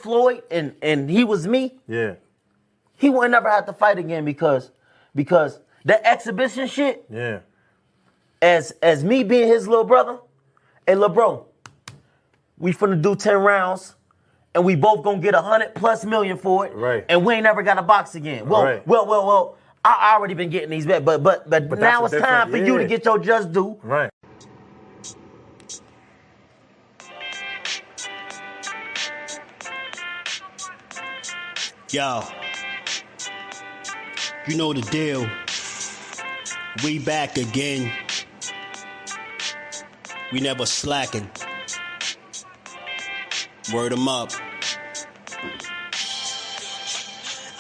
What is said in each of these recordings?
Floyd and he was me, he would never have to fight again because that exhibition shit, as me being his little brother, hey, little bro, we finna do 10 rounds and we both gonna get 100+ million for it. Right. And we ain't never got to box again. Well, I already been getting these bets, but now it's time for you to get your just due. Right. Yo, you know the deal. We back again. We never slacking. Word 'em up.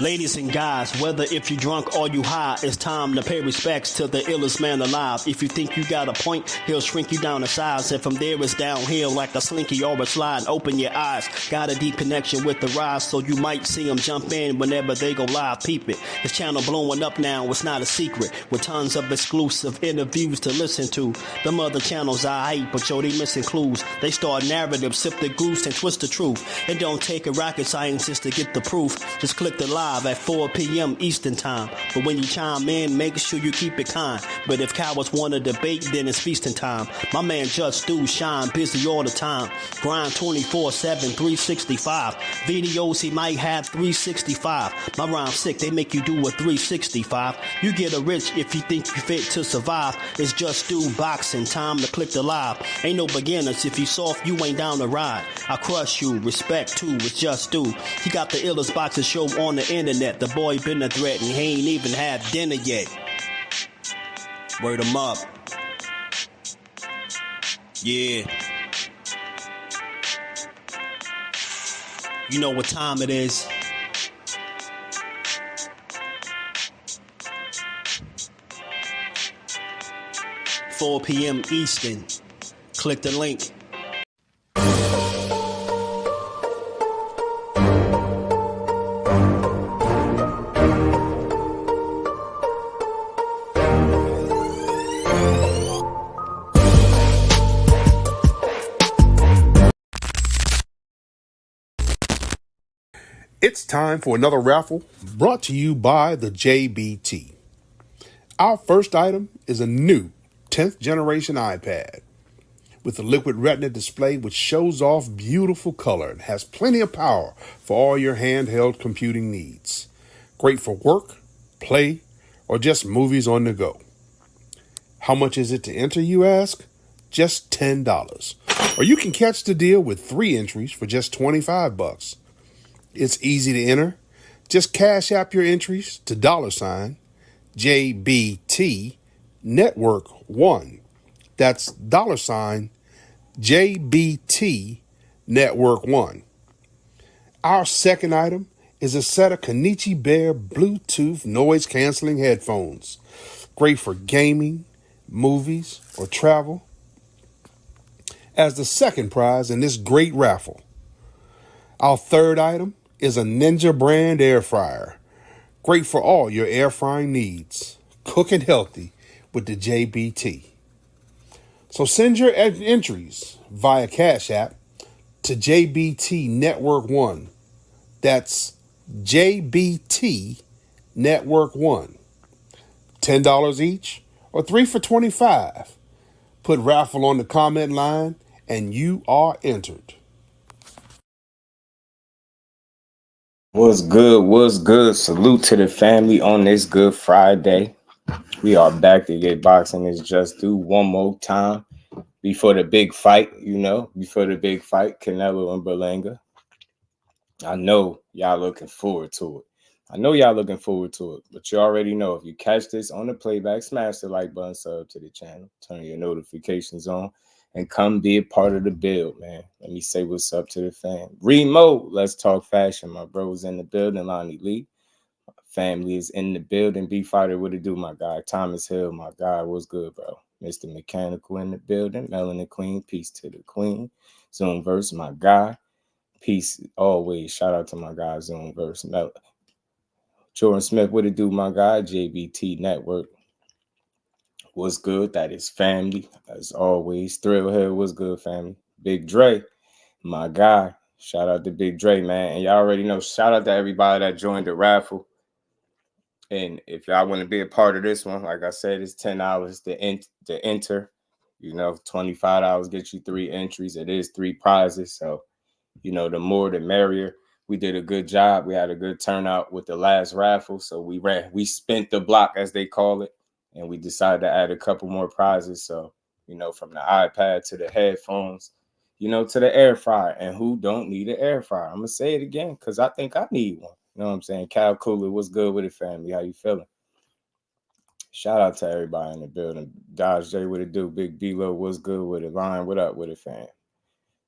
Ladies and guys, whether if you drunk or you high, it's time to pay respects to the illest man alive. If you think you got a point, he'll shrink you down to size. And from there it's downhill like a slinky or a slide. Open your eyes, got a deep connection with the rise, so you might see them jump in whenever they go live. Peep it, this channel blowing up now, it's not a secret. With tons of exclusive interviews to listen to. Them other channels I hate, but yo, they missing clues. They start narratives, sip the goose and twist the truth. It don't take a rocket scientist to get the proof. Just click the live at 4 p.m. Eastern time. But when you chime in, make sure you keep it kind. But if cowards want to debate, then it's feasting time. My man Jusdu shine busy all the time. Grind 24/7, 365. Videos he might have 365. My rhyme's sick, they make you do a 365. You get a rich if you think you fit to survive. It's Jusdueboxing, time to click the live. Ain't no beginners, if you soft, you ain't down to ride. I crush you, respect too, it's Jusdu. He got the illest boxing show on the internet. The boy been a threat and he ain't even had dinner yet. Word 'em up. Yeah. You know what time it is. $4 p.m. Eastern. Click the link. It's time for another raffle brought to you by the JBT. Our first item is a new 10th generation iPad with a liquid retina display which shows off beautiful color and has plenty of power for all your handheld computing needs. Great for work, play, or just movies on the go. How much is it to enter, you ask? Just $10. Or you can catch the deal with 3 entries for just $25. It's easy to enter. Just cash app your entries to $JBT Network 1. That's $JBT Network 1. Our second item is a set of Kenichi Bear Bluetooth noise canceling headphones. Great for gaming, movies, or travel. As the second prize in this great raffle. Our third item is a Ninja brand air fryer. Great for all your air frying needs. Cooking healthy with the JBT. So send your entries via Cash App to JBT Network 1. That's JBT Network 1. $10 each or 3 for $25. Put raffle on the comment line and you are entered. What's good? What's good? Salute to the family on this Good Friday. We are back to get boxing. It's just do one more time before the big fight, before the big fight, Canelo and Berlanga. I know y'all looking forward to it. But you already know if you catch this on the playback, smash the like button, sub to the channel, turn your notifications on, and come be a part of the build, man. Let me say what's up to the fam. Remo, let's talk fashion. My bro's in the building, Lonnie Lee. My family is in the building. B-Fighter, what it do, my guy? Thomas Hill, my guy. What's good, bro? Mr. Mechanical in the building. Melanin Queen, peace to the queen. Zoomverse, my guy. Peace always. Shout out to my guy, Zoomverse. Jordan Smith, what it do, my guy? JBT Network. What's good? That is family, as always. Thrillhead, what's good, family? Big Dre, my guy. Shout out to Big Dre, man. And y'all already know, shout out to everybody that joined the raffle. And if y'all want to be a part of this one, like I said, it's $10 to enter. You know, $25 get you 3 entries. It is 3 prizes. So, you know, the more the merrier. We did a good job. We had a good turnout with the last raffle. So we spent the block, as they call it. And we decided to add a couple more prizes. So, you know, from the iPad to the headphones, you know, to the air fryer. And who don't need an air fryer? I'm going to say it again because I think I need one. You know what I'm saying? Cal Cooler, what's good with it, family? How you feeling? Shout out to everybody in the building. Dodge J, what it do? Big B-Lo, what's good with it? Lion, what up with it, fam?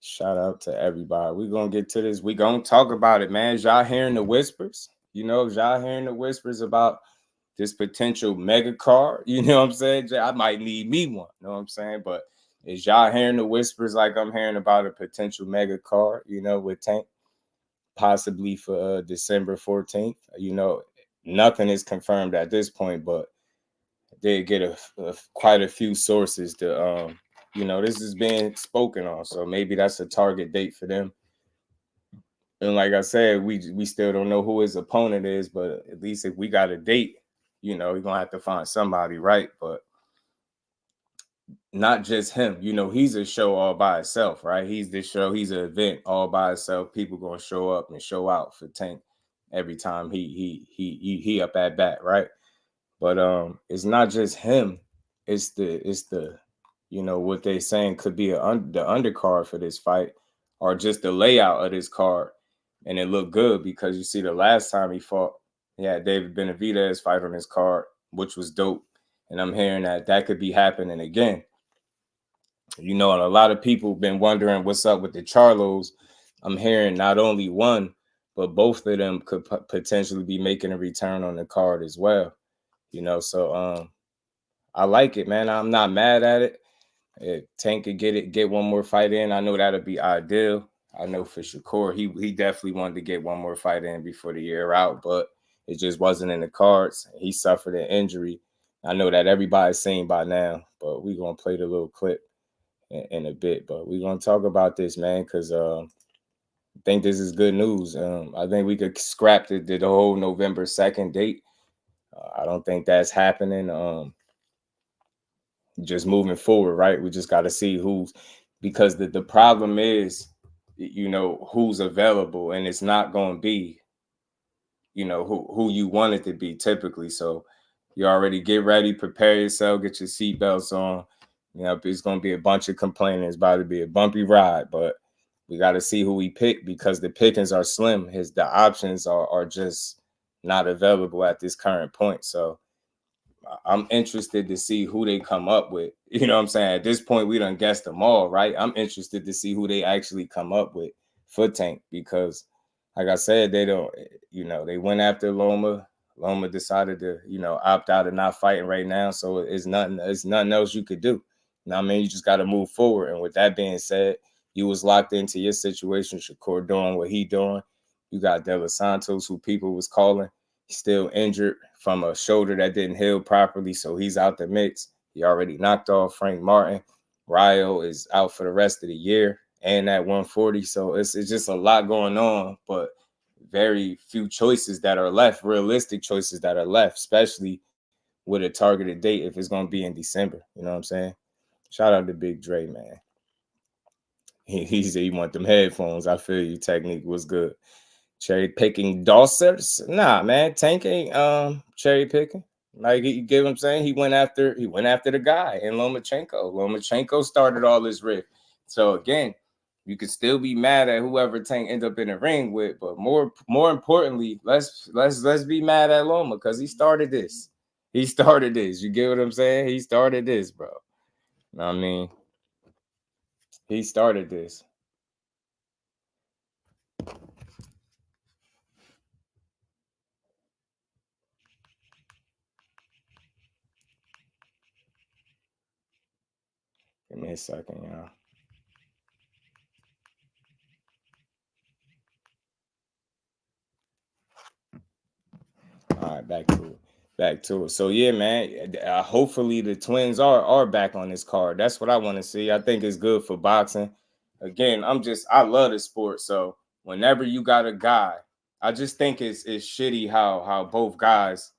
Shout out to everybody. We're going to get to this. We're going to talk about it, man. Is y'all hearing the whispers? You know, is y'all hearing the whispers about this potential mega card? You know what I'm saying? I might need me one. You know what I'm saying? But is y'all hearing the whispers like I'm hearing about a potential mega card, you know, with Tank? Possibly for December 14th. You know, nothing is confirmed at this point, but they get quite a few sources to, you know, this is being spoken on. So maybe that's a target date for them. And like I said, we still don't know who his opponent is, but at least if we got a date, you know, we're going to have to find somebody, right? But not just him. You know, he's a show all by itself, right? He's the show. He's an event all by itself. People going to show up and show out for Tank every time he up at bat, right? But it's not just him. It's the you know what they saying could be the undercard for this fight, or just the layout of this card, and it looked good because you see the last time he fought, he had David Benavidez fight on his card, which was dope, and I'm hearing that could be happening again. You know, and a lot of people have been wondering what's up with the Charlos. I'm hearing not only one, but both of them could potentially be making a return on the card as well. You know, so I like it, man. I'm not mad at it. If Tank could get one more fight in, I know that'd be ideal. I know for Shakur, he definitely wanted to get one more fight in before the year out, but it just wasn't in the cards. He suffered an injury. I know that everybody's seen by now, but we're going to play the little clip in a bit. But we're going to talk about this, man, because I think this is good news. I think we could scrap the whole November 2nd date. I don't think that's happening. Just moving forward, right? We just got to see because the problem is, you know, who's available, and it's not going to be, you know, who you want it to be typically. So you already get ready, prepare yourself, get your seatbelts on. You know, it's going to be a bunch of complaining. It's about to be a bumpy ride, but we got to see who we pick because the pickings are slim. The options are just not available at this current point. So I'm interested to see who they come up with. You know what I'm saying? At this point, we done guessed them all, right? I'm interested to see who they actually come up with for Tank because, like I said, they don't, you know, they went after Loma. Loma decided to, you know, opt out and not fighting right now. So it's nothing else you could do. You know what I mean? You just got to move forward. And with that being said, you was locked into your situation. Shakur doing what he doing. You got De Los Santos, who people was calling. He's still injured from a shoulder that didn't heal properly, so he's out the mix. He already knocked off Frank Martin. Rayo is out for the rest of the year and at 140. So it's just a lot going on, but very few choices that are left, realistic choices that are left, especially with a targeted date if it's going to be in December. You know what I'm saying? Shout out to Big Dre, man. He said he want them headphones. I feel you. Technique was good. Cherry picking Dawsers? Nah, man. Tank ain't cherry picking. Like you get what I'm saying? He went after the guy in Lomachenko. Lomachenko started all this rift. So again, you could still be mad at whoever Tank end up in the ring with, but more importantly, let's be mad at Loma because he started this. He started this. You get what I'm saying? He started this, bro. You know what I mean? He started this. Give me a second, y'all. All right, back to it. So yeah, man. Hopefully the twins are back on this card. That's what I want to see. I think it's good for boxing. Again, I love the sport, so whenever you got a guy, I just think it's shitty how both guys,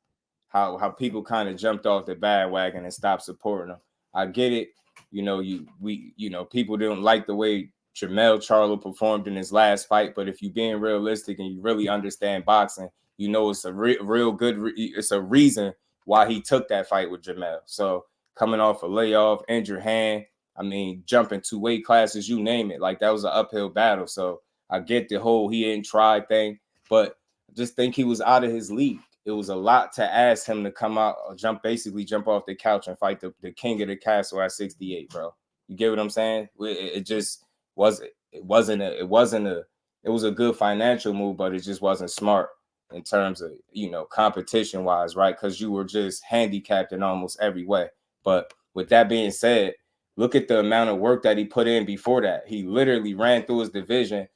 how people kind of jumped off the bandwagon and stopped supporting them. I get it. You know, people didn't like the way Charlo performed in his last fight, but if you're being realistic and you really understand boxing, you know it's a real good. It's a reason why he took that fight with Jamel. So coming off a layoff, injured hand, I mean, jumping 2 weight classes, you name it, like that was an uphill battle. So I get the whole he didn't try thing, but I just think he was out of his league. It was a lot to ask him to come out, jump off the couch and fight the king of the castle at 68, bro. You get what I'm saying? It just wasn't. It was a good financial move, but it just wasn't smart in terms of, you know, competition wise, right? Because you were just handicapped in almost every way. But with that being said, look at the amount of work that he put in before that. He literally ran through his division.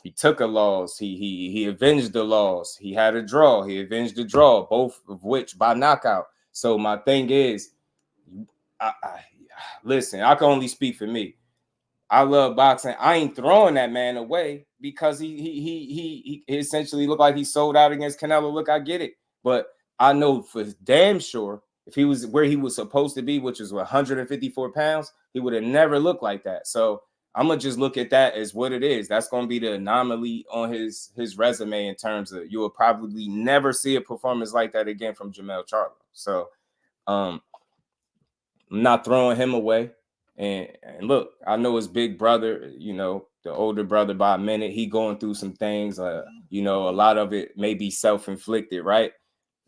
He took a loss. He avenged the loss. He had a draw. He avenged the draw, both of which by knockout. So my thing is, listen, I can only speak for me. I love boxing. I ain't throwing that man away because he essentially looked like he sold out against Canelo. Look, I get it. But I know for damn sure if he was where he was supposed to be, which is 154 pounds, he would have never looked like that. So I'm going to just look at that as what it is. That's going to be the anomaly on his resume in terms of you will probably never see a performance like that again from Jamel Charlo. So I'm not throwing him away. And look, I know his big brother, you know, the older brother by a minute, he going through some things. You know, a lot of it may be self-inflicted, right?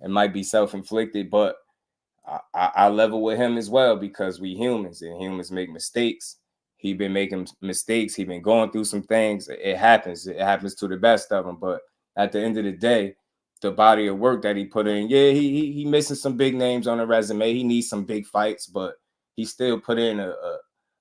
It might be self-inflicted, but I level with him as well because we humans and humans make mistakes. He been making mistakes. He been going through some things. It happens. It happens to the best of them. But at the end of the day, the body of work that he put in, yeah, he missing some big names on the resume. He needs some big fights, but he still put in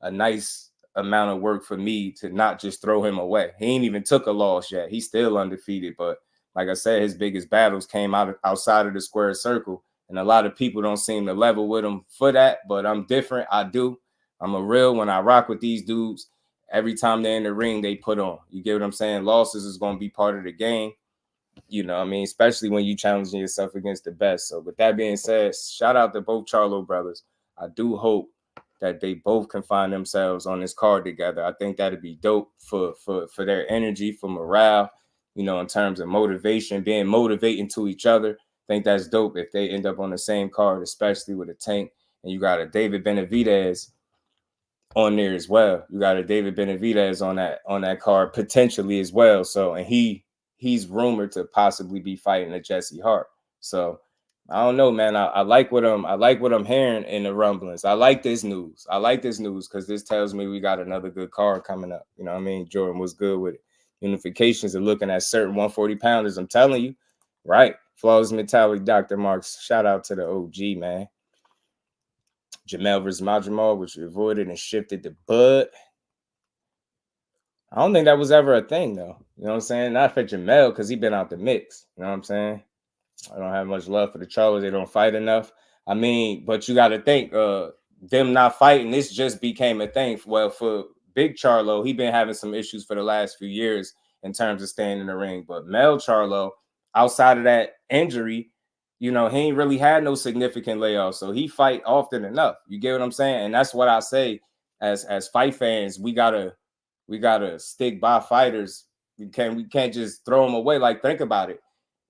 a nice amount of work for me to not just throw him away. He ain't even took a loss yet. He's still undefeated. But like I said, his biggest battles came outside of the square circle. And a lot of people don't seem to level with him for that. But I'm different. I do. I'm a real when I rock with these dudes. Every time they're in the ring, they put on. You get what I'm saying? Losses is going to be part of the game. You know what I mean? Especially when you challenging yourself against the best. So with that being said, shout out to both Charlo brothers. I do hope that they both can find themselves on this card together. I think that'd be dope for their energy, for morale, you know, in terms of motivation, being motivating to each other. I think that's dope if they end up on the same card, especially with a Tank. And you got a David Benavidez on there as well. You got a David Benavidez on that card potentially as well. So, and he's rumored to possibly be fighting a Jesse Hart. So I don't know, man. I like what I'm hearing in the rumblings. I like this news. Because this tells me we got another good card coming up. You know what I mean? Jordan was good with it. Unifications are looking at certain 140 pounders. I'm telling you, right? Flawless Metallic, Dr. Marks. Shout out to the OG, man. Jamel versus Majamal, which avoided and shifted to Bud. I don't think that was ever a thing, though. You know what I'm saying? Not for Jamel, because he been out the mix. You know what I'm saying? I don't have much love for the Charlos. They don't fight enough. I mean, but you got to think, them not fighting, this just became a thing. Well, for Big Charlo, he been having some issues for the last few years in terms of staying in the ring. But Mel Charlo, outside of that injury, you know, he ain't really had no significant layoffs. So he fight often enough. You get what I'm saying? And that's what I say as fight fans, we gotta stick by fighters. We can't just throw them away. Like, think about it.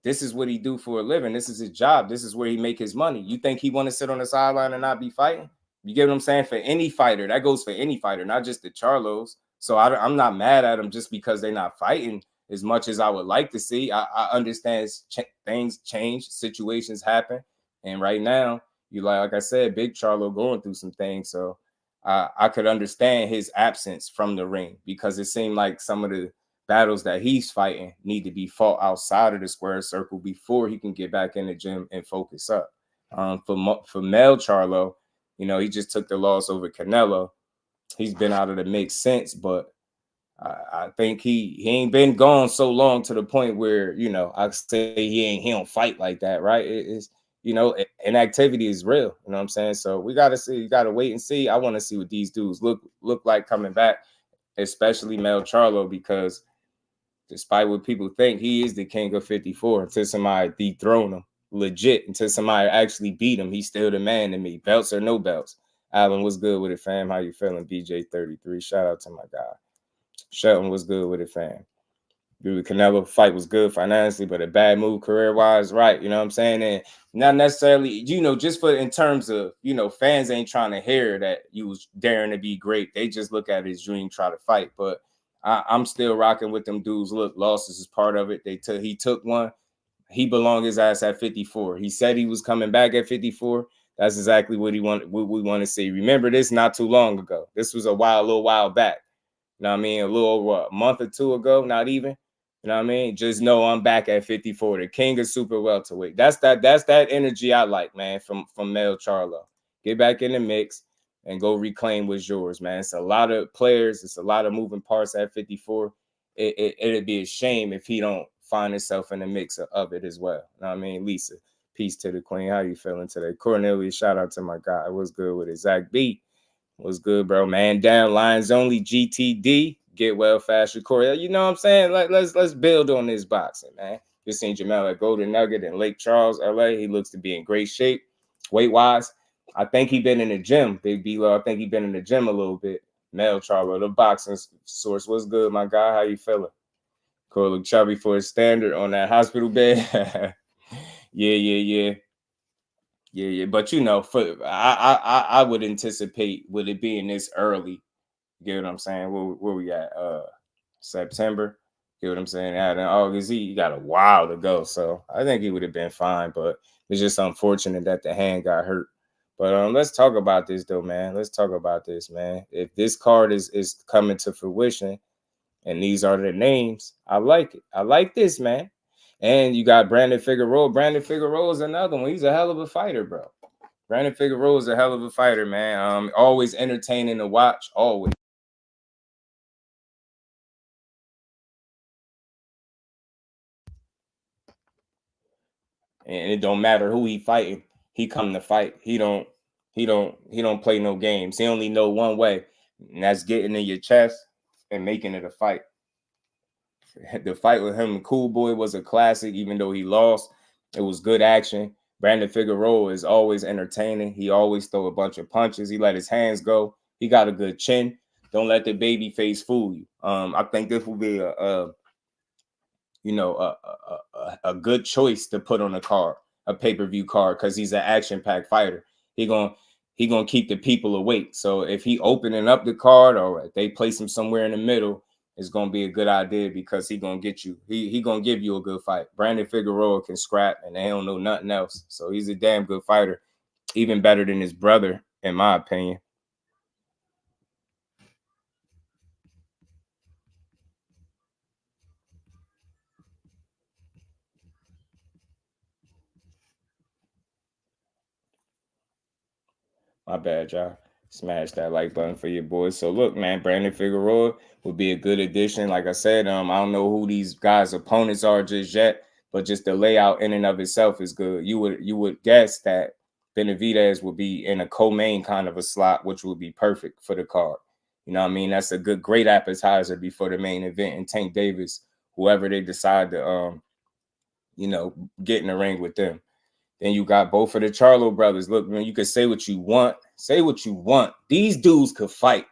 This is what he do for a living. This is his job. This is where he make his money. You think he want to sit on the sideline and not be fighting? You get what I'm saying? For any fighter, that goes for any fighter, not just the Charlos. So I'm not mad at them just because they're not fighting as much as I would like to see. I understand things change, situations happen. And right now, you like I said, Big Charlo going through some things. So I could understand his absence from the ring because it seemed like some of the battles that he's fighting need to be fought outside of the square circle before he can get back in the gym and focus up. For Mel Charlo, you know, he just took the loss over Canelo. He's been out of the mix since, but I think he ain't been gone so long to the point where, you know, I say he don't fight like that, right? It's, you know, inactivity is real. You know what I'm saying? So we got to see. You got to wait and see. I want to see what these dudes look like coming back, especially Mel Charlo, because Despite what people think, he is the king of 54 until somebody dethrone him. Legit, until somebody actually beat him. He's still the man to me. Belts or no belts. Alan, what's good with it, fam? How you feeling? BJ33. Shout out to my guy. Shelton, what's good with it, fam? Dude, the Canelo fight was good financially, but a bad move career-wise, right? You know what I'm saying? And not necessarily, you know, just for in terms of, you know, fans ain't trying to hear that you was daring to be great. They just look at his dream, try to fight. But I'm still rocking with them dudes. Look, losses is part of it. He took one. He belonged his ass at 54. He said he was coming back at 54. That's exactly what we want to see. Remember this not too long ago. This was a little while back. You know what I mean? A little a month or two ago, not even. You know what I mean? Just know I'm back at 54. The king of super welterweight. That's that energy I like, man, from Mel Charlo. Get back in the mix and go reclaim what's yours, man. It's a lot of players. It's a lot of moving parts at 54. It'd be a shame if he don't find himself in the mix of it as well. You know what I mean? Lisa, peace to the queen. How you feeling today? Cornelius, shout out to my guy. What's good with it? Zach B. What's good, bro? Man down, Lions only, GTD. Get well fast, Shakur. You know what I'm saying? Let's build on this boxing, man. Just seen Jamal at Golden Nugget in Lake Charles, LA. He looks to be in great shape, weight-wise. I think he been in the gym, Big B-Lo. I think he been in the gym a little bit. Mel Charlo, the boxing source. What's good, my guy? How you feeling? Cool, look chubby for his standard on that hospital bed. Yeah. But you know, I would anticipate with it being this early. You get what I'm saying? Where we at? September. You know what I'm saying? Out in August, he got a while to go. So I think he would have been fine, but it's just unfortunate that the hand got hurt. But let's talk about this though, man. Let's talk about this, man. If this card is coming to fruition and these are the names, I like it. I like this, man. And you got Brandon Figueroa. Brandon Figueroa is another one. He's a hell of a fighter, bro. Brandon Figueroa is a hell of a fighter, man. Always entertaining to watch, always. And it don't matter who he fighting. He come to fight. He don't play no games. He only know one way, and that's getting in your chest and making it a fight. The fight with him and Cool Boy was a classic, even though he lost. It was good action. Brandon Figueroa is always entertaining. He always throw a bunch of punches. He let his hands go. He got a good chin. Don't let the baby face fool you. I think this will be a good choice to put on a card, a pay-per-view card, because he's an action-packed fighter. He gonna keep the people awake. So if he opening up the card or they place him somewhere in the middle, it's gonna be a good idea because he gonna get you. He gonna give you a good fight. Brandon Figueroa can scrap and they don't know nothing else. So he's a damn good fighter, even better than his brother, in my opinion. My bad, y'all. Smash that like button for your boys. So look, man, Brandon Figueroa would be a good addition. Like I said, I don't know who these guys' opponents are just yet, but just the layout in and of itself is good. You would guess that Benavidez would be in a co-main kind of a slot, which would be perfect for the card. You know what I mean? That's a great appetizer before the main event. And Tank Davis, whoever they decide to get in the ring with them. Then you got both of the Charlo brothers. Look, man, you can say what you want. Say what you want. These dudes could fight.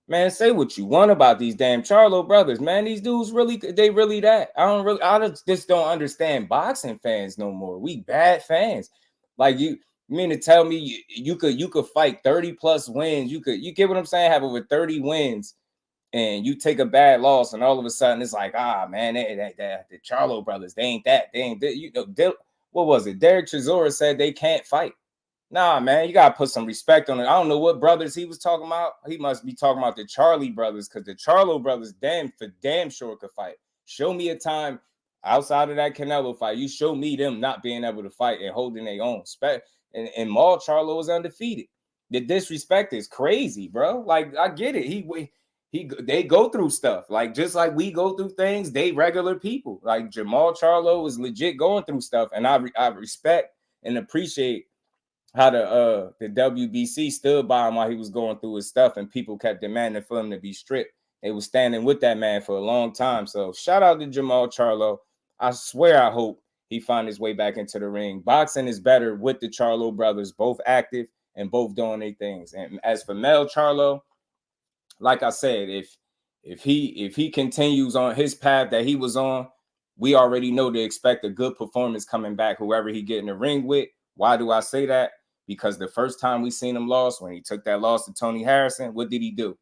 Man, say what you want about these damn Charlo brothers, man. These dudes really that. I just don't understand boxing fans no more. We bad fans. Like you mean to tell me you could fight 30 plus wins. You get what I'm saying? Have over 30 wins and you take a bad loss and all of a sudden it's like, man, the Charlo brothers, they ain't that. What was it? Derek Chisora said they can't fight. Nah, man, you gotta put some respect on it. I don't know what brothers he was talking about. He must be talking about the Charlie brothers, because the Charlo brothers damn sure could fight. Show me a time outside of that Canelo fight. You show me them not being able to fight and holding their own. And Maul Charlo was undefeated. The disrespect is crazy, bro. Like, I get it. They go through stuff. Like, just like we go through things, they regular people. Like Jamal Charlo is legit going through stuff. And I respect and appreciate how the WBC stood by him while he was going through his stuff, and people kept demanding for him to be stripped. They was standing with that man for a long time. So shout out to Jamal Charlo. I swear I hope he find his way back into the ring. Boxing is better with the Charlo brothers, both active and both doing their things. And as for Mel Charlo, like I said, if he continues on his path that he was on, we already know to expect a good performance coming back, whoever he get in the ring with. Why do I say that? Because the first time we seen him lost, when he took that loss to Tony Harrison, what did he do?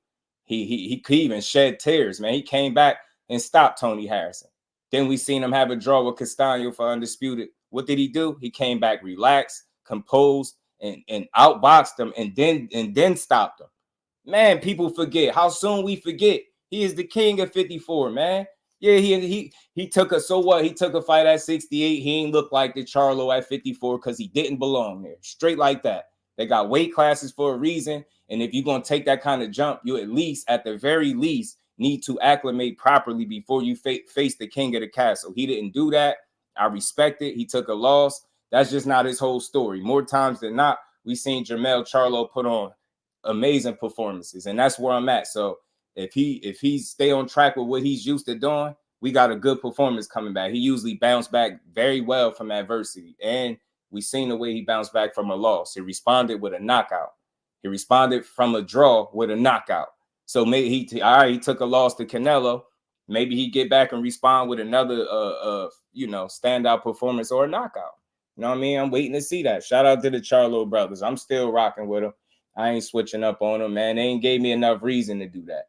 He even shed tears, man. He came back and stopped Tony Harrison. Then we seen him have a draw with Castaño for Undisputed. What did he do? He came back relaxed, composed, and outboxed him, and then stopped him. Man, people forget. How soon we forget? He is the king of 54, man. Yeah, he took a, so what? He took a fight at 68. He ain't look like the Charlo at 54 because he didn't belong there. Straight like that. They got weight classes for a reason. And if you're going to take that kind of jump, you at least, at the very least, need to acclimate properly before you face the king of the castle. He didn't do that. I respect it. He took a loss. That's just not his whole story. More times than not, we seen Jermell Charlo put on amazing performances, and that's where I'm at. So if he stay on track with what he's used to doing, we got a good performance coming back. He usually bounced back very well from adversity, and we seen the way he bounced back from a loss. He responded with a knockout. He responded from a draw with a knockout. So maybe he took a loss to Canelo. Maybe he get back and respond with another standout performance or a knockout. You know what I mean? I'm waiting to see that. Shout out to the Charlo brothers. I'm still rocking with them. I ain't switching up on them, man. They ain't gave me enough reason to do that.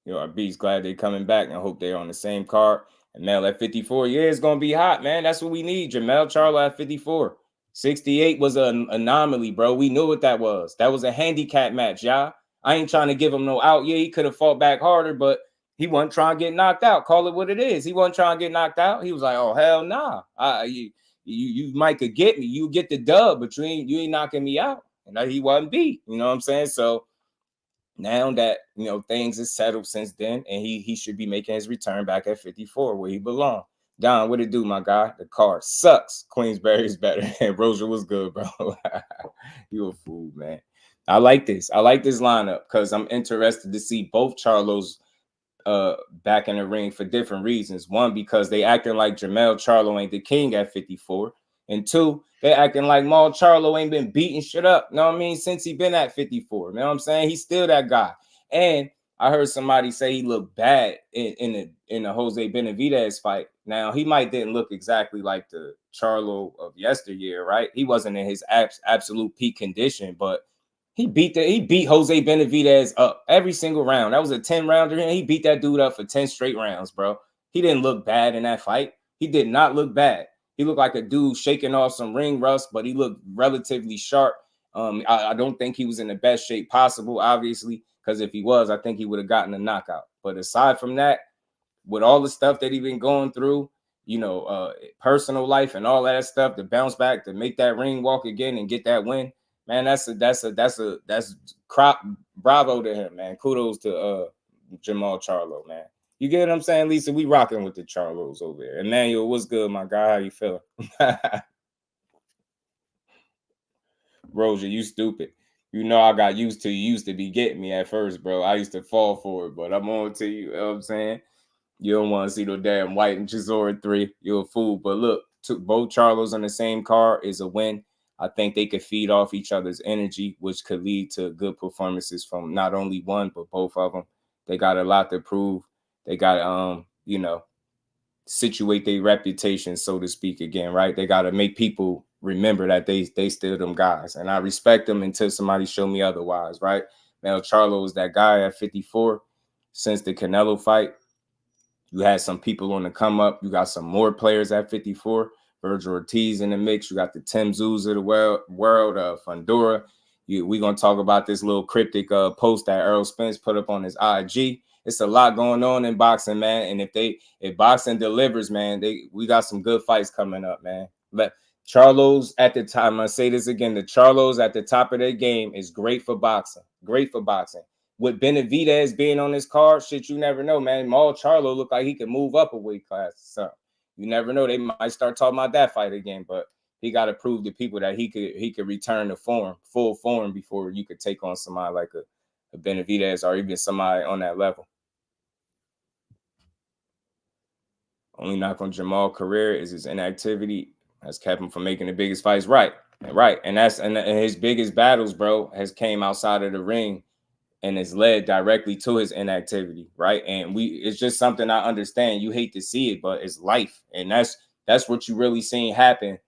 RB's glad they're coming back, and I hope they're on the same card. And Mel at 54, yeah, it's going to be hot, man. That's what we need. Jermell Charlo at 54. 68 was an anomaly, bro. We knew what that was. That was a handicap match, y'all. I ain't trying to give him no out. Yeah, he could have fought back harder, but he wasn't trying to get knocked out. Call it what it is. He wasn't trying to get knocked out. He was like, oh, hell nah. You might could get me. You get the dub, but you ain't knocking me out. And he wasn't beat. You know what I'm saying? So now that, things is settled since then, and he should be making his return back at 54 where he belongs. Don, what it do, my guy? The card sucks. Queensberry is better. And Roger was good, bro. You a fool, man. I like this. I like this lineup because I'm interested to see both Charlos back in the ring for different reasons. One, because they acting like Jermell Charlo ain't the king at 54. And two, they acting like Maul Charlo ain't been beating shit up. You know what I mean? Since he been at 54. You know what I'm saying? He's still that guy. And I heard somebody say he looked bad in the Jose Benavidez fight. Now, he might didn't look exactly like the Charlo of yesteryear, right? He wasn't in his absolute peak condition, but he beat Jose Benavidez up every single round. That was a 10-rounder, and he beat that dude up for 10 straight rounds, bro. He didn't look bad in that fight. He did not look bad. He looked like a dude shaking off some ring rust, but he looked relatively sharp. I don't think he was in the best shape possible, obviously, because if he was, I think he would have gotten a knockout. But aside from that, with all the stuff that he been going through, personal life and all that stuff, to bounce back, to make that ring walk again and get that win, man, that's bravo to him, man. Kudos to Jamal Charlo, man. You get what I'm saying, Lisa? We rocking with the Charlos over there. Emmanuel, what's good, my guy? How you feeling? Roger, you stupid. I got used to you used to be getting me at first, bro. I used to fall for it, but I'm on to you. You know what I'm saying? You don't want to see no damn White and Chisora 3. You're a fool. But look, both Charlos on the same card is a win. I think they could feed off each other's energy, which could lead to good performances from not only one, but both of them. They got a lot to prove. They got to, situate their reputation, so to speak, again, right? They got to make people remember that they still them guys. And I respect them until somebody show me otherwise, right? Now, Charlo is that guy at 54 since the Canelo fight. You had some people on the come up. You got some more players at 54. Virgil Ortiz in the mix. You got the Tim Zoos of the world, Fundora. We're going to talk about this little cryptic post that Errol Spence put up on his IG. It's a lot going on in boxing, man. And if boxing delivers, man, we got some good fights coming up, man. Charlo's at the time, I'm going to say this again, the Charlo's at the top of their game is great for boxing. Great for boxing. With Benavidez being on this card, shit, you never know, man. Maul Charlo looked like he could move up a weight class or something. You never know. They might start talking about that fight again, but he got to prove to people that he could return to full form before you could take on somebody like a Benavidez or even somebody on that level. Only knock on Jamal's career is his inactivity has kept him from making the biggest fights. Right. And his biggest battles, bro, has came outside of the ring and has led directly to his inactivity. Right. And it's just something I understand. You hate to see it, but it's life. And that's what you really seen happen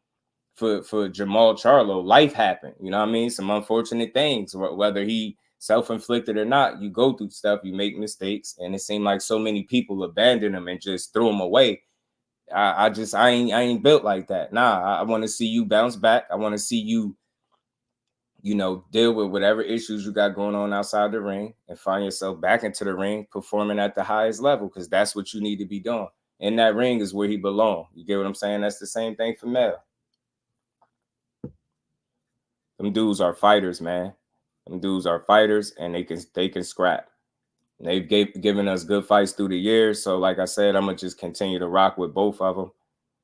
for Jamal Charlo. Life happened. You know what I mean? Some unfortunate things, whether he self-inflicted or not, you go through stuff, you make mistakes, and it seemed like so many people abandon him and just threw him away. I ain't built like that. Nah, I want to see you bounce back. I want to see you, deal with whatever issues you got going on outside the ring and find yourself back into the ring performing at the highest level, because that's what you need to be doing. In that ring is where he belongs. You get what I'm saying? That's the same thing for Mel. Them dudes are fighters, man. Them dudes are fighters, and they can scrap. They've given us good fights through the years. So, like I said, I'm gonna just continue to rock with both of them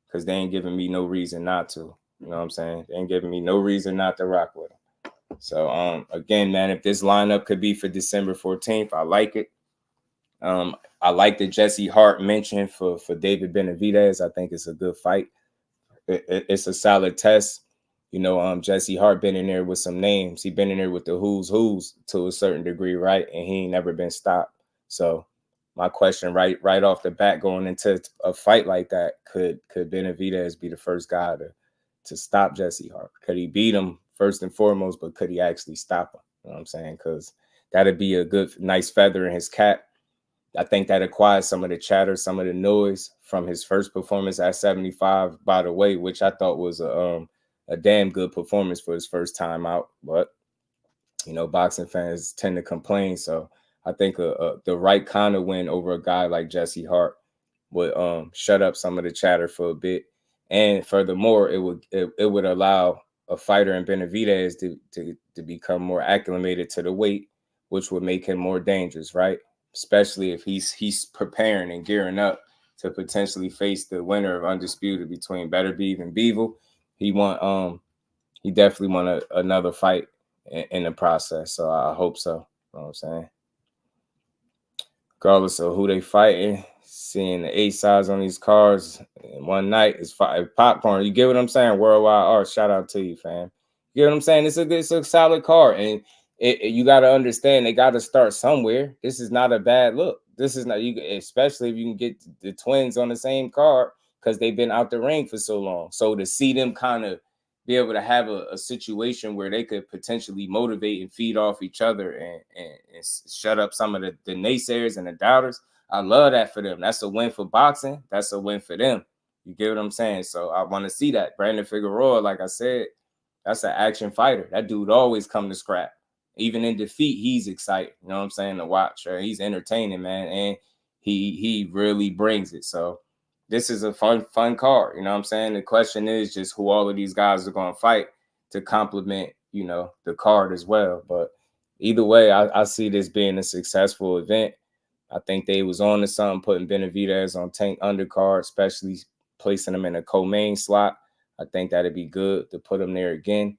because they ain't giving me no reason not to. You know what I'm saying? They ain't giving me no reason not to rock with them. So, again, man, if this lineup could be for December 14th, I like it. I like the Jesse Hart mention for David Benavidez. I think it's a good fight. It's a solid test. Jesse Hart been in there with some names. He been in there with the who's to a certain degree, right? And he ain't never been stopped. So my question right off the bat going into a fight like that, could Benavidez be the first guy to stop Jesse Hart? Could he beat him first and foremost, but could he actually stop him? You know what I'm saying? Because that'd be a nice feather in his cap. I think that acquired some of the chatter, some of the noise from his first performance at 75, by the way, which I thought was a damn good performance for his first time out. But, boxing fans tend to complain. So I think the right kind of win over a guy like Jesse Hart would shut up some of the chatter for a bit. And furthermore, it would allow a fighter in Benavidez to become more acclimated to the weight, which would make him more dangerous, right? Especially if he's preparing and gearing up to potentially face the winner of Undisputed between Beterbiev and Bivol. He definitely want another fight in the process. So I hope so. You know what I'm saying? Regardless of who they fighting, seeing the 8 sides on these cards in one night is popcorn. You get what I'm saying? Worldwide art. Shout out to you, fam. You get what I'm saying? It's a solid card, and you got to understand they got to start somewhere. This is not a bad look. This is not, especially if you can get the twins on the same card because they've been out the ring for so long. So to see them kind of be able to have a situation where they could potentially motivate and feed off each other and shut up some of the naysayers and the doubters. I love that for them. That's a win for boxing. That's a win for them. You get what I'm saying? So I want to see that. Brandon Figueroa, like I said, that's an action fighter. That dude always come to scrap. Even in defeat, he's excited. You know what I'm saying? To watch. Right? He's entertaining, man. And he really brings it. So this is a fun card. You know what I'm saying? The question is just who all of these guys are going to fight to complement, the card as well. But either way, I see this being a successful event. I think they was on to something, putting Benavidez on Tank undercard, especially placing him in a co-main slot. I think that'd be good to put him there again.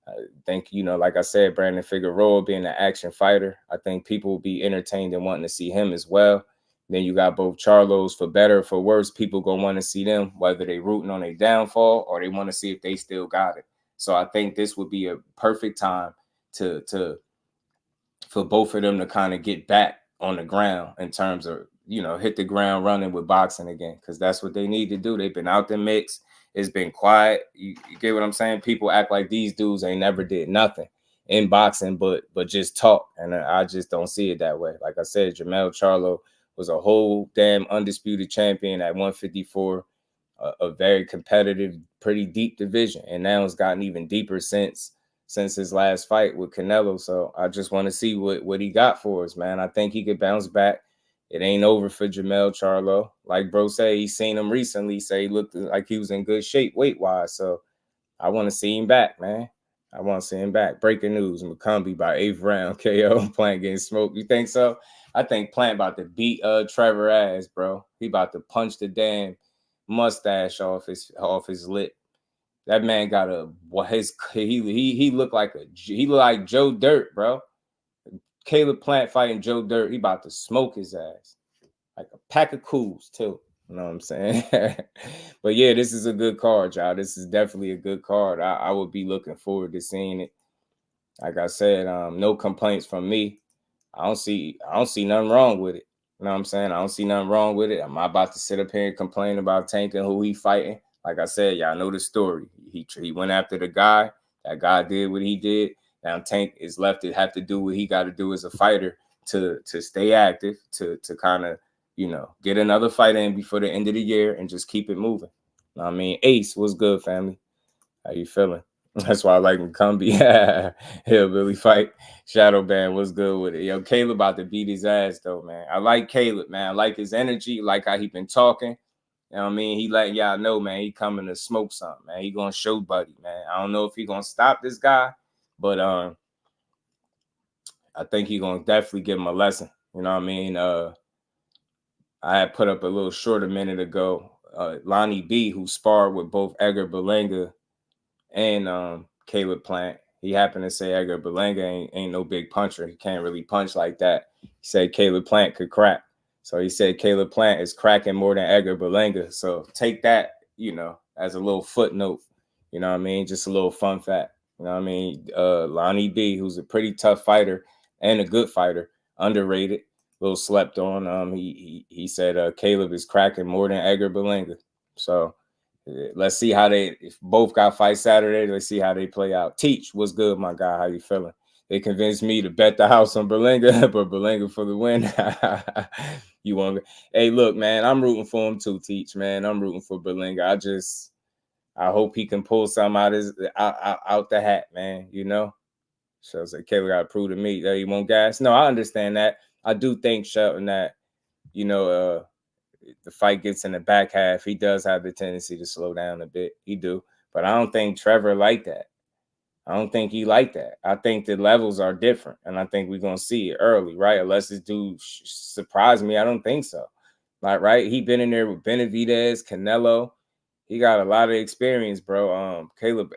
I think, like I said, Brandon Figueroa being an action fighter, I think people will be entertained and wanting to see him as well. Then you got both Charlos, for better or for worse. People gonna want to see them, whether they rooting on a downfall or they want to see if they still got it. So I think this would be a perfect time for both of them to kind of get back on the ground in terms of, hit the ground running with boxing again, because that's what they need to do. They've been out the mix. It's been quiet. You get what I'm saying? People act like these dudes ain't never did nothing in boxing, but just talk. And I just don't see it that way. Like I said, Jermell Charlo was a whole damn undisputed champion at 154, a very competitive, pretty deep division. And now it's gotten even deeper since his last fight with Canelo. So I just want to see what he got for us, man. I think he could bounce back. It ain't over for Jermell Charlo. Like bro say, he seen him recently, say he looked like he was in good shape weight-wise. So I want to see him back, man. I want to see him back. Breaking news, McCombie by 8th round KO. Plant getting smoked. You think so? I think Plant about to beat Trevor ass, bro. He about to punch the damn mustache off his lip. That man got he looked like Joe Dirt, bro. Caleb Plant fighting Joe Dirt, he about to smoke his ass. Like a pack of cools, too. You know what I'm saying? But yeah, this is a good card, y'all. This is definitely a good card. I would be looking forward to seeing it. Like I said, no complaints from me. I don't see nothing wrong with it. You know what I'm saying? I don't see nothing wrong with it. I'm not about to sit up here and complain about Tank and who he fighting. Like I said, y'all know the story. He went after the guy. That guy did what he did. Now Tank is left to have to do what he got to do as a fighter to stay active, to kind of, you know, get another fight in before the end of the year and just keep it moving. I mean, Ace, what's good, family? How you feeling? That's why I like McCumbie. Hillbilly fight. Shadow Band, what's good with it? Yo, Caleb about to beat his ass, though, man. I like Caleb, man. I like his energy, like how he been talking. You know what I mean? He letting y'all know, man, he coming to smoke something, man. He gonna show buddy, man. I don't know if he gonna stop this guy, but I think he gonna definitely give him a lesson. You know what I mean? I had put up a little short a minute ago. Lonnie B, who sparred with both Edgar Berlanga and Caleb Plant. He happened to say Edgar Berlanga ain't no big puncher. He can't really punch like that. He said Caleb Plant could crack. So he said Caleb Plant is cracking more than Edgar Berlanga. So take that, you know, as a little footnote. You know what I mean? Just a little fun fact. You know what I mean? Lonnie B, who's a pretty tough fighter and a good fighter, underrated, a little slept on. He said Caleb is cracking more than Edgar Berlanga. So let's see how if both got fight Saturday, let's see how they play out. Teach, what's good, my guy? How you feeling? They convinced me to bet the house on Berlanga, but Berlanga for the win. You want me? Hey, look, man, I'm rooting for him too, Teach, man. I'm rooting for Berlanga. I hope he can pull some out the hat, man, you know? So I said, Caleb got to prove to me that he won't gas. No, I understand that. I do think, Shelton, that, you know, the fight gets in the back half, he does have the tendency to slow down a bit. He do. But I don't think Trevor like that. I don't think he like that. I think the levels are different, and I think we're going to see it early, right? Unless this dude surprised me, I don't think so. Like, right? He been in there with Benavidez, Canelo. He got a lot of experience, bro. Caleb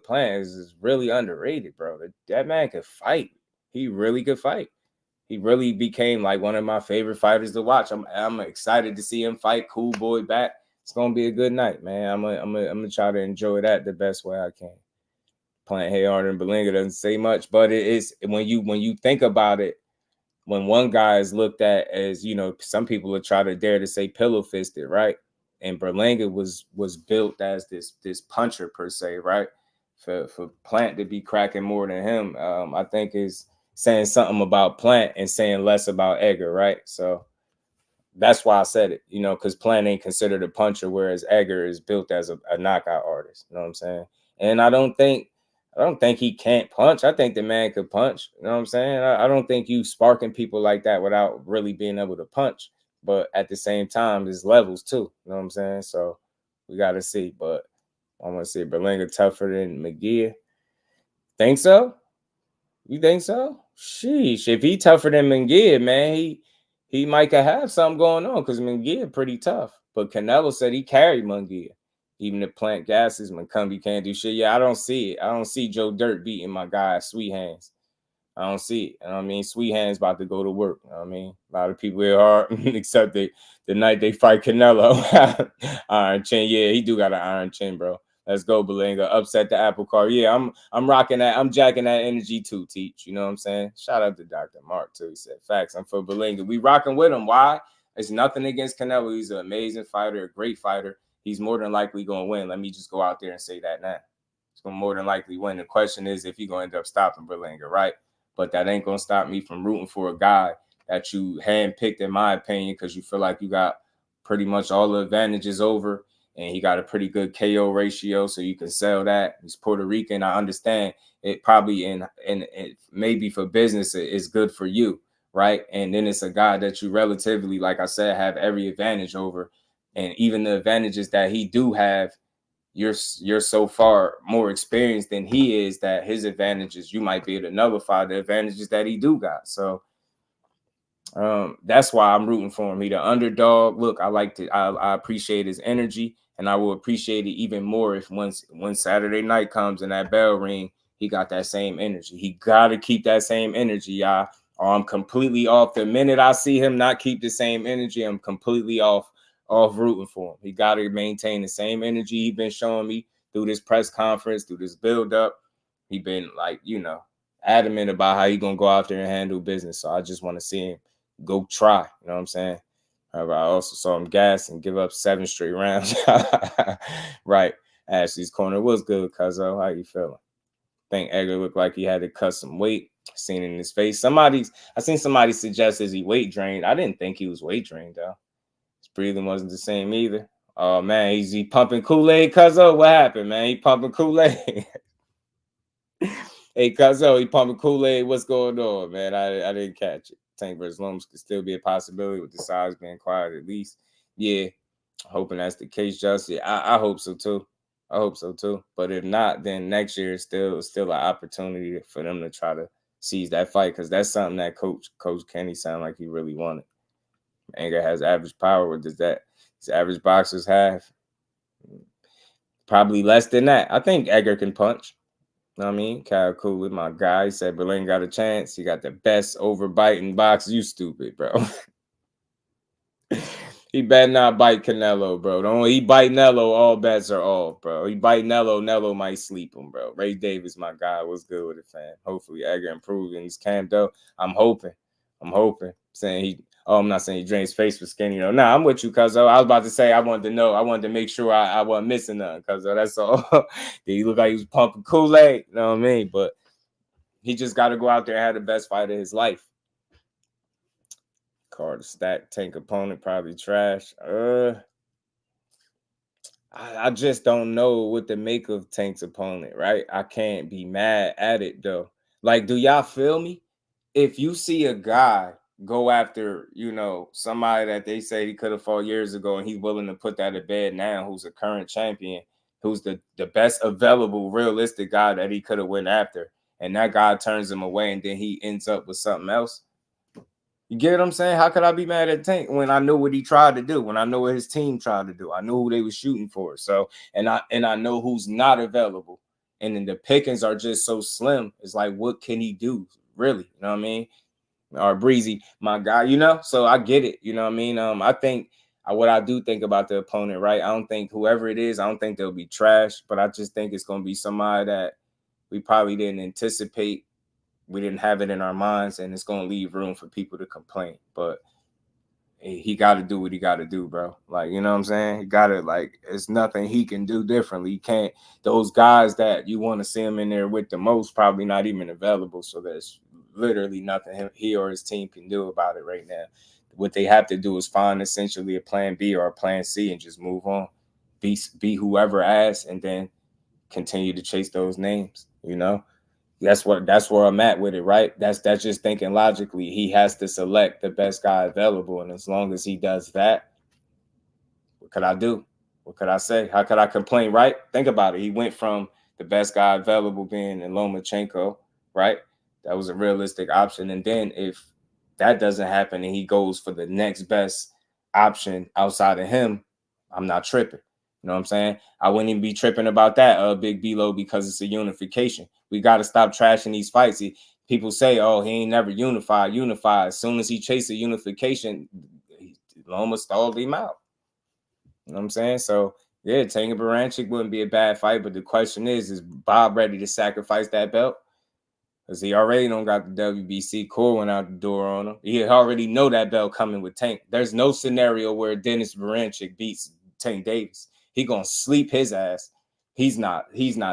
Plant is really underrated, bro. That man could fight. He really could fight. He really became like one of my favorite fighters to watch. I'm excited to see him fight. Cool boy back. It's gonna be a good night, man. I'm gonna try to enjoy that the best way I can. Plant Hayard and Berlanga doesn't say much, but it is when you think about it, when one guy is looked at as, you know, some people will try to dare to say pillow fisted, right? And Berlanga was built as this puncher per se, right? For Plant to be cracking more than him, I think is saying something about Plant and saying less about Edgar, right? So that's why I said it, you know, because Plant ain't considered a puncher, whereas Edgar is built as a knockout artist. You know what I'm saying? And I don't think he can't punch. I think the man could punch. You know what I'm saying? I don't think you sparking people like that without really being able to punch. But at the same time, there's levels too. You know what I'm saying? So we got to see. But I'm going to say Berlanga tougher than McGee. Think so? You think so? Sheesh. If he tougher than McGee, man, he might have something going on because McGee pretty tough. But Canelo said he carried McGee. Even if Plant gases, McCumbie can't do shit. Yeah, I don't see it. I don't see Joe Dirt beating my guy Sweet Hands. I don't see it. You know what I mean? Sweet Hands about to go to work. You know what I mean? A lot of people here are, except the night they fight Canelo. Iron chin. Yeah, he do got an iron chin, bro. Let's go, Berlanga. Upset the apple cart. Yeah, I'm rocking that. I'm jacking that energy too, Teach. You know what I'm saying? Shout out to Dr. Mark, too. He said, facts. I'm for Berlanga. We rocking with him. Why? It's nothing against Canelo. He's an amazing fighter, a great fighter. He's more than likely going to win. Let me just go out there and say that now. He's going to more than likely win. The question is if he's going to end up stopping Berlanga, right? But that ain't going to stop me from rooting for a guy that you handpicked, in my opinion, because you feel like you got pretty much all the advantages over, and he got a pretty good KO ratio, so you can sell that. He's Puerto Rican. I understand it probably and maybe for business it's good for you, right? And then it's a guy that you relatively, like I said, have every advantage over. And even the advantages that he do have, you're so far more experienced than he is that his advantages, you might be able to nullify the advantages that he do got. So that's why I'm rooting for him. He the underdog. Look, I appreciate his energy, and I will appreciate it even more if once Saturday night comes and that bell ring, he got that same energy. He got to keep that same energy, y'all. or I'm completely off. The minute I see him not keep the same energy, I'm completely off rooting for him. He got to maintain the same energy he's been showing me through this press conference, through this build-up. He been like, adamant about how he going to go out there and handle business. So I just want to see him go try. You know what I'm saying? However, I also saw him gas and give up 7 straight rounds. Right. Ashley's corner was good, Cuzzo. How you feeling? I think Edgar looked like he had to cut some weight. Seen it in his face. I seen somebody suggest is he weight drained. I didn't think he was weight drained, though. His breathing wasn't the same either. Oh, man, he pumping Kool-Aid, Cuzzo? What happened, man? He pumping Kool-Aid. Hey, Cuzzo, he pumping Kool-Aid. What's going on, man? I didn't catch it. Tank versus Lomas could still be a possibility with the size being quiet at least. Yeah, hoping that's the case, Justin. I hope so, too. I hope so, too. But if not, then next year is still an opportunity for them to try to seize that fight, because that's something that Coach Kenny sounded like he really wanted. Edgar has average power. What does average boxers have? Probably less than that. I think Edgar can punch. You know what I mean? Kyle Cooley, my guy, he said Berlanga got a chance. He got the best overbiting box. You stupid, bro. He better not bite Canelo, bro. Don't he bite Nello, all bets are off, bro. He bite Nello might sleep him, bro. Ray Davis, my guy, what's good with it, fam? Hopefully Edgar improved in his camp, though. I'm hoping. I'm not saying he drained his face for skinny, though. Nah, I'm with you, cuz I was about to say I wanted to make sure I wasn't missing nothing, cuz that's all. He looked like he was pumping Kool-Aid, you know what I mean? But he just got to go out there and have the best fight of his life. Card stack Tank opponent, probably trash. I just don't know what to make of Tank's opponent, right? I can't be mad at it, though. Like, do y'all feel me? If you see a guy go after, somebody that they say he could have fought years ago and he's willing to put that to bed now, who's a current champion, who's the best available realistic guy that he could have went after, and that guy turns him away and then he ends up with something else. You get what I'm saying? How could I be mad at Tank when I know what he tried to do, when I know what his team tried to do? I know who they were shooting for. So, and I know who's not available. And then the pickings are just so slim. It's like, what can he do? Really? You know what I mean? Or Breezy, my guy, So I get it. You know what I mean? I think what I do think about the opponent, right? I don't think whoever it is, I don't think they'll be trash, but I just think it's going to be somebody that we probably didn't anticipate. We didn't have it in our minds, and it's going to leave room for people to complain. But he got to do what he got to do, bro. Like, you know what I'm saying? He got to, it's nothing he can do differently. He can't. Those guys that you want to see him in there with the most probably not even available. So there's literally nothing he or his team can do about it right now. What they have to do is find essentially a plan B or a plan C and just move on. Be whoever asks, and then continue to chase those names, That's where I'm at with it, right? That's just thinking logically. He has to select the best guy available, and as long as he does that, what could I do? What could I say? How could I complain, right? Think about it. He went from the best guy available being in Lomachenko, right? That was a realistic option. And then if that doesn't happen and he goes for the next best option outside of him, I'm not tripping. You know what I'm saying? I wouldn't even be tripping about that, Big B-Lo, because it's a unification. We got to stop trashing these fights. People say, oh, he ain't never unified. As soon as he chased a unification, Loma stalled him out. You know what I'm saying? So, yeah, Tank Baranchik wouldn't be a bad fight, but the question is Bob ready to sacrifice that belt? Because he already don't got the WBC core went out the door on him. He already know that belt coming with Tank. There's no scenario where Dennis Baranchik beats Tank Davis. He gonna sleep his ass. He's not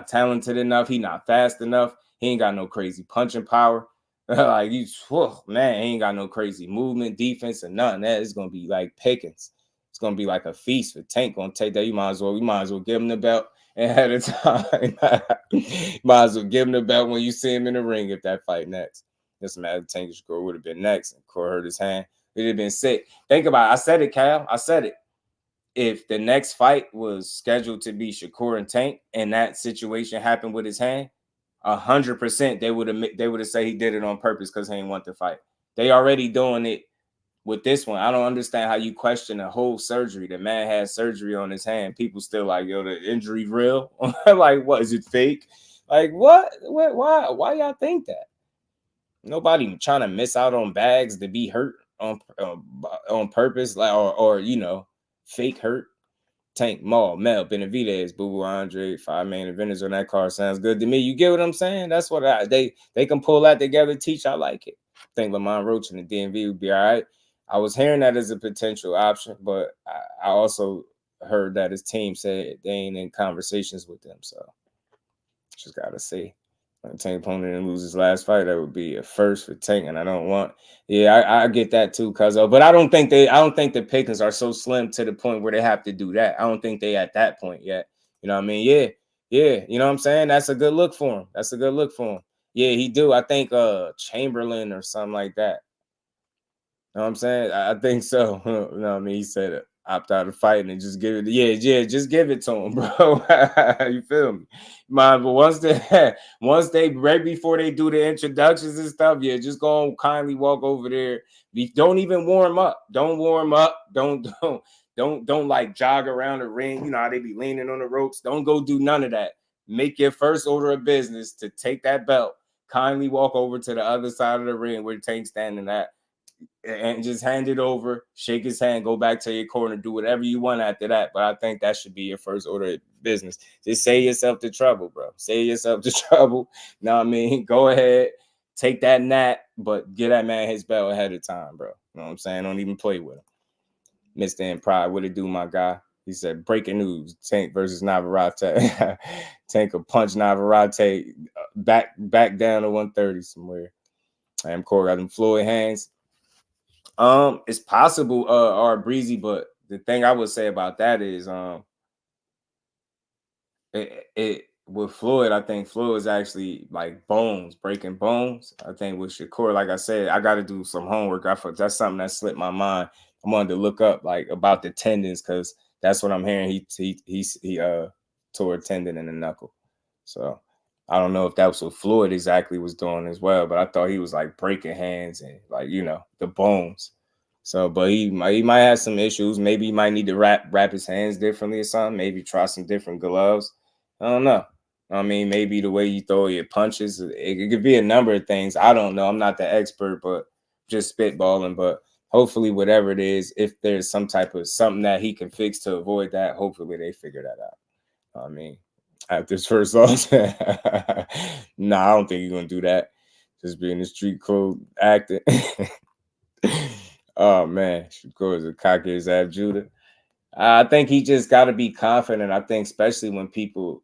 talented enough. He not fast enough. He ain't got no crazy punching power. Man, he ain't got no crazy movement, defense, and nothing. That is gonna be like pickings. It's gonna be like a feast for Tank. Gonna take that. We might as well give him the belt ahead of time. Might as well give him the belt when you see him in the ring if that fight next. Doesn't matter if Tank Shakur would have been next. And Shakur hurt his hand. It'd have been sick. Think about it. I said it, Cal. I said it. If the next fight was scheduled to be Shakur and Tank, and that situation happened with his hand, 100% they would have said he did it on purpose because he didn't want to fight. They already doing it with this one. I don't understand how you question a whole surgery. The man had surgery on his hand. People still like, yo, the injury real? Like, what is it fake? Like, what? Why y'all think that? Nobody trying to miss out on bags to be hurt on purpose, like or you know, fake hurt. Tank, Maul, Mel, Benavidez, Boo Boo, Andre, 5 main eventers on that card. Sounds good to me. You get what I'm saying? That's what they can pull that together, teach. I like it. I think Lamont Roach and the DMV would be all right. I was hearing that as a potential option, but I also heard that his team said they ain't in conversations with them. So just gotta see. Tank opponent and lose his last fight, that would be a first for Tank, and I don't want. Yeah, I get that too, Cuzzo. But I don't think the pickings are so slim to the point where they have to do that. I don't think they at that point yet. You know what I mean? Yeah. You know what I'm saying? That's a good look for him. Yeah, he do. I think Chamberlain or something like that. You know what I'm saying? I think so. You know what I mean? He said opt out of fighting and just give it. Yeah, just give it to him, bro. You feel me? Man, but once they right before they do the introductions and stuff, yeah, just go on, kindly walk over there. Don't even warm up. Don't warm up. Don't like jog around the ring. You know how they be leaning on the ropes. Don't go do none of that. Make your first order of business to take that belt. Kindly walk over to the other side of the ring where Tank's standing at. And just hand it over, shake his hand, go back to your corner, do whatever you want after that. But I think that should be your first order of business. Just save yourself the trouble, bro. Save yourself the trouble. You know what I mean? Go ahead, take that nap, but get that man his belt ahead of time, bro. You know what I'm saying? Don't even play with him. Mr. In Pride, what it do, my guy? He said, breaking news, Tank versus Navarrete. Tank will punch Navarrete back down to 130 somewhere. I am Corey, got them Floyd hands. It's possible, or breezy, but the thing I would say about that is, it with Floyd, I think Floyd is actually like breaking bones. I think with Shakur, like I said, I got to do some homework. That's something that slipped my mind. I wanted to look up like about the tendons because that's what I'm hearing. He tore a tendon in the knuckle, so I don't know if that was what Floyd exactly was doing as well, but I thought he was like breaking hands and like, you know, the bones. So, but he might have some issues. Maybe he might need to wrap his hands differently or something. Maybe try some different gloves. I don't know. I mean, maybe the way you throw your punches. It could be a number of things. I don't know. I'm not the expert, but just spitballing. But hopefully, whatever it is, if there's some type of something that he can fix to avoid that, hopefully they figure that out. I mean, after his first loss, nah, I don't think he's gonna do that. Just being the street code acting. Oh man, Shakur is a cocky as Ab Judah. I think he just got to be confident. I think especially when people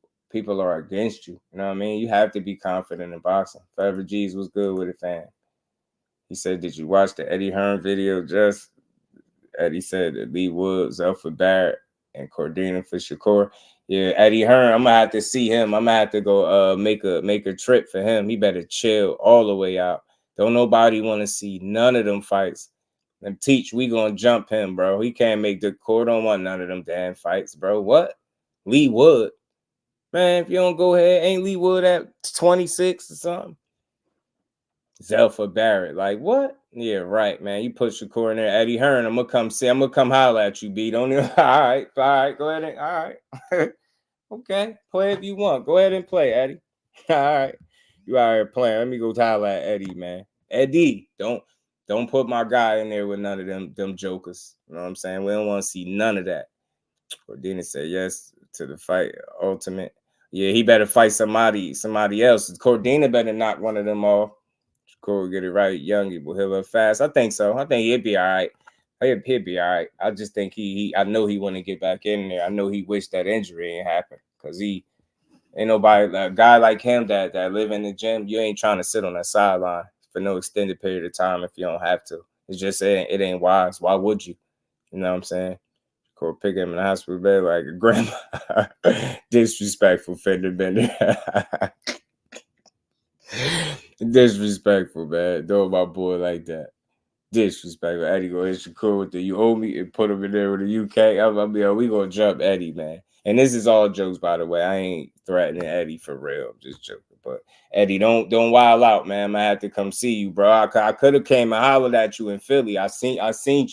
are against you. You know what I mean? You have to be confident in boxing. Forever G's was good with it, fan. He said, "Did you watch the Eddie Hearn video?" Just Eddie said that Lee Woods, Alfred Barrett, and Cordina for Shakur. Yeah, Eddie Hearn. I'm gonna have to see him. I'm gonna have to go make a trip for him. He better chill all the way out. Don't nobody want to see none of them fights. And Teach, we gonna jump him, bro. He can't make the court. Don't want none of them damn fights, bro. What? Lee Wood, man. If you don't go ahead, ain't Lee Wood at 26 or something? Zelfa Barrett, like what? Yeah, right, man. You put Shakur in there, Eddie Hearn. I'm gonna come holler at you, B. Don't even. All right, go ahead and all right. Okay, play if you want. Go ahead and play, Eddie. All right, you out here playing. Let me go holler at Eddie, man. Eddie, don't put my guy in there with none of them jokers. You know what I'm saying? We don't want to see none of that. Cordina said yes to the fight. Ultimate. Yeah, he better fight somebody else. Cordina better knock one of them off. Shakur get it right. Youngie will heal up fast. I think so. I think he'll be all right. He'll be all right. I just think I know he want to get back in there. I know he wished that injury ain't happen because he ain't nobody, a guy like him that live in the gym. You ain't trying to sit on that sideline for no extended period of time if you don't have to. It's just it ain't wise. Why would you? You know what I'm saying? Go pick him in the hospital bed like a grandma. Disrespectful fender bender. Disrespectful, man. Don't my boy like that. Disrespectful. Eddie go hit Shakur with the you owe me and put him in there with the UK. We gonna jump Eddie, man. And this is all jokes, by the way. I ain't threatening Eddie for real. I'm just joking. But Eddie, don't wild out, man. I'm gonna have to come see you, bro. I could have came and hollered at you in Philly. I seen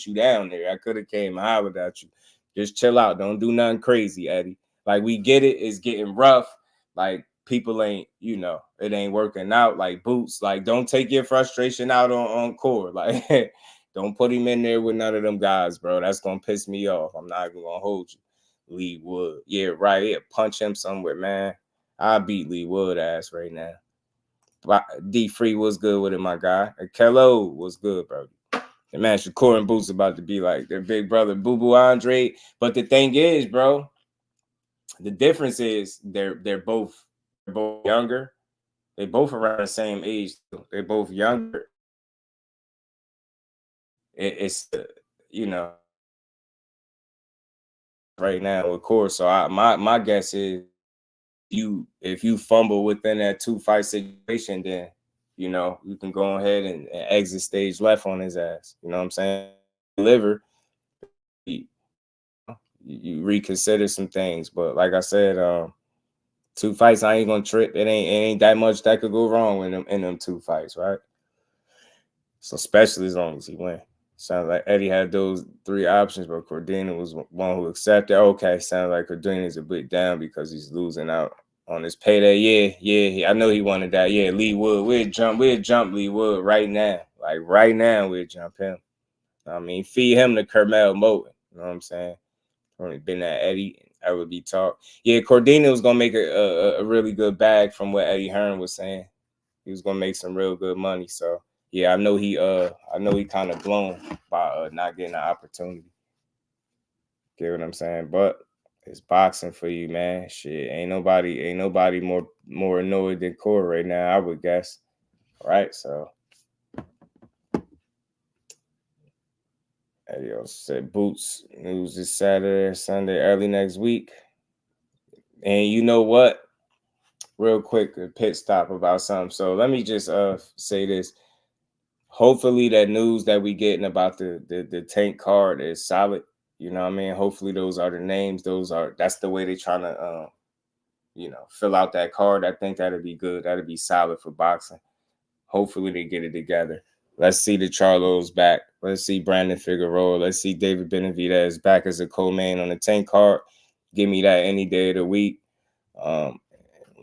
you down there. I could have came and hollered at you. Just chill out. Don't do nothing crazy, Eddie. Like we get it. It's getting rough. Like people ain't, you know, it ain't working out. Like Boots, like don't take your frustration out on Core. Like don't put him in there with none of them guys, bro. That's gonna piss me off. I'm not even gonna hold you. Lee Wood, yeah, right. Yeah, punch him somewhere, man. I beat Lee Wood ass right now. D Free was good with it, my guy. And Kello was good, bro. And man, Shakur and Boots about to be like their big brother, Boo Boo Andre. But the thing is, bro, the difference is they're both younger. They both around the same age. They're both younger. It's you know, right now, of course. So my guess is if you fumble within that 2-fight situation, then you know you can go ahead and exit stage left on his ass. You know what I'm saying? Deliver. You reconsider some things, but like I said, 2 fights, I ain't gonna trip. It ain't that much that could go wrong in them 2 fights, right? So especially as long as he win. Sounds like Eddie had those 3 options, but Cordina was one who accepted. Okay, sounds like Cordina's a bit down because he's losing out on his payday. Yeah. I know he wanted that. Yeah, Lee Wood. We'll jump Lee Wood right now. Like right now, we'll jump him. I mean, feed him to Kermel Moten. You know what I'm saying? Only been at Eddie. I would be talk. Yeah, Cordina was gonna make a really good bag from what Eddie Hearn was saying. He was gonna make some real good money. So yeah, I know he kind of blown by not getting an opportunity. Get what I'm saying? But it's boxing for you, man. Shit, ain't nobody more annoyed than Core right now, I would guess. Right? So Eddie also said Boots news this Saturday, Sunday, early next week. And you know what? Real quick, a pit stop about something. So let me just say this. Hopefully that news that we getting about the tank card is solid. You know what I mean? Hopefully those are the names. That's the way they're trying to fill out that card. I think that'd be good. That'd be solid for boxing. Hopefully they get it together. Let's see the Charlo's back. Let's see Brandon Figueroa. Let's see David Benavidez back as a co-main on the tank card. Give me that any day of the week.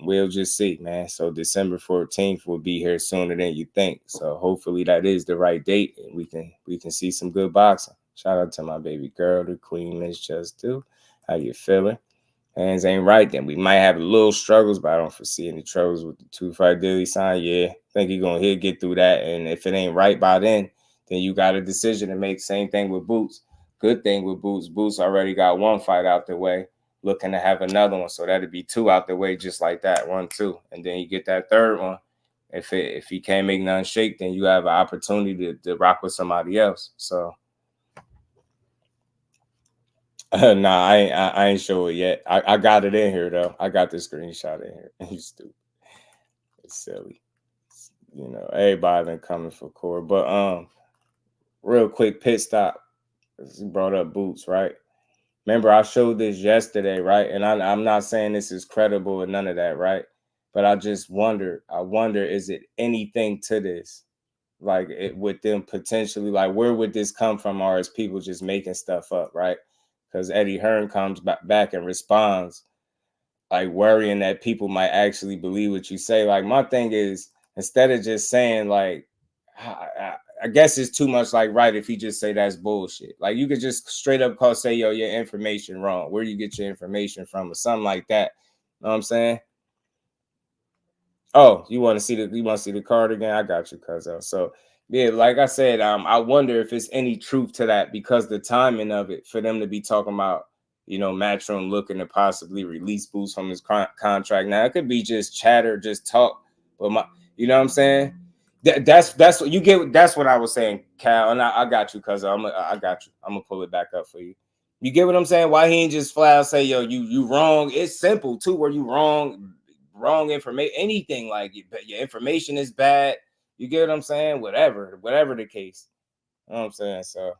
We'll just see, man. So December 14th will be here sooner than you think. So hopefully that is the right date and we can see some good boxing. Shout out to my baby girl, the queen, Miss Jusdu. How you feeling? Hands ain't right, then we might have a little struggles, but I don't foresee any troubles with the 2-fight deal he signed. Yeah, I think he'll get through that. And if it ain't right by then you got a decision to make. Same thing with Boots. Good thing with Boots. Boots already got 1 fight out the way, looking to have another one. So that'd be 2 out the way just like that, 1, 2. And then you get that 3rd one. If he can't make none shake, then you have an opportunity to rock with somebody else. So nah, I ain't show it yet. I got it in here though. I got the screenshot in here. You stupid. It's silly. You know, everybody been coming for Core. But real quick pit stop. You brought up Boots, right? Remember, I showed this yesterday, right? And I'm not saying this is credible or none of that, right? But I just wonder, is it anything to this? Like with them potentially, like where would this come from? Or is people just making stuff up, right? Because Eddie Hearn comes back and responds, like worrying that people might actually believe what you say. Like my thing is, instead of just saying like, I guess it's too much like right if you just say that's bullshit. Like you could just straight up say, yo, your information wrong. Where you get your information from or something like that. You know what I'm saying? Oh, you want to see the card again? I got you, cuzzo. So yeah, like I said, I wonder if it's any truth to that because the timing of it for them to be talking about, Matchroom looking to possibly release Boots from his contract. Now it could be just chatter, just talk, but you know what I'm saying? That's what you get. That's what I was saying, Cal, and I got you, cuz I got you. I'm gonna pull it back up for you. You get what I'm saying? Why he ain't just flat out say, yo, you wrong? It's simple too. Where you wrong information, anything like your information is bad. You get what I'm saying? Whatever the case. You know what I'm saying? So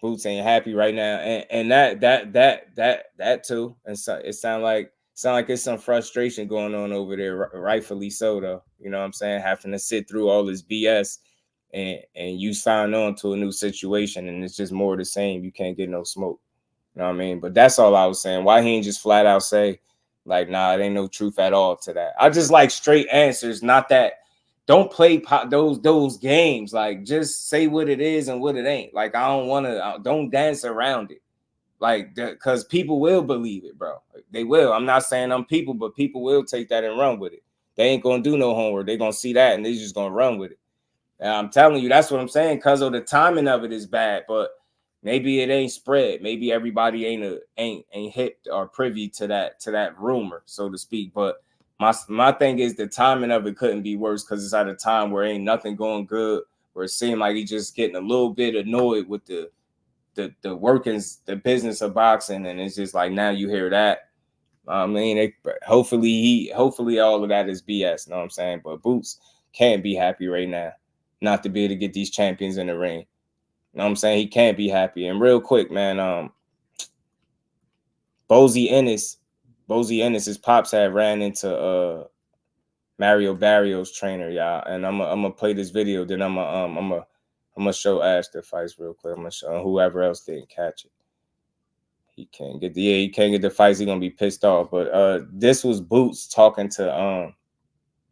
Boots ain't happy right now, and that too. And so it sound like it's some frustration going on over there, rightfully so though. You know what I'm saying? Having to sit through all this BS and you sign on to a new situation and it's just more of the same. You can't get no smoke. You know what I mean? But that's all I was saying. Why he ain't just flat out say, Like, nah, it ain't no truth at all to that. I just like straight answers, not that. Don't play those games. Like, just say what it is and what it ain't. Like, I don't want to. Don't dance around it. Like, because people will believe it, bro. They will. I'm not saying I'm people, but people will take that and run with it. They ain't gonna do no homework. They gonna see that and they just gonna run with it. And I'm telling you, that's what I'm saying. Because of the timing of it is bad, but maybe it ain't spread. Maybe everybody ain't hip or privy to that rumor, so to speak. But my thing is the timing of it couldn't be worse because it's at a time where ain't nothing going good, where it seemed like he just getting a little bit annoyed with the workings, the business of boxing, and it's just like now you hear that. I mean, hopefully all of that is BS. Know what I'm saying? But Boots can't be happy right now, not to be able to get these champions in the ring. You know what I'm saying? He can't be happy. And real quick, man, Bozy Ennis, his pops had ran into Mario Barrios' trainer, y'all. And I'm gonna play this video. Then I'm gonna show Ash the fights real quick. I'm gonna show whoever else didn't catch it. He can't get the fights. He's gonna be pissed off. But this was Boots talking to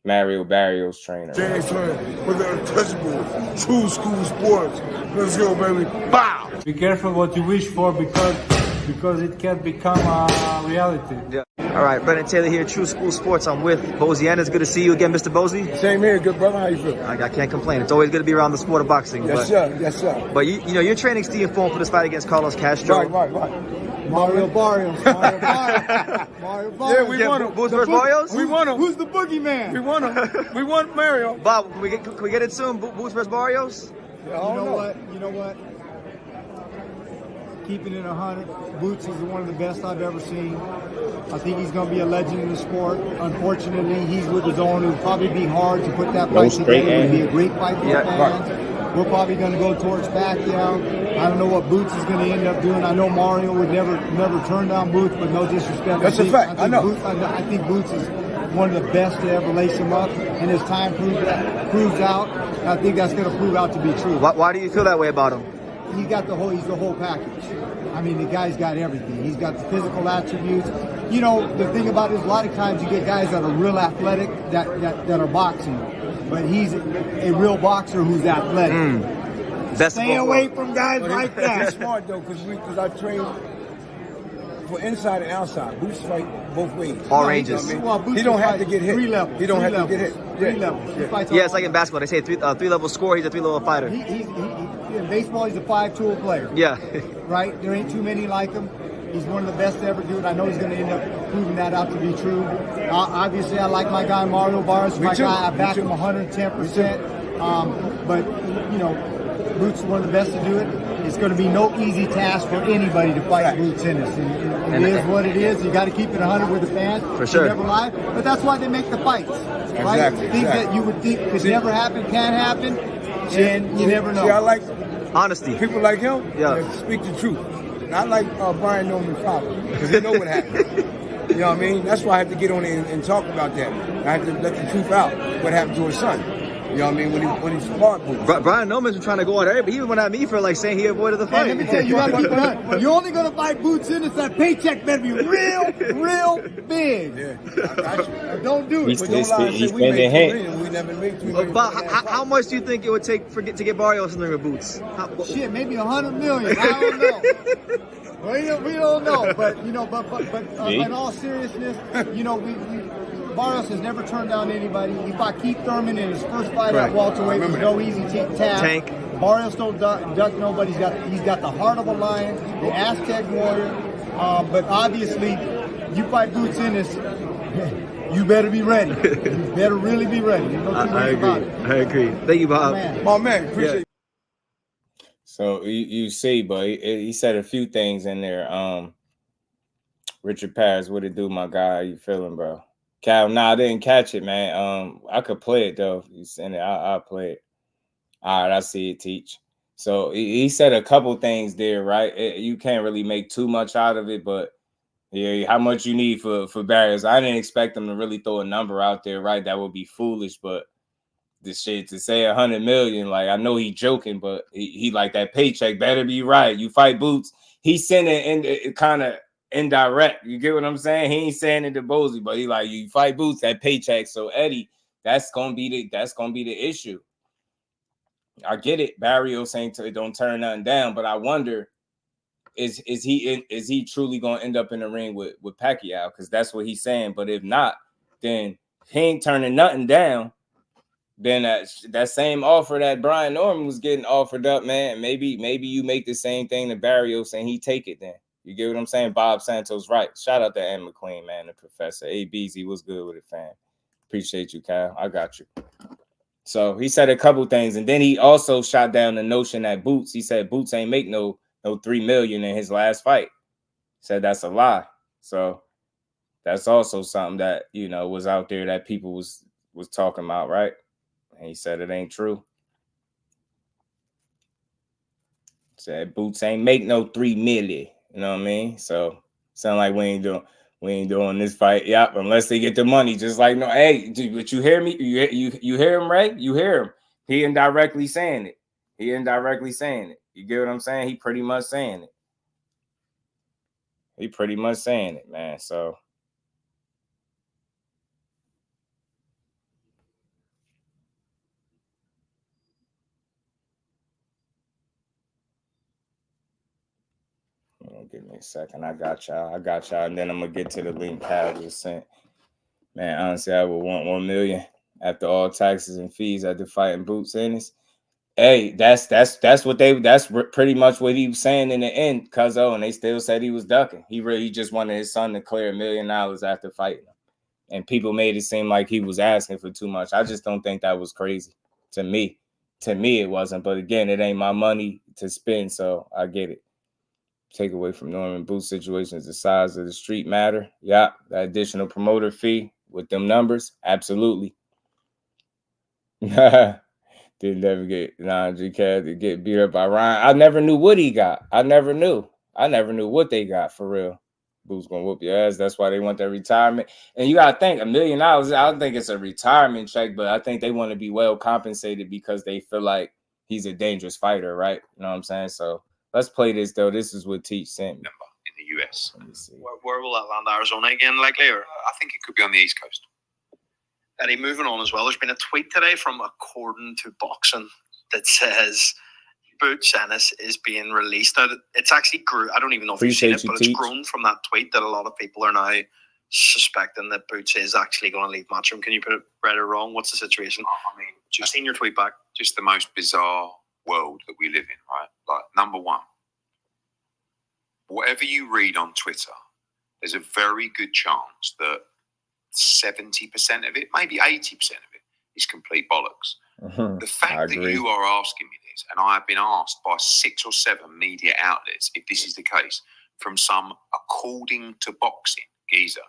Mario Barrios' trainer. James for the untouchable, true school sports. Let's go, baby. Bow. Be careful what you wish for because it can become a reality. Yeah. All right, Brendan Taylor here, True School Sports. I'm with Bozy. It's good to see you again, Mr. Bozy. Same here, good brother. How you feel? I can't complain. It's always good to be around the sport of boxing. Yes, sir. Yes, sir. But you know, you're training Steve Form for this fight against Carlos Castro. Right. Mario Barrios. Mario Barrios. Yeah, we won him. Boots versus Barrios? We won him. Who's the boogeyman? We won him. We won Mario. Bob, can we get it soon? Boots versus Barrios? You know what? Keeping it 100, Boots is one of the best I've ever seen. I think he's going to be a legend in the sport. Unfortunately, he's with his own. It would probably be hard to put that fight together. It would be a great fight for the fans. We're probably going to go towards Pacquiao. I don't know what Boots is going to end up doing. I know Mario would never turn down Boots, but no disrespect. That's a fact. I know. I think Boots is one of the best to ever lace him up, and his time proves out. I think that's going to prove out to be true. Why do you feel that way about him? He's the whole package. I mean, the guy's got everything. He's got the physical attributes. You know, the thing about it is a lot of times you get guys that are real athletic that are boxing, but he's a real boxer who's athletic. Stay away from guys like that. He's smart though, because I trained for inside and outside. Boots fight both ways. All ranges. He don't have to get hit. 3 levels. He don't have to get hit. 3 levels. Yeah, it's like in basketball. They say 3-level score. He's a 3-level fighter. In baseball, he's a 5-tool player. Yeah. Right? There ain't too many like him. He's one of the best to ever do it. I know he's going to end up proving that out to be true. Obviously, I like my guy Mario Barrios. My guy, I back him 110%. But, you know, Boots is one of the best to do it. It's going to be no easy task for anybody to fight Boots Ennis. It is what it is. You got to keep it 100 with the fans. For sure. Never lie. But that's why they make the fights. Right? Exactly. Things that you would think could never happen can happen. And you never know. See, I like honesty. people like him. Yeah. Speak the truth. I like Brian Norman's father because they know what happened. You know what I mean? That's why I have to get on there and talk about that. I have to let the truth out. What happened to his son? You know what I mean? When he sparred Boots. Brian Noman's been trying to go on everybody. He even went at me for like saying he avoided the fight. Let me tell you, you're only going to fight Boots Ennis. That paycheck better be real big. Yeah, I got you. Don't do it. He's spending hand. We never made $3 But how much do you think it would take to get Barrios in the ring with Boots? Shit, maybe 100 million. I don't know. We don't know. But you know, but in all seriousness, you know, Barrios has never turned down anybody. He fought Keith Thurman in his first fight at welterweight. It was no easy task. Tank. Barrios don't duck nobody. He's got the heart of a lion, the Aztec warrior. But obviously, you fight Boots Ennis, you better be ready. You better really be ready. There's no two ways about it. I agree. Thank you, Bob. My man, appreciate it. So you see, but he said a few things in there. Richard Paris, what it do, my guy? How you feeling, bro? Cal, I didn't catch it, man. I could play it though. You send it, I'll play it. All right, I see it, Teach. So he said a couple things there, right? You can't really make too much out of it, but yeah, how much you need for Barrios? I didn't expect him to really throw a number out there, right? That would be foolish, but this shit to say 100 million, like I know he joking, but he like that paycheck better be right. You fight Boots. He sent it in kind of indirect. You get what I'm saying? He ain't saying it to Bozy, but he like, you fight Boots, that paycheck. So Eddie, that's gonna be the issue. I get it. Barrios saying don't turn nothing down, but I wonder, is he truly gonna end up in the ring with Pacquiao? Because that's what he's saying. But if not, then he ain't turning nothing down. Then that same offer that Brian Norman was getting offered up, man. Maybe you make the same thing to Barrios and he take it then. You get what I'm saying? Bob Santos, right. Shout out to Ann McQueen, man, the professor. ABZ, what's good with it, fam? Appreciate you, Kyle. I got you. So he said a couple things, and then he also shot down the notion that Boots, he said Boots ain't make no $3 million in his last fight. He said that's a lie. So that's also something that, was out there that people was talking about, right? And he said it ain't true. Said Boots ain't make no $3 million. You know what I mean? So sound like we ain't doing this fight. Yep, unless they get the money. Just like, no, hey, but you hear me? You hear him, Ray? You hear him. He indirectly saying it. You get what I'm saying? He pretty much saying it, man. So give me a second. I got y'all. And then I'm gonna get to the link Kyle just sent. Man, honestly, I would want $1 million after all taxes and fees after fighting Boots Ennis. Hey, that's pretty much what he was saying in the end, Cuzzo, and they still said he was ducking. He really just wanted his son to clear $1 million after fighting him. And people made it seem like he was asking for too much. I just don't think that was crazy. To me, it wasn't. But again, it ain't my money to spend, so I get it. Take away from Norman Boots situations, the size of the street matter. Yeah, the additional promoter fee with them numbers, absolutely. Didn't ever get non-GCAD to get beat up by Ryan. I never knew what he got. I never knew what they got for real. Boots gonna whoop your ass. That's why they want their retirement. And you gotta think $1 million. I don't think it's a retirement check, but I think they want to be well compensated because they feel like he's a dangerous fighter, right? You know what I'm saying? So let's play this though. This is what Teach sent me. In the US. Where will that land? Arizona again, likely? Or I think it could be on the East Coast. Eddie, moving on as well, there's been a tweet today from According to Boxing that says Boots Ennis is being released. Now, it's actually grew. I don't even know if you've seen it, but it's grown from that tweet that a lot of people are now suspecting that Boots is actually going to leave Matchroom. Can you put it right or wrong? What's the situation? I mean, just seen your tweet back. Just the most bizarre world that we live in, right? Like, number one, whatever you read on Twitter, there's a very good chance that 70% of it, maybe 80% of it, is complete bollocks. The fact that you are asking me this, and I have been asked by 6 or 7 media outlets if this is the case, from some According to Boxing geezer.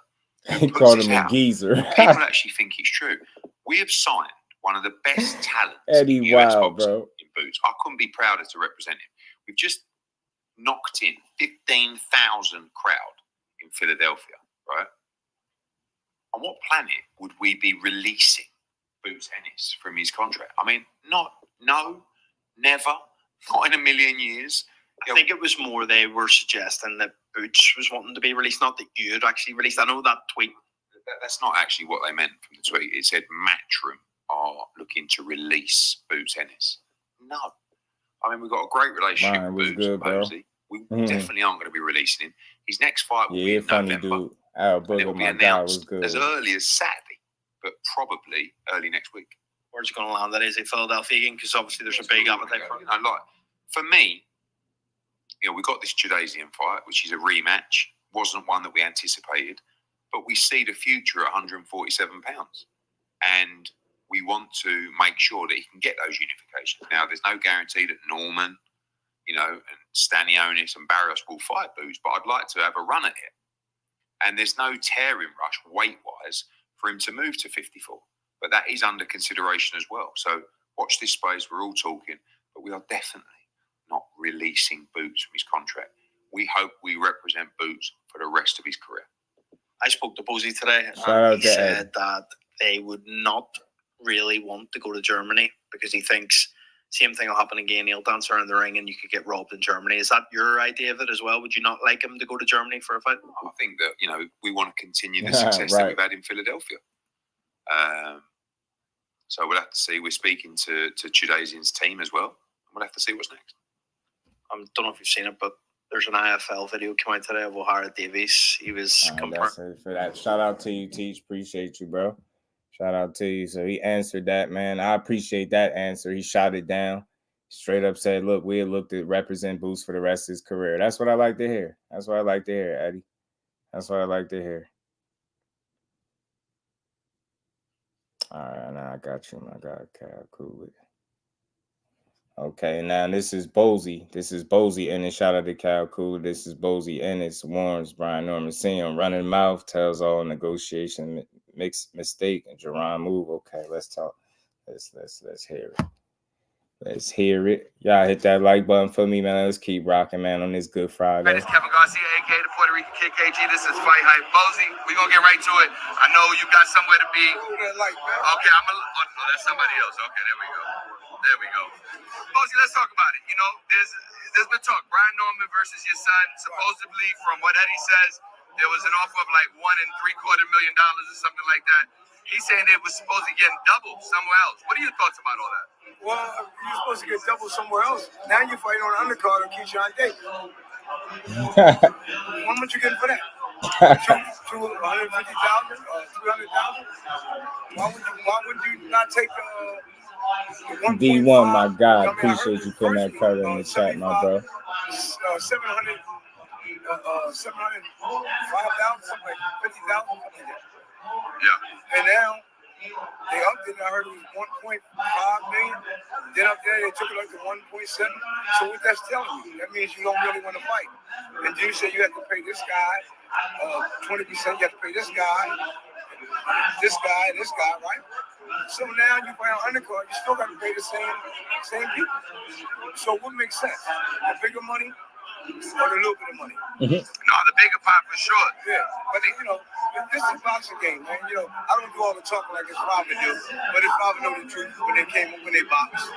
He called him a geezer. People actually think it's true. We have signed one of the best talents Eddie, in US boxing, bro. in Boots. I couldn't be prouder to represent him. We've just knocked in 15,000 crowd in Philadelphia, right? On what planet would we be releasing Boots Ennis from his contract? I mean, never, not in a million years. I think it was more they were suggesting that Boots was wanting to be released, not that you had actually released. I know that tweet. That's not actually what they meant from the tweet. It said Matchroom are looking to release Boots Ennis. No. I mean, we've got a great relationship with Boots and Bozy. We definitely aren't going to be releasing him. His next fight will be in November. Dude. And it will be announced as early as Saturday, but probably early next week. Where's he going to land? That is a Philadelphia again, because obviously there's a big appetite for it. For me, we got this Judasian fight, which is a rematch. Wasn't one that we anticipated, but we see the future at 147 pounds, and we want to make sure that he can get those unifications. Now, there's no guarantee that Norman, and Stanionis and Barrios will fight Boots, but I'd like to have a run at it. And there's no tearing rush weight-wise for him to move to 54. But that is under consideration as well. So watch this space. We're all talking, but we are definitely not releasing Boots from his contract. We hope we represent Boots for the rest of his career. I spoke to Bozy today, and he said that they would not really want to go to Germany because he thinks Same thing will happen again. He'll dance around the ring and you could get robbed in Germany. Is that your idea of it as well? Would you not like him to go to Germany for a fight? I think that, you know, we want to continue the success that we've had in Philadelphia. So we'll have to see. We're speaking to Chudazian's team as well. We'll have to see what's next. I don't know if you've seen it, but there's an IFL video came out today of O'Hara Davies. He was that's it for that. Shout out to you, Teach. Appreciate you, bro. Shout out to you. So he answered that, man. I appreciate that answer. He shot it down. Straight up said, look, we'll look to represent Boots for the rest of his career. That's what I like to hear. That's what I like to hear, Eddie. That's what I like to hear. All right, now I got you, my God. Okay, cool with it. Okay, now this is Bozy. This is Bozy Ennis. Shout out to Cal Cooler. This is Bozy Ennis. Warns Brian Norman. See him running mouth. Tells all negotiation mixed mistake. And Jerron move. Okay, let's talk. Let's hear it. Let's hear it. Y'all hit that like button for me, man. Let's keep rocking, man, on this Good Friday. It's Kevin Garcia, a.k.a. the Puerto Rican Kid KG. This is Fight Hype. Bozy, we're going to get right to it. I know you got somewhere to be. Okay, no, that's somebody else. Okay, there we go. Bozy, let's talk about it. You know, there's been talk. Brian Norman versus your son. Supposedly, from what Eddie says, there was an offer of like $1.75 million or something like that. He's saying it was supposed to get double somewhere else. What are your thoughts about all that? Well, you're supposed to get double somewhere else. Now you're fighting on an undercard of Keyshawn Day. How much you getting for that? 250,000 or 300,000? Why would you not take the D1, my God, appreciate you putting that credit in the chat, my bro. 705,000, something like 50,000, something like that. Yeah. And now they upped it. I heard it was 1.5 million. Then up there they took it up to 1.7. So what that's telling you, that means you don't really want to fight. And you say you have to pay this guy 20%. You have to pay this guy, right? So now you fight on undercard, you still got to pay the same people. So what makes sense? The bigger money or the little bit of money? Mm-hmm. No, the bigger pot for sure. Yeah, but you know, this is a boxing game, man. You know, I don't do all the talking like his father do, but his father know the truth when they boxed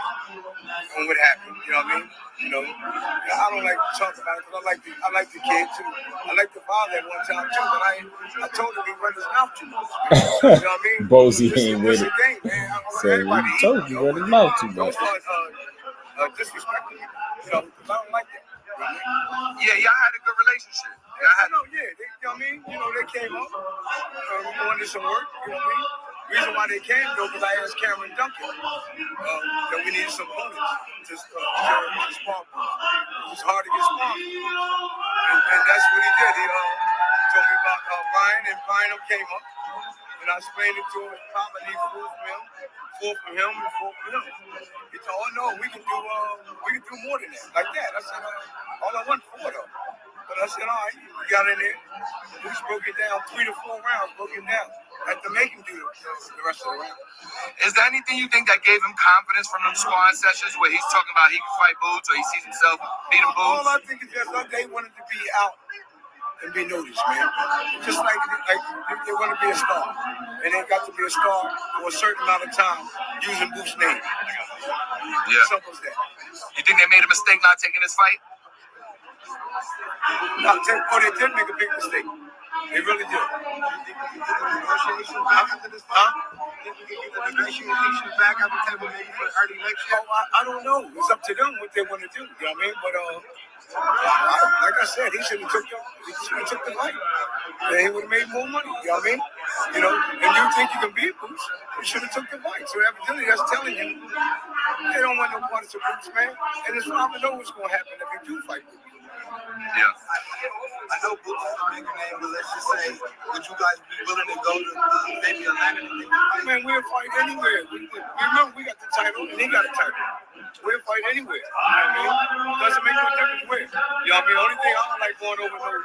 and what happened. You know what I mean? You know, I don't like to talk about it because I like the kid too. I like the father at one time too, but I told him he run his mouth too much. You know what I mean? Bozy ain't with it. Game, man. So he told you run his mouth too much. Don't start disrespecting me, you know, because I don't like that. Yeah, y'all had a good relationship. I know, yeah. You know what I mean? You know, they came up. We wanted some work, you know what I mean? Reason why they came, though, because I asked Cameron Duncan that we needed some opponents to spar. It was hard to get sparred. And that's what he did. He told me about Brian, and Brian came up. And I explained it to him. Papa needs four from him, and four from him. He said, oh, no, we can do more than that. Like that. I said, all I want four, though. But I said, all right, we got in there. We just broke it down 3 to 4 rounds, broke it down. I had to make him do the rest of the round. Is there anything you think that gave him confidence from them sparring sessions where he's talking about he can fight Boots or he sees himself beating Boots? All I think is that they wanted to be out and be noticed, man. Just like they want to be a star. And they got to be a star for a certain amount of time using Boots' name. Yeah. Simple as that. You think they made a mistake not taking this fight? No, they did make a big mistake. They really did. I don't know. It's up to them what they want to do. You know what I mean? But like I said, he should have took the fight. And he would have made more money. You know what I mean? You know, and you think you can beat Boots, you should have took the fight. So evidently that's telling you they don't want no parts of Boots, man. And it's not to know what's going to happen if you do fight Boots. Yeah. I know Boots is a bigger name, but let's just say, would you guys be willing to go to maybe Atlanta? Man, we'll fight anywhere. Remember, we got the title, and he got the title. We'll fight anywhere. You know what I mean? Doesn't make no difference where. You know what I mean? The only thing I don't like going over to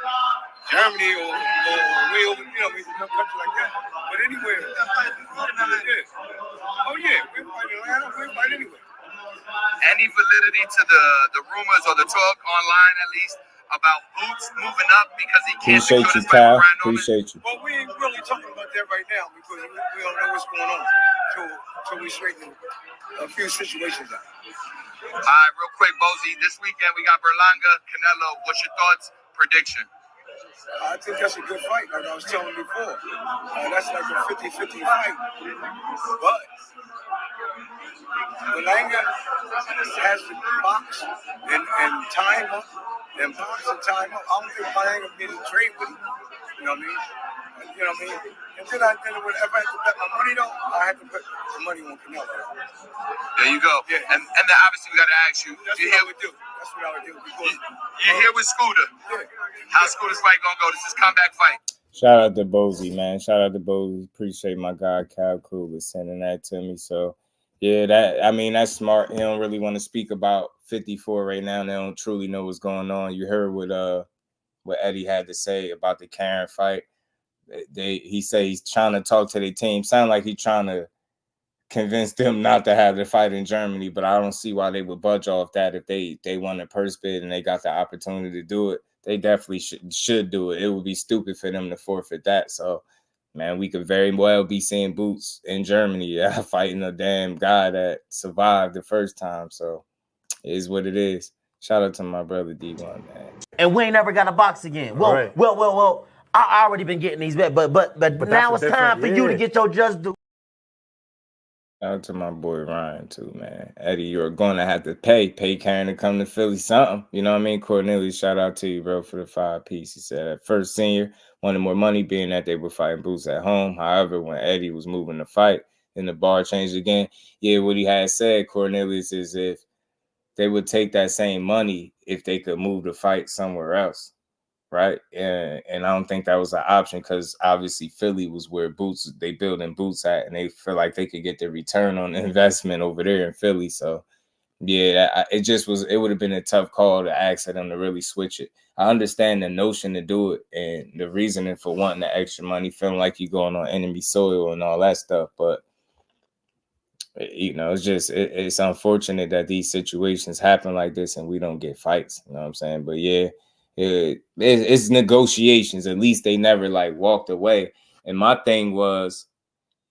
Germany or way over, you know, some country like that. But anywhere. Yeah. Oh, yeah. We'll fight in Atlanta. We'll fight anywhere. Any validity to the rumors or the talk online, at least, about Boots moving up because he can't Appreciate you, Kyle. Appreciate you. Well, we ain't really talking about that right now because we don't know what's going on. So we straighten it. a few situations out. All right, real quick, Bozy. This weekend we got Berlanga, Canelo. What's your thoughts? Prediction? I think that's a good fight, like I was telling you before. That's like a 50-50 fight. But Berlanga has to box and time up, and box and time up. I don't think Berlanga made a trade with him. You know what I mean? You know what I mean? And then if I had to bet my money, though, I had to put the money on Canelo. There you go. Yeah. And then obviously we got to ask you. That's what I would do. That's what I would do. Because you're here with Scooter. Yeah. How's Scooter's fight gonna go? This is comeback fight. Shout out to Bozy, man. Shout out to Bozy. Appreciate my guy Cal Cool sending that to me. So yeah, that's smart. He don't really want to speak about 54 right now. They don't truly know what's going on. You heard what Eddie had to say about the Karen fight. He said he's trying to talk to their team. Sound like he's trying to convince them not to have the fight in Germany, but I don't see why they would budge off that if they won a purse bid and they got the opportunity to do it. They definitely should do it. It would be stupid for them to forfeit that. So, man, we could very well be seeing Boots in Germany fighting a damn guy that survived the first time. So, it is what it is. Shout out to my brother D1, man. And we ain't never got a box again. Well, Right. well. I already been getting these bets, but now it's time for you to get your just due. Shout out to my boy Ryan too, man. Eddie, you're gonna have to pay Karen to come to Philly something. You know what I mean? Cornelius, shout out to you, bro, for the 5-piece. He said at first senior wanted more money, being that they were fighting Boots at home. However, when Eddie was moving the fight, then the bar changed again. Yeah, what he had said, Cornelius, is if they would take that same money if they could move the fight somewhere else. Right. And I don't think that was an option because obviously Philly was where they building Boots at, and they feel like they could get the return on the investment over there in Philly. So, yeah, it would have been a tough call to ask them to really switch it. I understand the notion to do it and the reasoning for wanting the extra money, feeling like you're going on enemy soil and all that stuff. But, you know, it's unfortunate that these situations happen like this and we don't get fights. You know what I'm saying? But, yeah. It's negotiations. At least they never like walked away. And my thing was,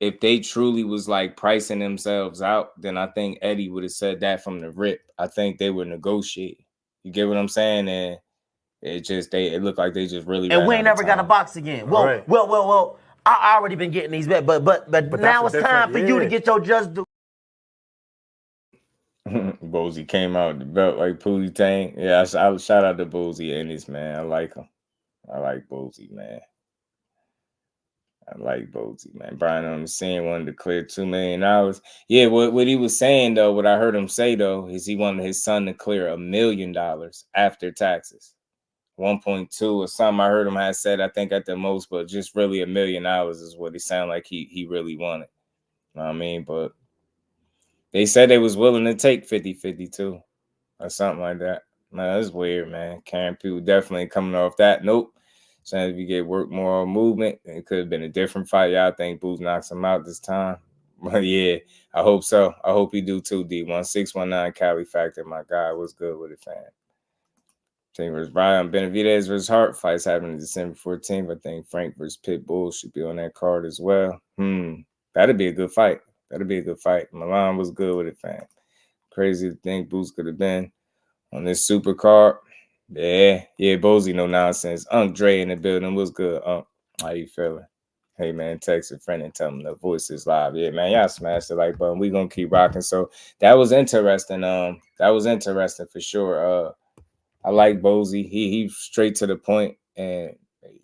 if they truly was like pricing themselves out, then I think Eddie would have said that from the rip. I think they were negotiating. You get what I'm saying? And it looked like they just really. And we ain't never got a box again. Well, right. well. I already been getting these bets, but now it's time for you to get your just due. Bozy came out the belt like Pootie Tang. Yeah, I shout out to Bozy Ennis, man. I like him. I like Bozy, man. Brian on the scene wanted to clear $2 million. Yeah, what he was saying though, what I heard him say though, is he wanted his son to clear $1 million after taxes. 1.2 or something. I heard him had said, I think at the most, but just really $1 million is what he sounded like he really wanted. You know what I mean? But they said they was willing to take 50-50 too, or something like that. Man, that's weird, man. Karen people definitely coming off that. Nope. Chance if you get work more movement, it could have been a different fight. Yeah, I think Boots knocks him out this time. But yeah, I hope so. I hope he do too, D1619 Cali Factor. My guy, what's good with it, fam? Think versus Brian Benavidez versus Hart fights happening December 14th. I think Frank versus Pitbull should be on that card as well. That'd be a good fight. Milan was good with it, fam. Crazy to think Boots could have been on this super card. Yeah, Bozy, no nonsense. Dre in the building. What's good, How you feeling? Hey, man, text a friend and tell them the voice is live. Yeah, man, y'all smashed the like button. We gonna keep rocking. So that was interesting. That was interesting for sure. I like Bozy. He straight to the point, and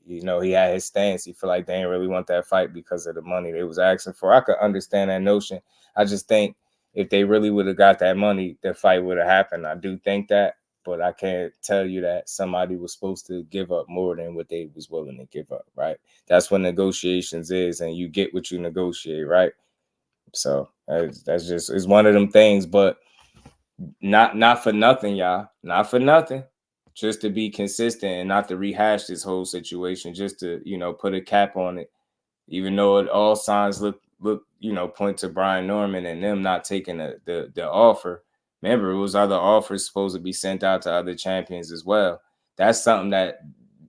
you know, he had his stance. He feel like they didn't really want that fight because of the money they was asking for. I could understand that notion. I just think if they really would have got that money, the fight would have happened. I do think that, but I can't tell you that somebody was supposed to give up more than what they was willing to give up, right? That's what negotiations is, and you get what you negotiate, right? So that's just, it's one of them things, but not for nothing, y'all. Not for nothing. Just to be consistent and not to rehash this whole situation, just to, you know, put a cap on it, even though it all signs look, you know, point to Brian Norman and them not taking the offer. Remember, it was other offers supposed to be sent out to other champions as well. That's something that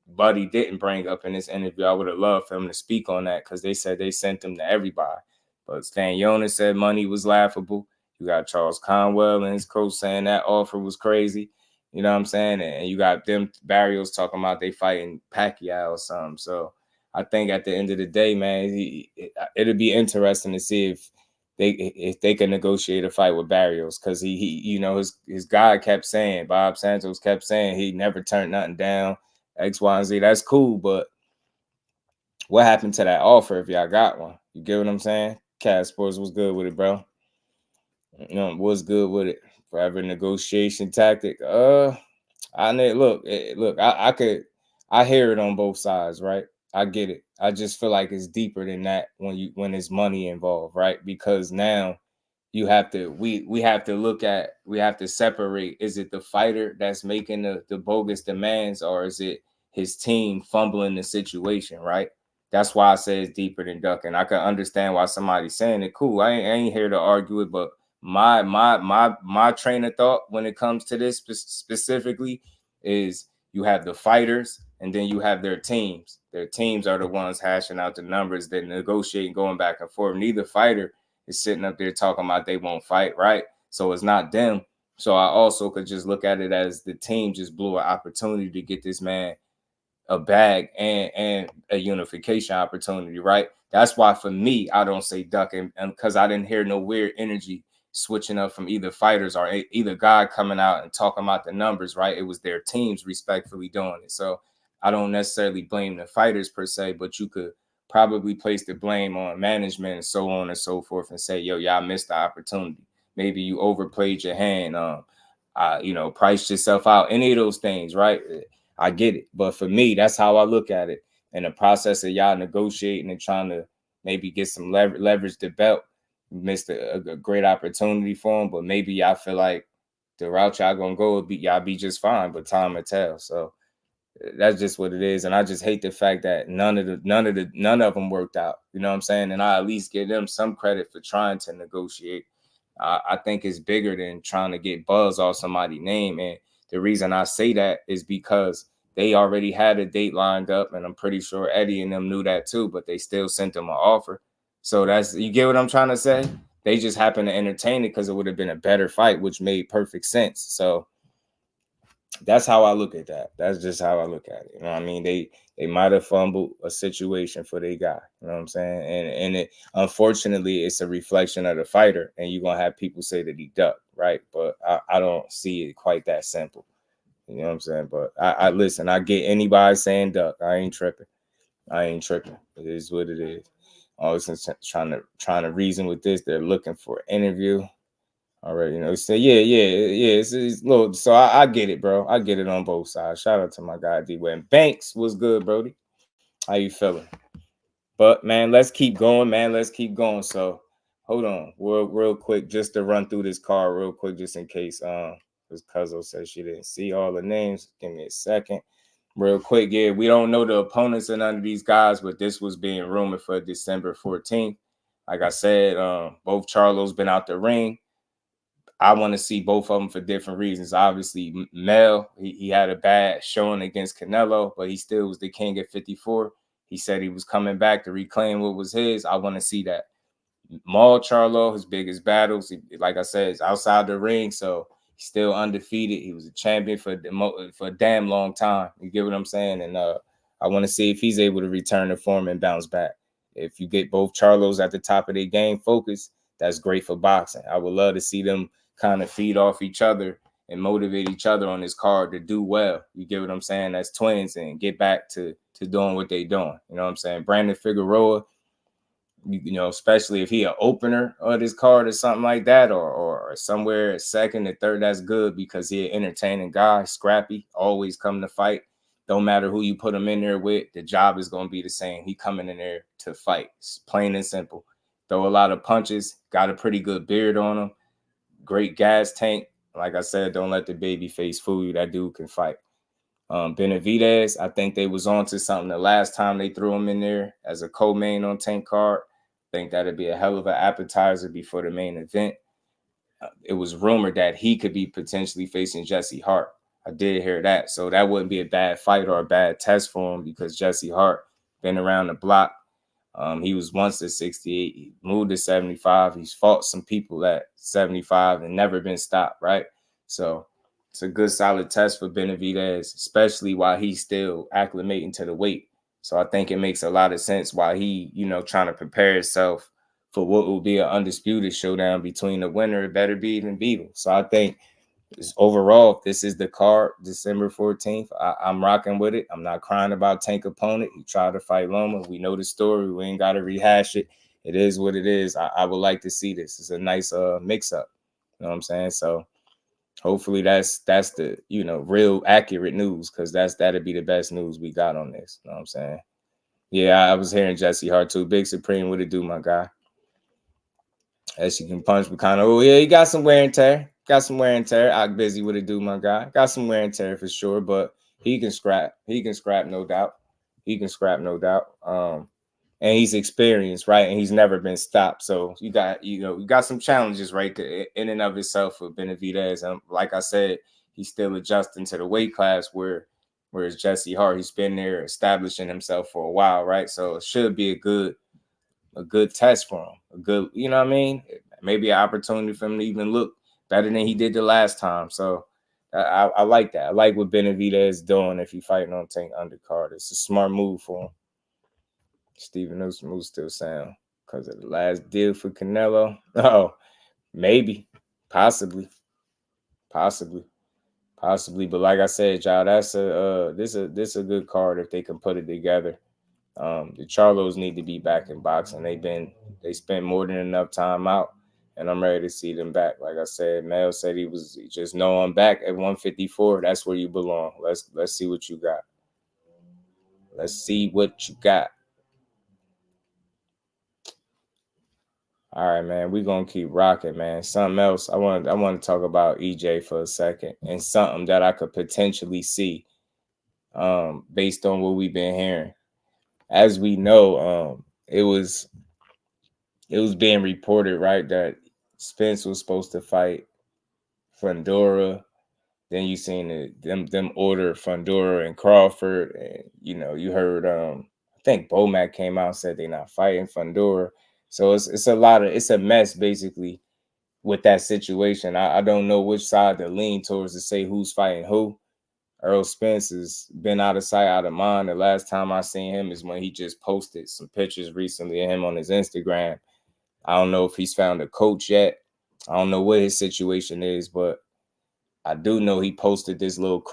Buddy didn't bring up in this interview. I would have loved for him to speak on that because they said they sent them to everybody. But Stan Jonas said money was laughable. You got Charles Conwell and his coach saying that offer was crazy. You know what I'm saying? And you got them Barrios talking about they fighting Pacquiao or something. So I think at the end of the day, man, it'll be interesting to see if they can negotiate a fight with Barrios, because he you know, his guy kept saying, Bob Santos kept saying he never turned nothing down, X, Y, and Z. That's cool, but what happened to that offer if y'all got one? You get what I'm saying? Cat Sports was good with it, bro. You know, was good with it. Forever negotiation tactic. I hear it on both sides, right? I get it. I just feel like it's deeper than that when there's money involved, right? Because now we have to separate. Is it the fighter that's making the bogus demands, or is it his team fumbling the situation, right? That's why I say it's deeper than ducking. I can understand why somebody's saying it. Cool. I ain't here to argue it, but my train of thought when it comes to this specifically is you have the fighters and then you have their teams. Their teams are the ones hashing out the numbers, that negotiating, going back and forth. Neither fighter is sitting up there talking about they won't fight, right? So it's not them. So I also could just look at it as the team just blew an opportunity to get this man a bag and a unification opportunity, right? That's why for me, I don't say duck, and because I didn't hear no weird energy switching up from either fighters or either guy coming out and talking about the numbers, right? It was their teams respectfully doing it. So I don't necessarily blame the fighters per se, but you could probably place the blame on management and so on and so forth and say, yo, y'all missed the opportunity. Maybe you overplayed your hand, priced yourself out, any of those things, right? I get it. But for me, that's how I look at it. In the process of y'all negotiating and trying to maybe get some leverage the belt, missed a great opportunity for him, but maybe y'all feel like the route y'all gonna go would be y'all be just fine, but time will tell. So that's just what it is. And I just hate the fact that none of them worked out. You know what I'm saying? And I at least give them some credit for trying to negotiate. I think it's bigger than trying to get buzz off somebody's name. And the reason I say that is because they already had a date lined up, and I'm pretty sure Eddie and them knew that too, but they still sent them an offer. So you get what I'm trying to say? They just happened to entertain it because it would have been a better fight, which made perfect sense. So that's how I look at that. That's just how I look at it. You know what I mean? They might have fumbled a situation for their guy. You know what I'm saying? And it, unfortunately, it's a reflection of the fighter, and you're going to have people say that he ducked, right? But I don't see it quite that simple. You know what I'm saying? But I listen, I get anybody saying duck. I ain't tripping. It is what it is. Always trying to reason with this. They're looking for an interview. Already, say it's little. So I get it, bro. I get it on both sides. Shout out to my guy D-Way. Banks was good, Brody. How you feeling? But man, let's keep going, So hold on, real quick, just to run through this card real quick, just in case because Cuzzo says she didn't see all the names. Give me a second. Real quick, yeah, we don't know the opponents of none of these guys, but this was being rumored for December 14th. Like I said, both Charlo's been out the ring. I want to see both of them for different reasons. Obviously, Mel, he had a bad showing against Canelo, but he still was the king at 54. He said he was coming back to reclaim what was his. I want to see that. Maul Charlo, his biggest battles, like I said, is outside the ring, so he's still undefeated. He was a champion for a damn long time. You get what I'm saying? And I want to see if he's able to return to form and bounce back. If you get both Charlos at the top of their game focus, that's great for boxing. I would love to see them kind of feed off each other and motivate each other on this card to do well. You get what I'm saying? That's twins, and get back to doing what they're doing. You know what I'm saying? Brandon Figueroa, especially if he an opener of this card or something like that, or somewhere second or third, that's good because he an entertaining guy, scrappy, always come to fight. Don't matter who you put him in there with, the job is going to be the same. He coming in there to fight. It's plain and simple. Throw a lot of punches, got a pretty good beard on him, great gas tank. Like I said, don't let the baby face fool you. That dude can fight. Benavidez, I think they was on to something the last time they threw him in there as a co-main on Tank card. I think that'd be a hell of an appetizer before the main event. It was rumored that he could be potentially facing Jesse Hart. I did hear that. So that wouldn't be a bad fight or a bad test for him because Jesse Hart been around the block. He was once at 68. He moved to 75. He's fought some people at 75 and never been stopped, right? So it's a good solid test for Benavidez, especially while he's still acclimating to the weight. So I think it makes a lot of sense why he, trying to prepare himself for what will be an undisputed showdown between the winner of Beterbiev and Beetle. So I think overall, this is the card, December 14th. I'm rocking with it. I'm not crying about Tank opponent. He tried to fight Loma. We know the story. We ain't got to rehash it. It is what it is. I would like to see this. It's a nice mix-up. You know what I'm saying? So hopefully that's the, real accurate news, because that'd be the best news we got on this. You know what I'm saying? Yeah, I was hearing Jesse Hart too. Big Supreme, what it do, my guy? As you can punch, but kind of, oh yeah, he got some wear and tear. Got some wear and tear. I'm busy with it, do my guy. Got some wear and tear for sure, but he can scrap. He can scrap, no doubt. He can scrap, no doubt. And he's experienced, right? And he's never been stopped. So you got some challenges right there in and of itself for Benavidez. Like I said, he's still adjusting to the weight class whereas Jesse Hart, he's been there establishing himself for a while, right? So it should be a good test for him. A good, you know what I mean? Maybe an opportunity for him to even look better than he did the last time. So I like that. I like what Benavidez is doing if he's fighting on Tank undercard. It's a smart move for him. Steven Moose still sound because of the last deal for Canelo. Oh, maybe. Possibly. But like I said, y'all, that's this a good card if they can put it together. The Charlos need to be back in boxing. They spent more than enough time out, and I'm ready to see them back. Like I said, Mel said he just know I'm back at 154. That's where you belong. Let's see what you got. Let's see what you got. All right, man. We're gonna keep rocking, man. Something else. I want to talk about EJ for a second, and something that I could potentially see based on what we've been hearing. As we know, it was being reported, right, that Spence was supposed to fight Fundora. Then you seen them order Fundora and Crawford, and you heard I think Bomac came out and said they're not fighting Fundora. So it's a mess basically with that situation. I don't know which side to lean towards to say who's fighting who. Errol Spence has been out of sight, out of mind. The last time I seen him is when he just posted some pictures recently of him on his Instagram. I don't know if he's found a coach yet. I don't know what his situation is, but I do know he posted this little,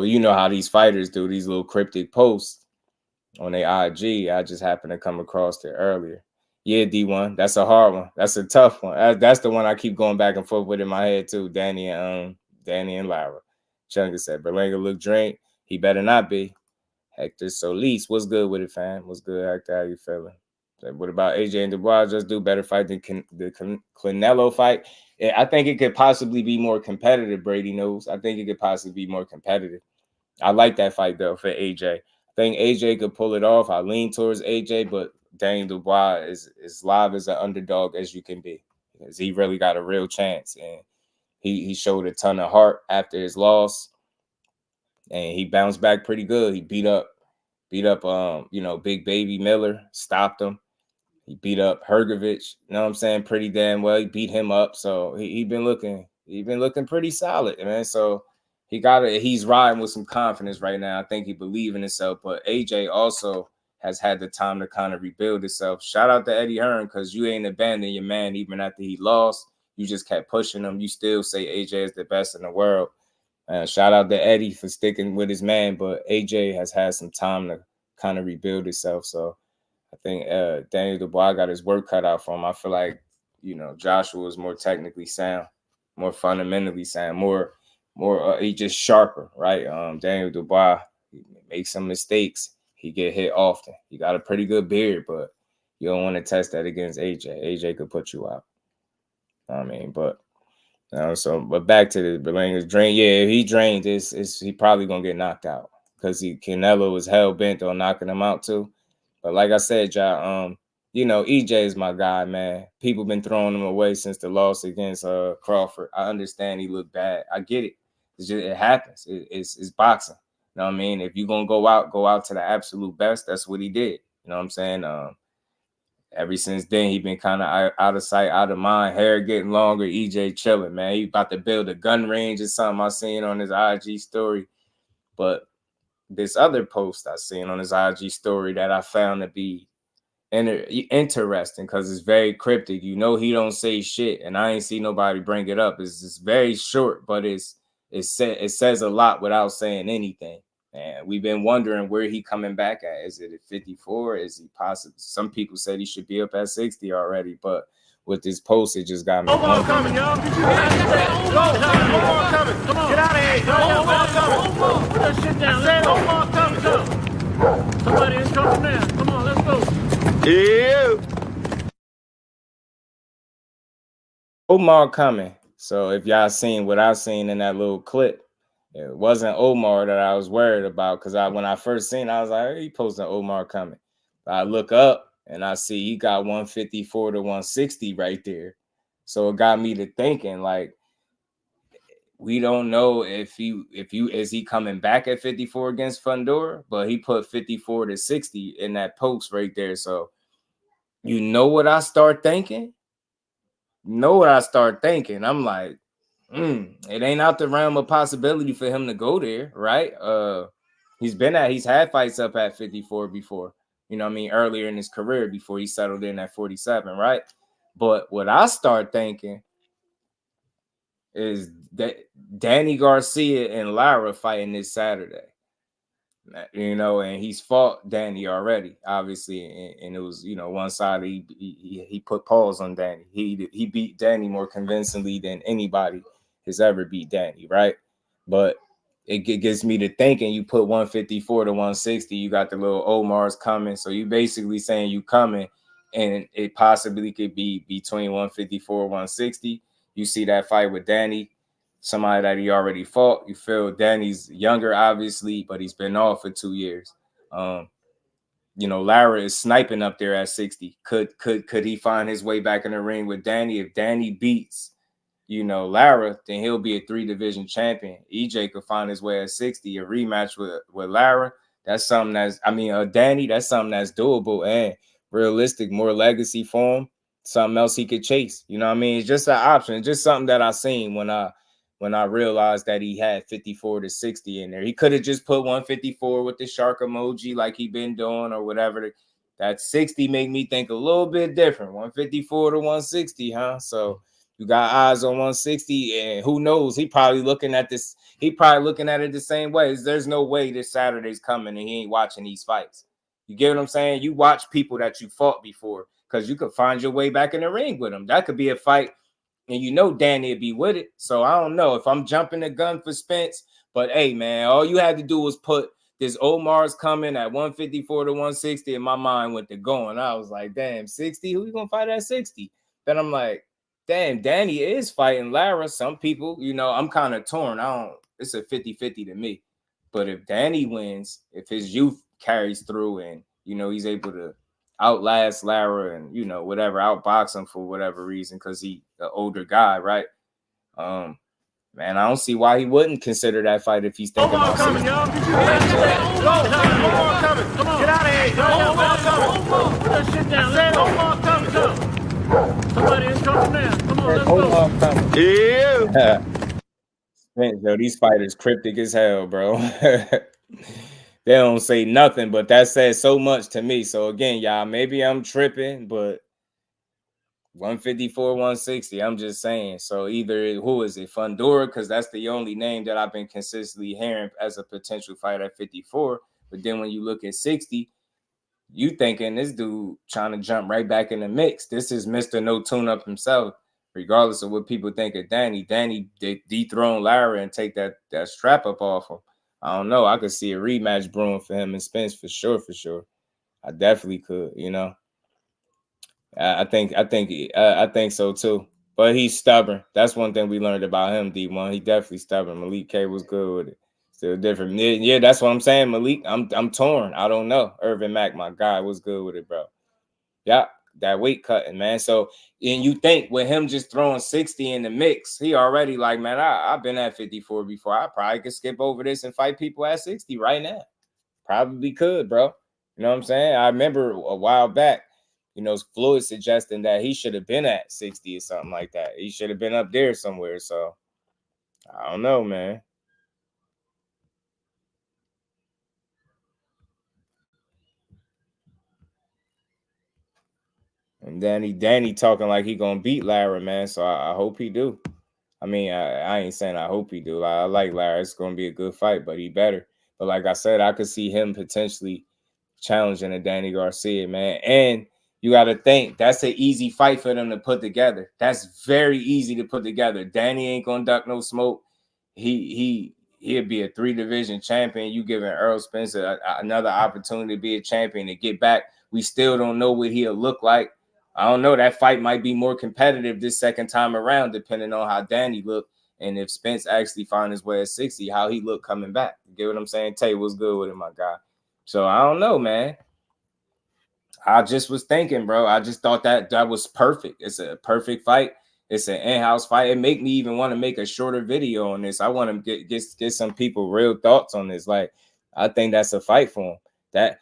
you know how these fighters do, these little cryptic posts on their IG. I just happened to come across it earlier. Yeah, D1, that's a hard one. That's a tough one. That's the one I keep going back and forth with in my head too. Danny and Lyra. Chunga said, Berlanga look drained. He better not be. Hector Solis, what's good with it, fam? What's good, Hector? How you feeling? What about AJ and Dubois? Just do better fight than the Canelo fight. Yeah, I think it could possibly be more competitive, Brady knows. I think it could possibly be more competitive. I like that fight, though, for AJ. I think AJ could pull it off. I lean towards AJ, but Daniel Dubois is as live as an underdog as you can be, because he really got a real chance. And he showed a ton of heart after his loss, and he bounced back pretty good. He beat up Big Baby Miller, stopped him. He beat up Hergovich, you know what I'm saying, pretty damn well. He beat him up, so he been looking pretty solid, man. So he's riding with some confidence right now. I think he believes in himself, but AJ also has had the time to kind of rebuild himself. Shout out to Eddie Hearn, because you ain't abandoned your man even after he lost. You just kept pushing him. You still say AJ is the best in the world. Shout out to Eddie for sticking with his man, but AJ has had some time to kind of rebuild himself. So I think Daniel Dubois got his work cut out for him. I feel like, Joshua is more technically sound, more fundamentally sound, more he just sharper, right? Daniel Dubois, he makes some mistakes. He get hit often. He got a pretty good beard, but you don't want to test that against AJ. AJ could put you out. I mean, but back to the Berlanga's drain. Yeah, if he drained this, he probably gonna get knocked out, because Canelo was hell bent on knocking him out too. But like I said, y'all, EJ is my guy, man. People been throwing him away since the loss against Crawford. I understand he looked bad. I get it. It happens. It's boxing. You know what I mean? If you're gonna go out to the absolute best, that's what he did. You know what I'm saying? Ever since then, he been kind of out of sight, out of mind. Hair getting longer. EJ chilling, man. He about to build a gun range or something. I seen on his IG story. But this other post I seen on his IG story that I found to be interesting because it's very cryptic. You know, he don't say shit, and I ain't see nobody bring it up. It's very short, but it says a lot without saying anything. And we've been wondering where he coming back at. Is it at 54? Is he possible? Some people said he should be up at 60 already, but with this post, it just got me. Omar coming, y'all. Get Omar coming. Come on. Get out of here. Omar coming. Put that shit down. Let Omar coming. Come. Somebody is coming now. Come on, let's go. Yeah. Omar coming. So if y'all seen what I seen in that little clip, it wasn't Omar that I was worried about because when I first seen it, I was like, hey, he posting Omar coming. But I look up and I see he got 154 to 160 right there. So it got me to thinking, like, we don't know is he coming back at 54 against Fundora, but he put 54 to 60 in that post right there. So you know what I start thinking? I'm like, it ain't out the realm of possibility for him to go there, right? He's had fights up at 54 before, you know what I mean, earlier in his career before he settled in at 47, right? But what I start thinking is that Danny Garcia and Lara fighting this Saturday, you know, and he's fought Danny already, obviously, and it was, you know, one side he put pause on Danny. He beat Danny more convincingly than anybody has ever beat Danny, right? But it gets me to thinking, you put 154 to 160, you got the little Omar's coming, so you basically saying you coming, and it possibly could be between 154 and 160. You see that fight with Danny, somebody that he already fought. You feel Danny's younger, obviously, but he's been off for 2 years. You know, Lara is sniping up there at 60. Could he find his way back in the ring with Danny? If Danny beats, you know, Lara, then he'll be a 3-division champion. EJ could find his way at 60. A rematch with Lara, that's something Danny, that's something that's doable and realistic, more legacy for him. Something else he could chase. You know what I mean? It's just an option. It's just something that I seen when I realized that he had 54 to 60 in there. He could have just put 154 with the shark emoji like he been doing or whatever. That 60 made me think a little bit different. 154 to 160, huh? So you got eyes on 160, and who knows? He probably looking at this. He probably looking at it the same way. There's no way this Saturday's coming and he ain't watching these fights. You get what I'm saying? You watch people that you fought before because you could find your way back in the ring with them. That could be a fight, and you know Danny would be with it. So I don't know if I'm jumping the gun for Spence, but hey, man, all you had to do was put this Omar's coming at 154 to 160, and my mind went to going. I was like, damn, 60? Who you going to fight at 60? Then I'm like, damn, Danny is fighting Lara. Some people, you know, I'm kind of torn. It's a 50-50 to me. But if Danny wins, if his youth carries through and, you know, he's able to outlast Lara and, you know, whatever, outbox him for whatever reason because he's an older guy, right? Man, I don't see why he wouldn't consider that fight if he's thinking about coming, y'all. Omar coming. Come on. Get out of here. Omar coming. Put that shit down. Let Omar coming. Come. Somebody is coming now. Come on, let's go. Yeah. Man, yo, these fighters cryptic as hell, bro. They don't say nothing, but that says so much to me. So again, y'all, maybe I'm tripping, but 154, 160, I'm just saying. So either, who is it, Fundora? Because that's the only name that I've been consistently hearing as a potential fight at 54. But then when you look at 60, you thinking this dude trying to jump right back in the mix. This is Mr. No Tune-Up himself, regardless of what people think of Danny. Danny dethrone Lara and take that strap up off him. I don't know. I could see a rematch brewing for him and Spence for sure. I definitely could, you know. I think so too. But he's stubborn. That's one thing we learned about him, D1. He definitely stubborn. Malik K was good with it. Still different. Yeah, that's what I'm saying, Malik. I'm torn. I don't know. Irvin Mack, my guy, was good with it, bro. Yeah, that weight cutting, man. So, and you think with him just throwing 60 in the mix, he already like, man, I've been at 54 before. I probably could skip over this and fight people at 60 right now. Probably could, bro. You know what I'm saying? I remember a while back, you know, Floyd suggesting that he should have been at 60 or something like that. He should have been up there somewhere. So I don't know, man. And Danny talking like he gonna beat Lara, man. So I hope he do. I mean, I ain't saying I hope he do. I like Lara. It's gonna be a good fight, but he better. But like I said, I could see him potentially challenging a Danny Garcia, man. And you got to think that's an easy fight for them to put together. That's very easy to put together. Danny ain't gonna duck no smoke. He'll be a 3-division champion. You giving Errol Spence another opportunity to be a champion to get back. We still don't know what he'll look like. I don't know. That fight might be more competitive this second time around, depending on how Danny look. And if Spence actually find his way at 60, how he look coming back. You get what I'm saying? Tay, what's good with him, my guy? So I don't know, man. I just was thinking, bro. I just thought that was perfect. It's a perfect fight. It's an in-house fight. It make me even want to make a shorter video on this. I want to get some people real thoughts on this. Like, I think that's a fight for him. That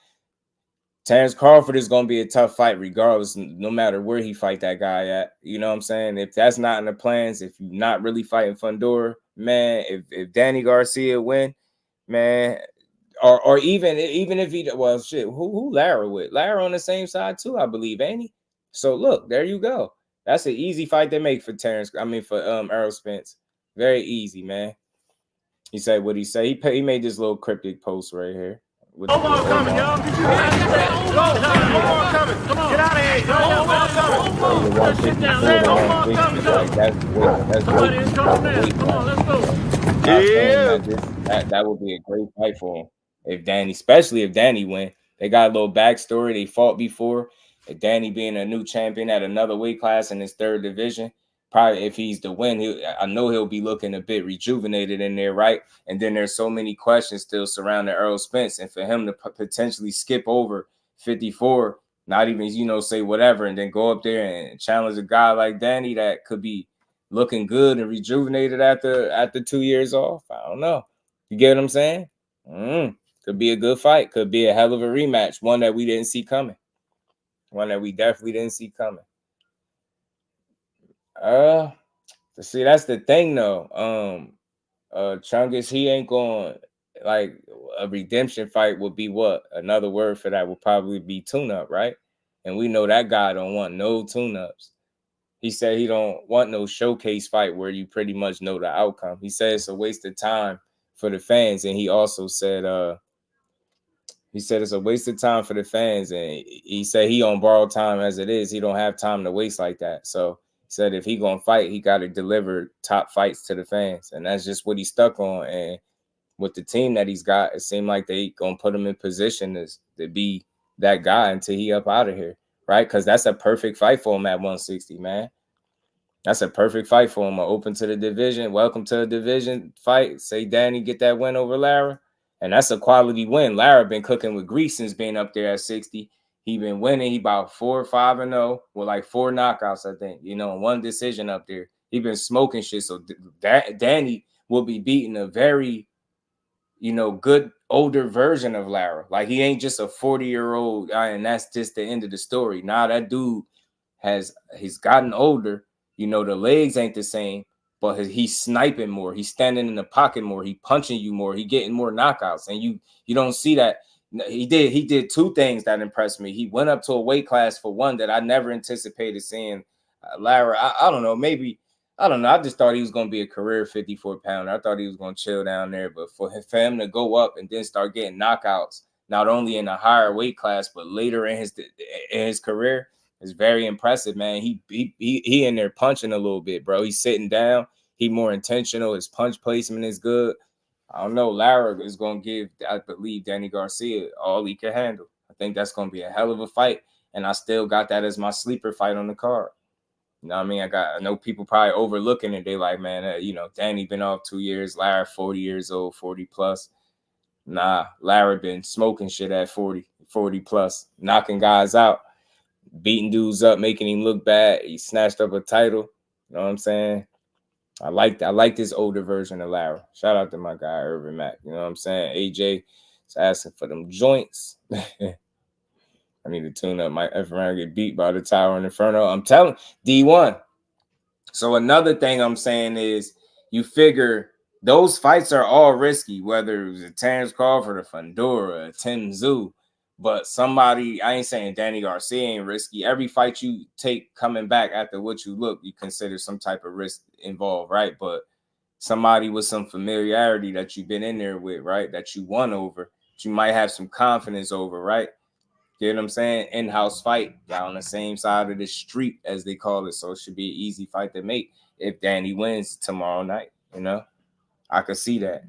Terrence Crawford is going to be a tough fight regardless, no matter where he fight that guy at. You know what I'm saying? If that's not in the plans, if you're not really fighting Fundora, man, if Danny Garcia win, man, or even if he, well, shit, who Lara with? Lara on the same side too, I believe, ain't he? So look, there you go. That's an easy fight to make for Errol Spence. Very easy, man. He said what he said. He made this little cryptic post right here. Omar coming, y'all. Omar coming. Come on. Get out of here. Omar coming. Let's sit down. Omar coming. That's Somebody is coming in. Come on, let's go. That would be a great fight for him. Especially if Danny win. They got a little backstory. They fought before. If Danny being a new champion at another weight class in his 3rd division, probably if he's the win, I know he'll be looking a bit rejuvenated in there, right? And then there's so many questions still surrounding Errol Spence, and for him to potentially skip over 54, not even say whatever, and then go up there and challenge a guy like Danny that could be looking good and rejuvenated after 2 years off. I don't know. You get what I'm saying? Could be a good fight. Could be a hell of a rematch. One that we didn't see coming. One that we definitely didn't see coming. See, that's the thing though. Chungus, he ain't going, like, a redemption fight would be what? Another word for that would probably be tune-up, right? And we know that guy don't want no tune-ups. He said he don't want no showcase fight where you pretty much know the outcome. He said it's a waste of time for the fans, and he also said it's a waste of time for the fans, and he said he on borrowed time as it is. He don't have time to waste like that. So he said if he gonna fight, he got to deliver top fights to the fans, and that's just what he's stuck on. And with the team that he's got, it seemed like they gonna put him in position to be that guy until he up out of here, right? Because that's a perfect fight for him at 160, man. That's a perfect fight for him. Open to the division. Welcome to the division fight. Say Danny get that win over Lara. And that's a quality win. Lara been cooking with grease since being up there at 60. He been winning. He about 4-5-0 with like 4 knockouts, I think. And 1 decision up there. He been smoking shit. So Danny will be beating a very, good older version of Lara. Like, he ain't just a 40-year-old guy, and that's just the end of the story. Nah, that dude he's gotten older. The legs ain't the same, but he's sniping more. He's standing in the pocket more. He punching you more. He getting more knockouts, and you don't see that. He did 2 things that impressed me. He went up to a weight class for one that I never anticipated seeing. Lara, I don't know, maybe. I don't know. I just thought he was going to be a career 54-pounder. I thought he was going to chill down there. But for him to go up and then start getting knockouts, not only in a higher weight class, but later in his career, is very impressive, man. He in there punching a little bit, bro. He's sitting down. He more intentional. His punch placement is good. I don't know. Lara is going to give, I believe, Danny Garcia all he can handle. I think that's going to be a hell of a fight. And I still got that as my sleeper fight on the card. You know what I mean? I know people probably overlooking it. They like, man, Danny been off 2 years. Lara 40 years old, 40 plus. Nah, Lara been smoking shit at 40 plus, knocking guys out, beating dudes up, making him look bad. He snatched up a title. You know what I'm saying? I like this older version of Lara. Shout out to my guy, Irvin Mack. You know what I'm saying? AJ is asking for them joints. I need to tune up my F around get beat by the Tower and Inferno. I'm telling D1. So another thing I'm saying is you figure those fights are all risky, whether it was a Terrence Crawford, a Fundora, a Tim Tszyu. But somebody, I ain't saying Danny Garcia ain't risky. Every fight you take coming back after what you look, you consider some type of risk involved, right? But somebody with some familiarity that you've been in there with, right? That you won over, that you might have some confidence over, right? You know what I'm saying? In-house fight. Y'all on the same side of the street, as they call it. So it should be an easy fight to make if Danny wins tomorrow night. You know? I could see that.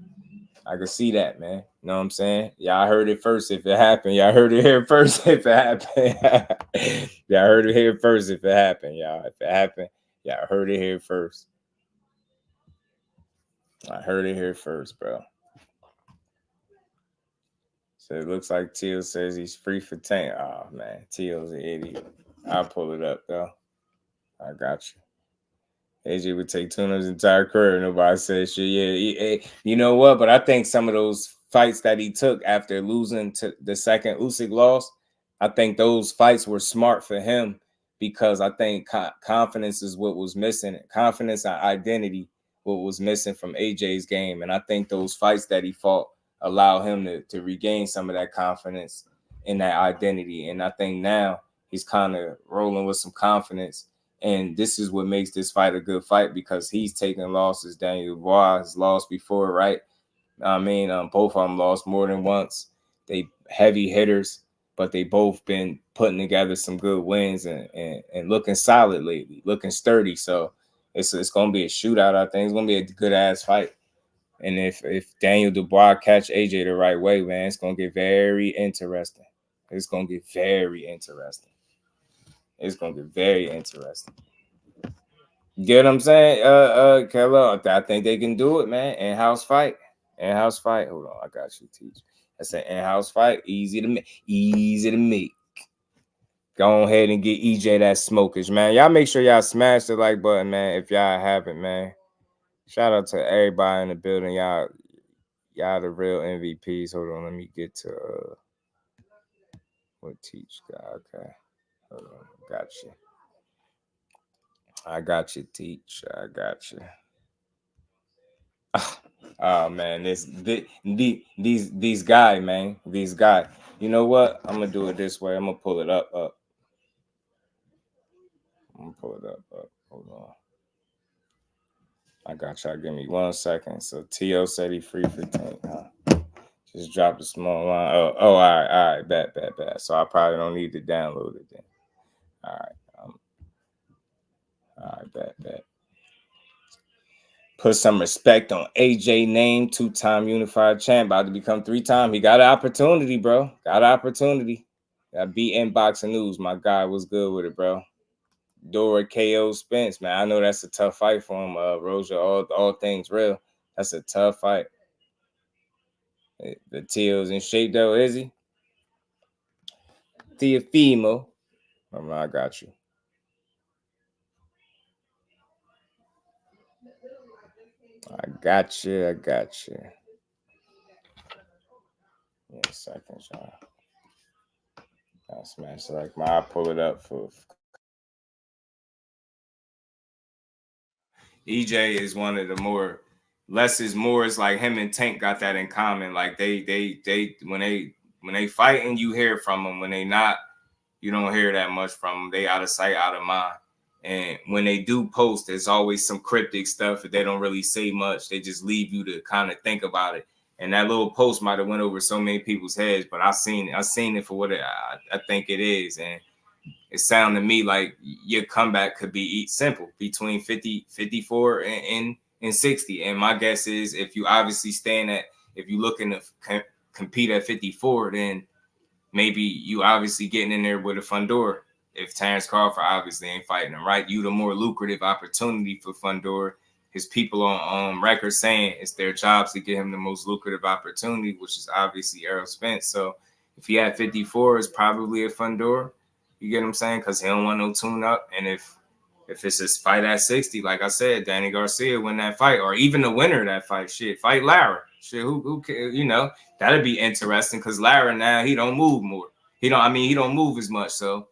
I could see that, man. You know what I'm saying? Y'all heard it first if it happened. Y'all heard it here first if it happened. Y'all heard it here first if it happened, y'all. If it happened, y'all heard it here first. I heard it here first, bro. So it looks like Teal says he's free for Tank. Oh, man. Teal's an idiot. I'll pull it up, though. I got you. AJ would take Tuna's entire career. Nobody said shit. Yeah, you know what? But I think some of those fights that he took after losing to the second Usyk loss, I think those fights were smart for him because I think confidence is what was missing. Confidence and identity, what was missing from AJ's game. And I think those fights that he fought allow him to regain some of that confidence and that identity. And I think now he's kind of rolling with some confidence. And this is what makes this fight a good fight because he's taken losses. Daniel Dubois has lost before, right? I mean, both of them lost more than once. They heavy hitters, but they both been putting together some good wins and looking solid lately, looking sturdy. So it's going to be a shootout, I think. It's going to be a good-ass fight. And if Daniel Dubois catch AJ the right way, man, it's going to get very interesting. It's going to get very interesting. It's going to get very interesting. Get what I'm saying? Kello, I think they can do it, man. In-house fight. In-house fight. Hold on, I got you, Teach. That's an in-house fight. Easy to make. Easy to make. Go ahead and get EJ that smokage, man. Y'all make sure y'all smash the like button, man, if y'all haven't, man. Shout out to everybody in the building. Y'all the real MVPs. Hold on, let me get to what Teach got. Okay. Hold on, got you. I got you, Teach. I got you. Oh man, these guys, man. These guys. You know what? I'm gonna do it this way. I'm gonna pull it up. I'm gonna pull it up. Hold on. I got y'all. Give me 1 second. So T.O. said he free for Tank, huh? Just dropped a small line. All right. Bet. So I probably don't need to download it then. All right. Bet. Put some respect on AJ name, 2-time unified champ, about to become 3-time. He got an opportunity, bro. Got beat Inboxing News. My guy was good with it, bro. Dora KO Spence, man. I know that's a tough fight for him. Roja, all things real. That's a tough fight. The Teal's in shape though, is he? Teofimo. I got you. I got you. 1 second, y'all. I'll smash like I'll pull it up for. EJ is one of the more less is more. It's like him and Tank got that in common. Like they when they fighting, you hear from them. When they not, you don't hear that much from them. They out of sight, out of mind. And when they do post, there's always some cryptic stuff that they don't really say much. They just leave you to kind of think about it. And that little post might have went over so many people's heads, but I seen it for what I think it is. And it sounded to me like your comeback could be simple between 50, 54 and 60. And my guess is if you obviously if you looking to compete at 54, then maybe you obviously getting in there with a Fundora. If Terrence Crawford obviously ain't fighting him, right? You the more lucrative opportunity for Fundora. His people on record saying it's their jobs to get him the most lucrative opportunity, which is obviously Errol Spence. So if he had 54, it's probably a Fundora. You get what I'm saying? Because he don't want no tune-up. And if it's his fight at 60, like I said, Danny Garcia win that fight, or even the winner of that fight, fight Lara. Who that'd be interesting because Lara now, he don't move more. He don't move as much, so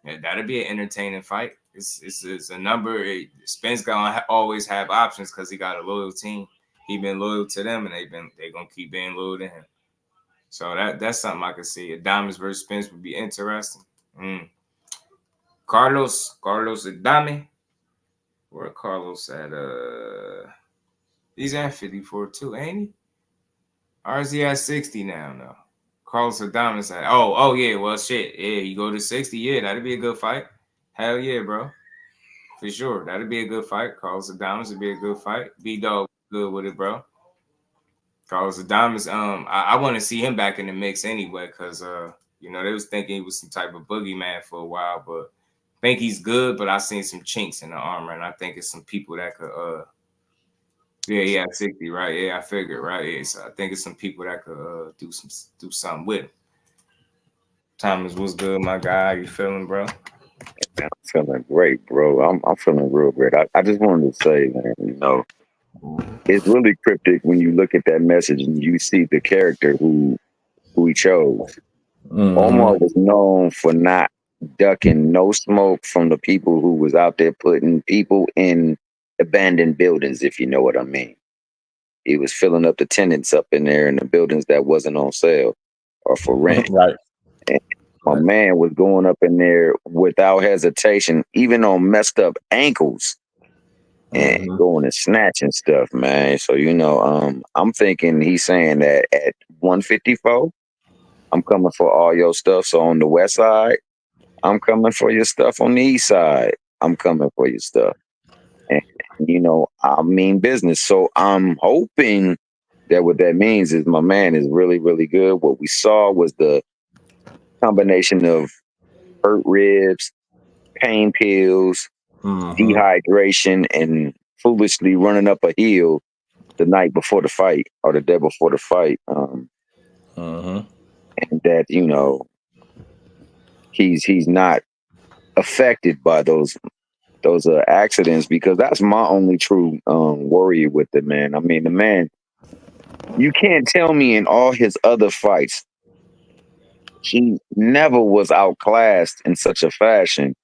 yeah, that'll be an entertaining fight. It's a number. Spence gonna always have options because he got a loyal team. He been loyal to them, and they gonna keep being loyal to him. So that's something I could see. Adames versus Spence would be interesting. Carlos Adames. Where Carlos at? He's at 54 too, ain't he? Or is he at 60 now? No. Carlos Adames at oh yeah, well shit. Yeah, you go to 60, yeah, that'd be a good fight. Hell yeah, bro. For sure. That'd be a good fight. Carlos Adames would be a good fight. B-Dog good with it, bro. Carlos Adames, I want to see him back in the mix anyway, because they was thinking he was some type of boogeyman for a while, but I think he's good, but I seen some chinks in the armor, and I think it's some people that could yeah, 60, right? Yeah, I figured, right? Yeah, so I think it's some people that could do something with him. Thomas, what's good, my guy? How you feeling, bro? I'm feeling great, bro. I'm feeling real great. I just wanted to say, man, it's really cryptic when you look at that message and you see the character who he chose. Omar was known for not ducking no smoke from the people who was out there putting people in abandoned buildings, if you know what I mean. He was filling up the tenants up in there in the buildings that wasn't on sale or for rent. Right. And my man was going up in there without hesitation, even on messed up ankles, and going and snatching stuff, man. So, I'm thinking he's saying that at 154, I'm coming for all your stuff. So on the west side, I'm coming for your stuff. On the east side, I'm coming for your stuff. And, I mean business. So I'm hoping that what that means is my man is really, really good. What we saw was the combination of hurt ribs, pain pills, dehydration, and foolishly running up a hill the night before the fight or the day before the fight. And that, he's not affected by those accidents, because that's my only true worry with the man. I mean, the man, you can't tell me in all his other fights he never was outclassed in such a fashion,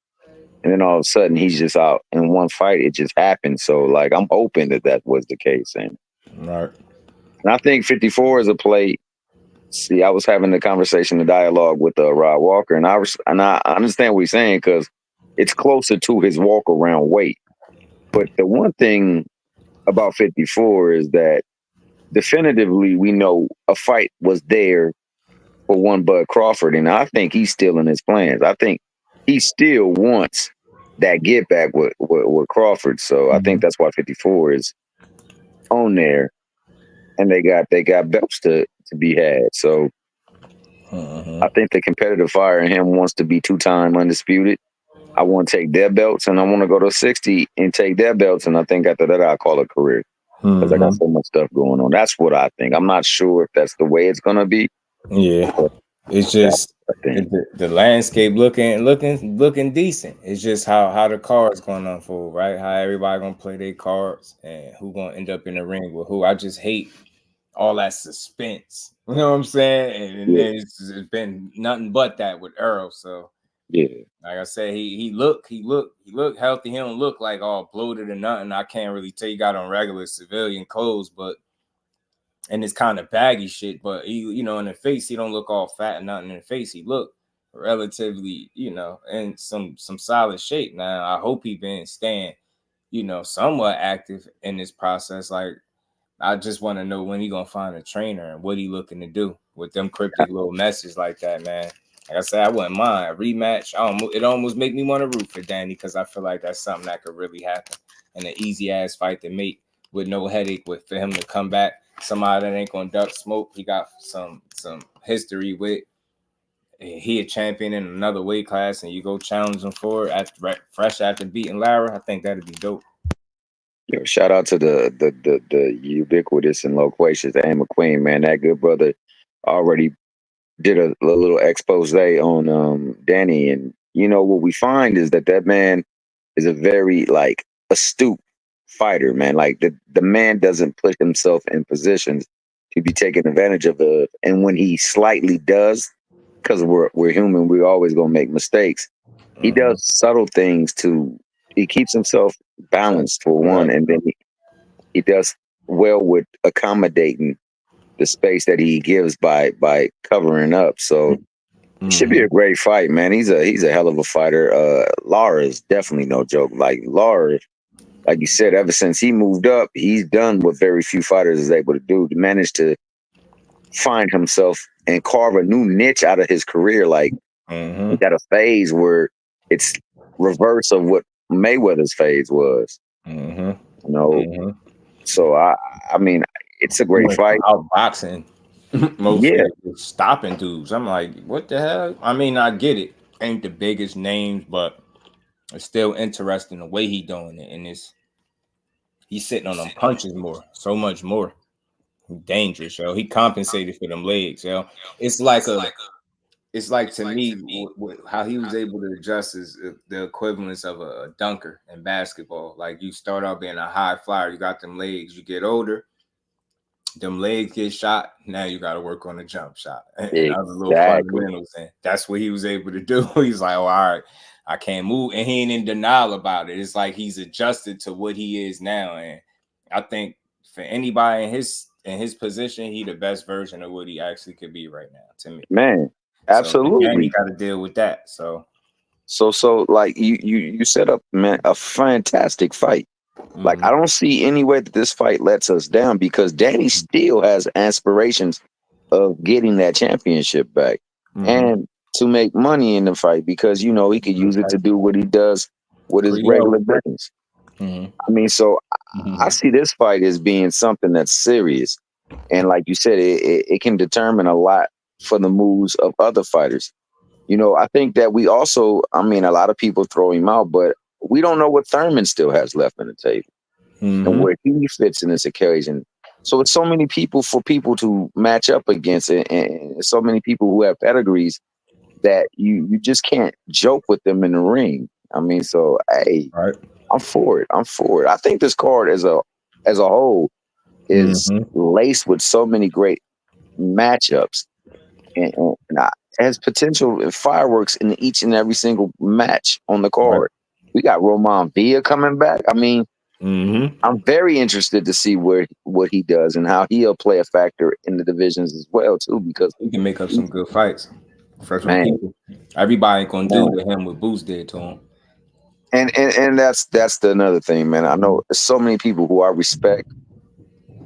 and then all of a sudden he's just out in one fight. It just happened. So I'm hoping that was the case. And I think 54 is a play. See, I was having the conversation, the dialogue with Rod Walker, and I understand what he's saying, because it's closer to his walk around weight. But the one thing about 54 is that definitively we know a fight was there for one Bud Crawford, and I think he's still in his plans. I think he still wants that get back with Crawford. So I think that's why 54 is on there, and they got belts to be had. So I think the competitive fire in him wants to be 2-time undisputed. I want to take their belts, and I want to go to 60 and take their belts. And I think after that, I'll call it a career, because I got so much stuff going on. That's what I think. I'm not sure if that's the way it's going to be. Yeah. It's just the landscape looking decent. It's just how the cards going to unfold, right? How everybody going to play their cards and who going to end up in the ring with who. I just hate all that suspense. You know what I'm saying? And then it's been nothing but that with Errol. So yeah, like I said, he look healthy. He don't look like all bloated or nothing. I can't really tell. He got on regular civilian clothes, and it's kind of baggy shit. But he, in the face, he don't look all fat and nothing in the face. He look relatively, in some solid shape. Now I hope he been staying, somewhat active in this process. Like, I just want to know when he gonna find a trainer and what he looking to do with them cryptic little messages like that, man. Like I said, I wouldn't mind a rematch. It almost make me want to root for Danny, because I feel like that's something that could really happen, and an easy ass fight to make with no headache. For him to come back, somebody that ain't gonna duck smoke. He got some history with. He a champion in another weight class, and you go challenge him for it fresh after beating Lara. I think that'd be dope. Yo, shout out to the ubiquitous and loquacious Ann McQueen, man. That good brother already did a little expose on Danny, and what we find is that man is a very astute fighter, man. Like the man doesn't put himself in positions to be taken advantage of, and when he slightly does because we're human, we're always gonna make mistakes. He does subtle things he keeps himself balanced for one, and then he does well with accommodating the space that he gives by covering up. So it should be a great fight, man. He's a hell of a fighter. Lara is definitely no joke. Like Lara, like you said, ever since he moved up, he's done what very few fighters is able to do. To manage to find himself and carve a new niche out of his career. Like he got a phase where it's reverse of what Mayweather's phase was. You know, so I mean, it's a great fight. Out boxing, most people stopping dudes. I'm like, what the hell? I mean, I get it. Ain't the biggest names, but it's still interesting the way he doing it, and he's sitting on them punches more, so much more. Dangerous, yo. He compensated for them legs, yo. It's like to me how he was able to adjust is the equivalence of a dunker in basketball. Like you start out being a high flyer, you got them legs. You get older, them legs get shot. Now you got to work on the jump shot. And that was a little fundamentals, and that's what he was able to do. He's like, oh, all right, I can't move, and he ain't in denial about it. It's like he's adjusted to what he is now, and I think for anybody in his position, he the best version of what he actually could be right now. To me, man, absolutely. So, he got to deal with that. So like you set up, man, a fantastic fight. Like I don't see any way that this fight lets us down because Danny still has aspirations of getting that championship back and to make money in the fight because he could use it to do what he does with his regular business. I mean, so I see this fight as being something that's serious, and like you said, it can determine a lot for the moves of other fighters. I think that we also, I mean, a lot of people throw him out, but we don't know what Thurman still has left in the table and where he fits in this occasion. So it's so many people for people to match up against it, and so many people who have pedigrees that you just can't joke with them in the ring. I mean, so hey, I'm for it. I think this card as a whole is laced with so many great matchups and has potential fireworks in each and every single match on the card. We got Roman Villa coming back. I mean, I'm very interested to see what he does and how he'll play a factor in the divisions as well too, because he can make up some good fights. People. Everybody ain't gonna do to him what Boots did to him. And that's another thing, man. I know there's so many people who I respect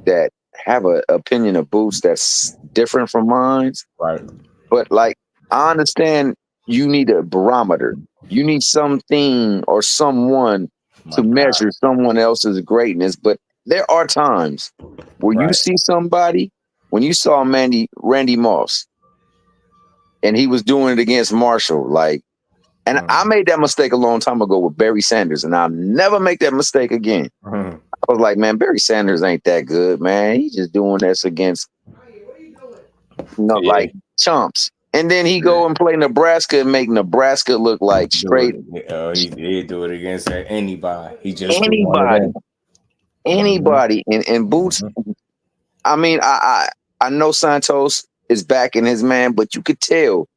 that have an opinion of Boots that's different from mine. Right. But like, I understand you need a barometer. You need something or someone to measure someone else's greatness. But there are times where you see somebody, when you saw Randy Moss, and he was doing it against Marshall, like, and I made that mistake a long time ago with Barry Sanders, and I'll never make that mistake again. I was like, man, Barry Sanders ain't that good, man. He's just doing this against, like chumps. And then he go and play Nebraska and make Nebraska look like straight. He did do it against anybody. He just anybody. And Boots. I mean, I know Santos is backing his man, but you could tell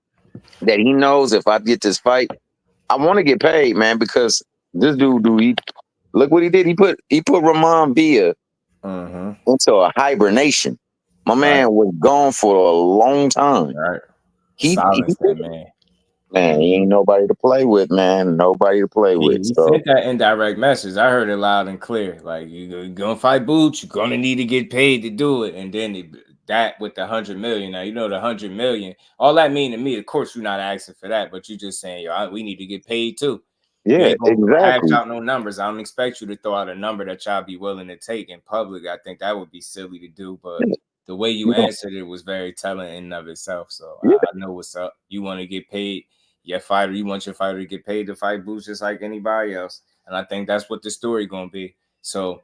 that he knows if I get this fight, I want to get paid, man, because this dude, look what he did. He put Roman Villa into a hibernation. My man was gone for a long time. He ain't nobody to play with, man. Nobody to play with. He sent that indirect message. I heard it loud and clear. Like, you're gonna fight Boots, you're gonna need to get paid to do it. And then that with the 100 million. Now, the 100 million, all that mean to me, of course, you're not asking for that, but you're just saying, we need to get paid too. Yeah, exactly. Hash out no numbers. I don't expect you to throw out a number that y'all be willing to take in public. I think that would be silly to do, but the way you answered it was very telling in and of itself. So I know what's up. You want to get paid. You want your fighter to get paid to fight Boots just like anybody else. And I think that's what the story going to be. So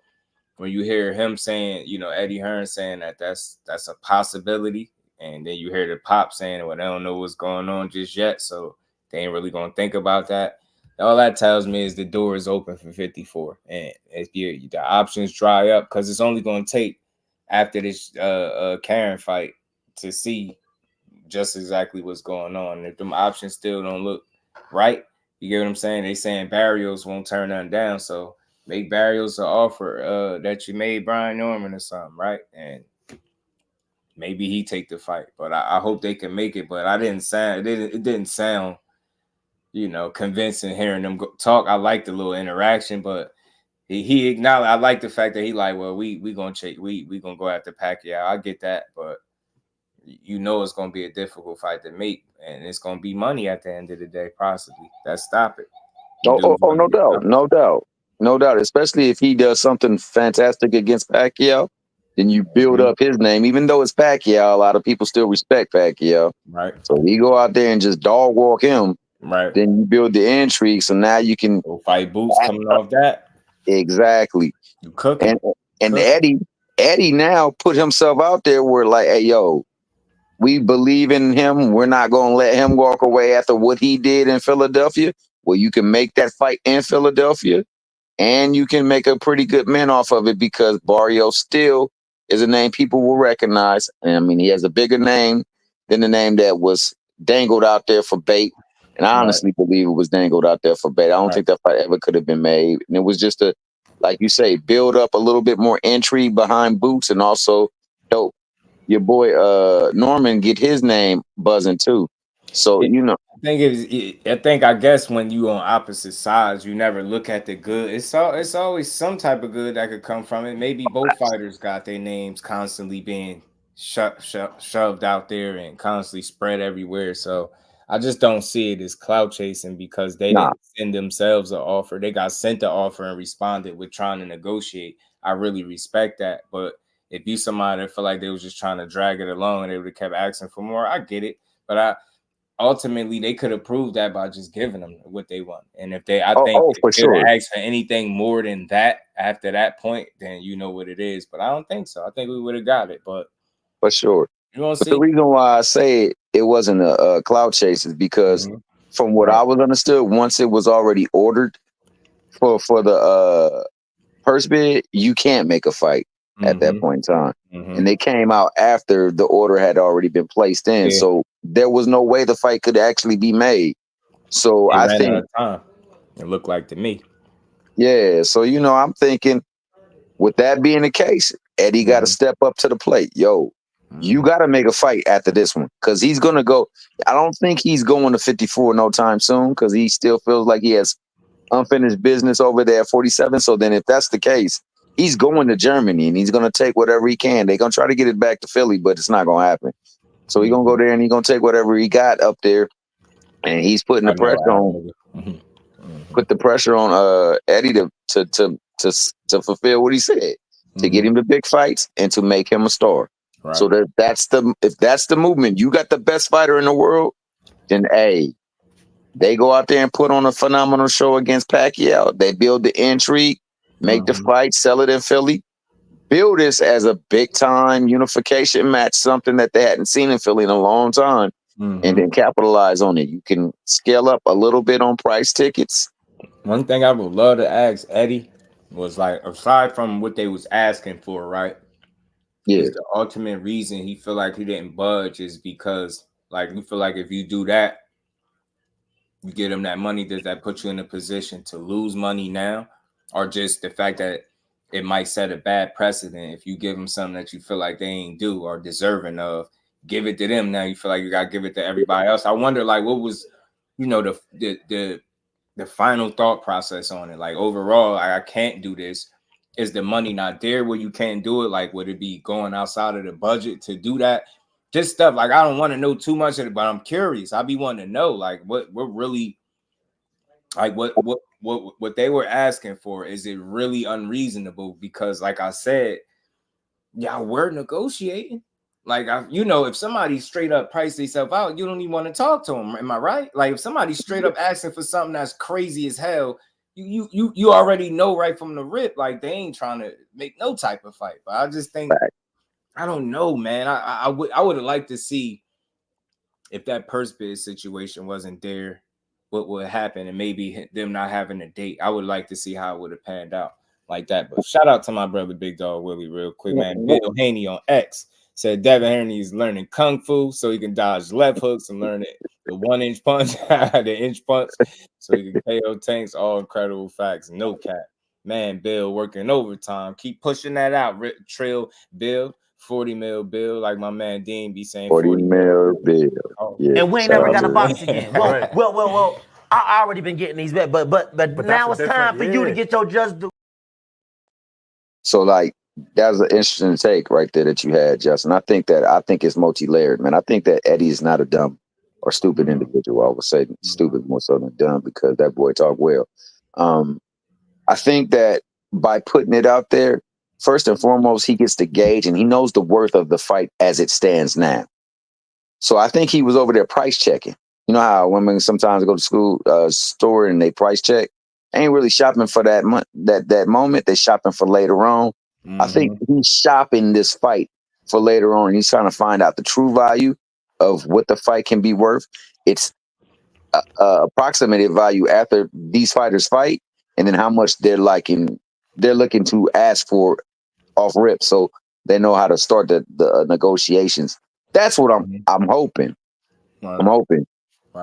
when you hear him saying, Eddie Hearn saying that's a possibility, and then you hear the Pop saying, well, they don't know what's going on just yet, so they ain't really going to think about that. All that tells me is the door is open for 54. And if the options dry up, because it's only going to take after this Karen fight to see just exactly what's going on. If them options still don't look right, you get what I'm saying? They saying Barrios won't turn none down, so make Barrios an offer that you made Brian Norman or something, right? And maybe he take the fight. But I hope they can make it. But it didn't sound, convincing hearing them talk. I like the little interaction, but he acknowledged. I like the fact that he like, well, we gonna go after Pacquiao. I get that, but it's gonna be a difficult fight to make, and it's gonna be money at the end of the day, possibly. Let's stop it. No doubt. Especially if he does something fantastic against Pacquiao, then you build up his name. Even though it's Pacquiao, a lot of people still respect Pacquiao. Right. So he go out there and just dog walk him. Right. Then you build the intrigue. So now you can go fight Boots coming off that. Exactly. You cooking. And Eddie now put himself out there where like, hey, yo, we believe in him. We're not going to let him walk away after what he did in Philadelphia. Well, you can make that fight in Philadelphia, and you can make a pretty good man off of it because Barrios still is a name people will recognize. And I mean, he has a bigger name than the name that was dangled out there for bait. And I honestly believe it was dangled out there for bait. I don't think that fight ever could have been made. And it was just like you say, build up a little bit more intrigue behind Boots, and also dope. Your boy Norman get his name buzzing too. So I guess when you on opposite sides, you never look at the good. It's always some type of good that could come from it. Maybe both fighters got their names constantly being shoved out there and constantly spread everywhere. So I just don't see it as clout chasing because they didn't send themselves an offer. They got sent the offer and responded with trying to negotiate. I really respect that, but if you somebody that feel like they was just trying to drag it along and they would have kept asking for more, I get it. But ultimately they could have proved that by just giving them what they want. And if they, ask for anything more than that after that point, then you know what it is. But I don't think so. I think we would have got it. But for sure. But the reason why I say it wasn't a cloud chase is because from what I was understood, once it was already ordered for the purse bid, you can't make a fight at that point in time. And they came out after the order had already been placed in. So there was no way the fight could actually be made. So I think out of time. It looked like to me. Yeah. So, I'm thinking with that being the case, Eddie got to step up to the plate. Yo, you got to make a fight after this one because he's going to go. I don't think he's going to 54 no time soon because he still feels like he has unfinished business over there at 47. So then if that's the case, he's going to Germany and he's going to take whatever he can. They're going to try to get it back to Philly, but it's not going to happen. So he's going to go there and he's going to take whatever he got up there. And he's putting the pressure on, put the pressure on Eddie to fulfill what he said, to get him the big fights and to make him a star. Right. So if that's the movement, you got the best fighter in the world, then they go out there and put on a phenomenal show against Pacquiao. They build the intrigue, make the fight, sell it in Philly, build this as a big time unification match, something that they hadn't seen in Philly in a long time, and then capitalize on it. You can scale up a little bit on price tickets. One thing I would love to ask Eddie was like, aside from what they was asking for, right? Yeah. Is the ultimate reason he feel like he didn't budge is because like you feel like if you do that, you get him that money, does that put you in a position to lose money now? Or just the fact that it might set a bad precedent if you give them something that you feel like they ain't do or deserving of, give it to them. Now you feel like you got to give it to everybody else. I wonder, like, what was, the final thought process on it? Like, overall, I can't do this. Is the money not there where you can't do it? Like, would it be going outside of the budget to do that? Just stuff like I don't want to know too much of it, but I'm curious. I be wanting to know, like, what really, like, what they were asking for. Is it really unreasonable? Because, like I said, y'all were negotiating. Like, if somebody straight up priced themselves out, you don't even want to talk to them. Am I right? Like, if somebody straight up asking for something that's crazy as hell, you already know right from the rip, like they ain't trying to make no type of fight. But I just think, I don't know, man. I would have liked to see if that purse bid situation wasn't there, what would happen, and maybe them not having a date. I would like to see how it would have panned out like that. But shout out to my brother Big Dog Willie real quick, man. Bill Haney on X Said Devin Haney is learning kung fu so he can dodge left hooks and learn the 1-inch punch, the inch punch, so he can KO tanks. All incredible facts. No cap. Man, Bill working overtime. Keep pushing that out. Trill Bill, 40 mil Bill, like my man Dean be saying. 40 mil Bill. Oh. Yeah, and we ain't never got a box again. Well. I already been getting these back, but now it's time for you to get your just do. So like that was an interesting take right there that you had, Justin. I think it's multi-layered, man. I think that Eddie is not a dumb or stupid individual. I would say stupid more so than dumb because that boy talk well. I think that by putting it out there, first and foremost, he gets to gauge and he knows the worth of the fight as it stands now. So I think he was over there price checking. You know how women sometimes go to school store and they price check? They ain't really shopping for that moment. They're shopping for later on. I think he's shopping this fight for later on. He's trying to find out the true value of what the fight can be worth. It's approximated value after these fighters fight, and then how much they're looking to ask for off rip, so they know how to start the negotiations. That's what I'm hoping. I'm hoping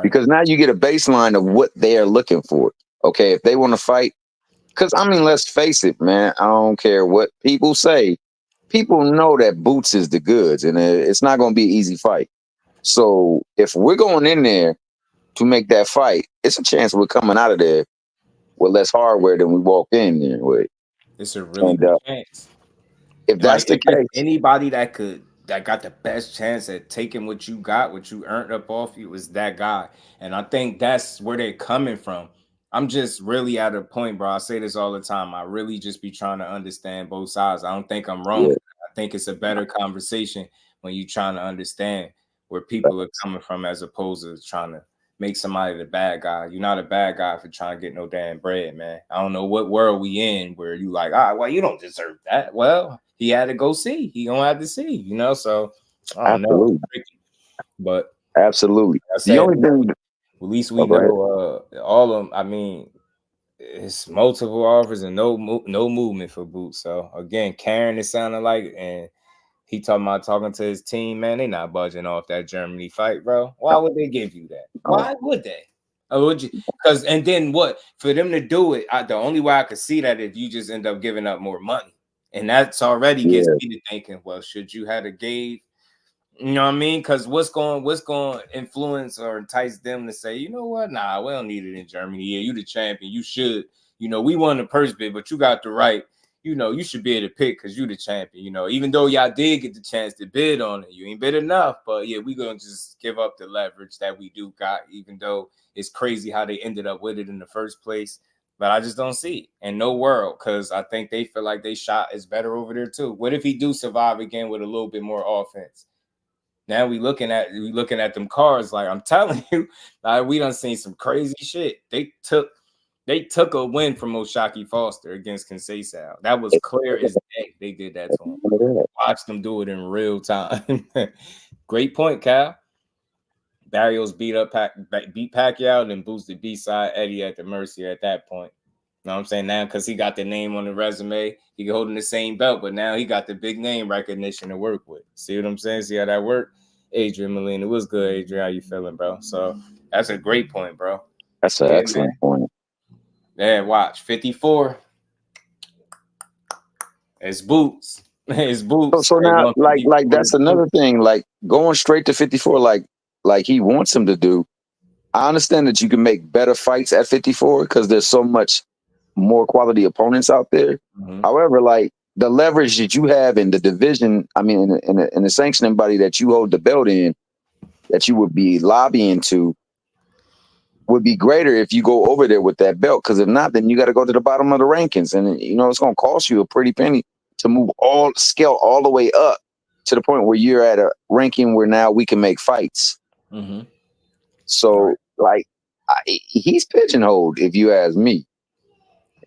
because now you get a baseline of what they are looking for. Okay, if they want to fight, because I mean, let's face it, man. I don't care what people say. People know that Boots is the goods, and it's not going to be an easy fight. So if we're going in there to make that fight, it's a chance we're coming out of there with less hardware than we walked in there with. It's a really good chance. If that's the case, anybody that got the best chance at taking what you got, what you earned up off you, was that guy. And I think that's where they're coming from. I'm just really at a point, bro. I say this all the time. I really just be trying to understand both sides. I don't think I'm wrong. Yeah. I think it's a better conversation when you're trying to understand where people are coming from as opposed to trying to make somebody the bad guy. You're not a bad guy for trying to get no damn bread, man. I don't know what world we in where you like, well, you don't deserve that. Well, he had to go see. He gonna have to see, you know. So I don't know. But absolutely. The only thing, at least we know all of them. I mean, it's multiple offers and no movement for Boots. So again, Karen, it sounded like, and he talking to his team, man. They not budging off that Germany fight, bro. Why would they give you that? Why would they? Because and then what? For them to do it, the only way I could see that if you just end up giving up more money, and that's already gets me to thinking, well, should you have a gave? You know what I mean? Because what's going to influence or entice them to say, you know what? Nah, we don't need it in Germany. Yeah, you the champion. You should. You know, we won the purse bid, but you got the right. You know, you should be able to pick because you the champion. You know, even though y'all did get the chance to bid on it, you ain't bid enough. But yeah, we gonna just give up the leverage that we do got, even though it's crazy how they ended up with it in the first place. But I just don't see it in no world because I think they feel like they shot is better over there too. What if he do survive again with a little bit more offense? Now we looking at them cards like I'm telling you, like we done seen some crazy shit. They took a win from Oshaki Foster against Conceição. That was clear as day. They did that to him. Watch them do it in real time. Great point, Cal. Barrios beat Pacquiao and then boosted B-side Eddie at the mercy at that point. You know what I'm saying? Now, because he got the name on the resume, he holding the same belt, but now he got the big name recognition to work with. See what I'm saying? See how that worked? Adrian Molina. What's good, Adrian? How you feeling, bro? So that's a great point, bro. That's an excellent point. Yeah, watch 54. It's Boots. It's Boots. So now, like that's another thing. Like going straight to 54, like he wants him to do. I understand that you can make better fights at 54 because there's so much more quality opponents out there. Mm-hmm. However, like the leverage that you have in the division, I mean, in the sanctioning body that you hold the belt in, that you would be lobbying to, would be greater if you go over there with that belt. Because if not, then you got to go to the bottom of the rankings, and you know it's going to cost you a pretty penny to move scale all the way up to the point where you're at a ranking where now we can make fights. Mm-hmm. So, like, he's pigeonholed, if you ask me.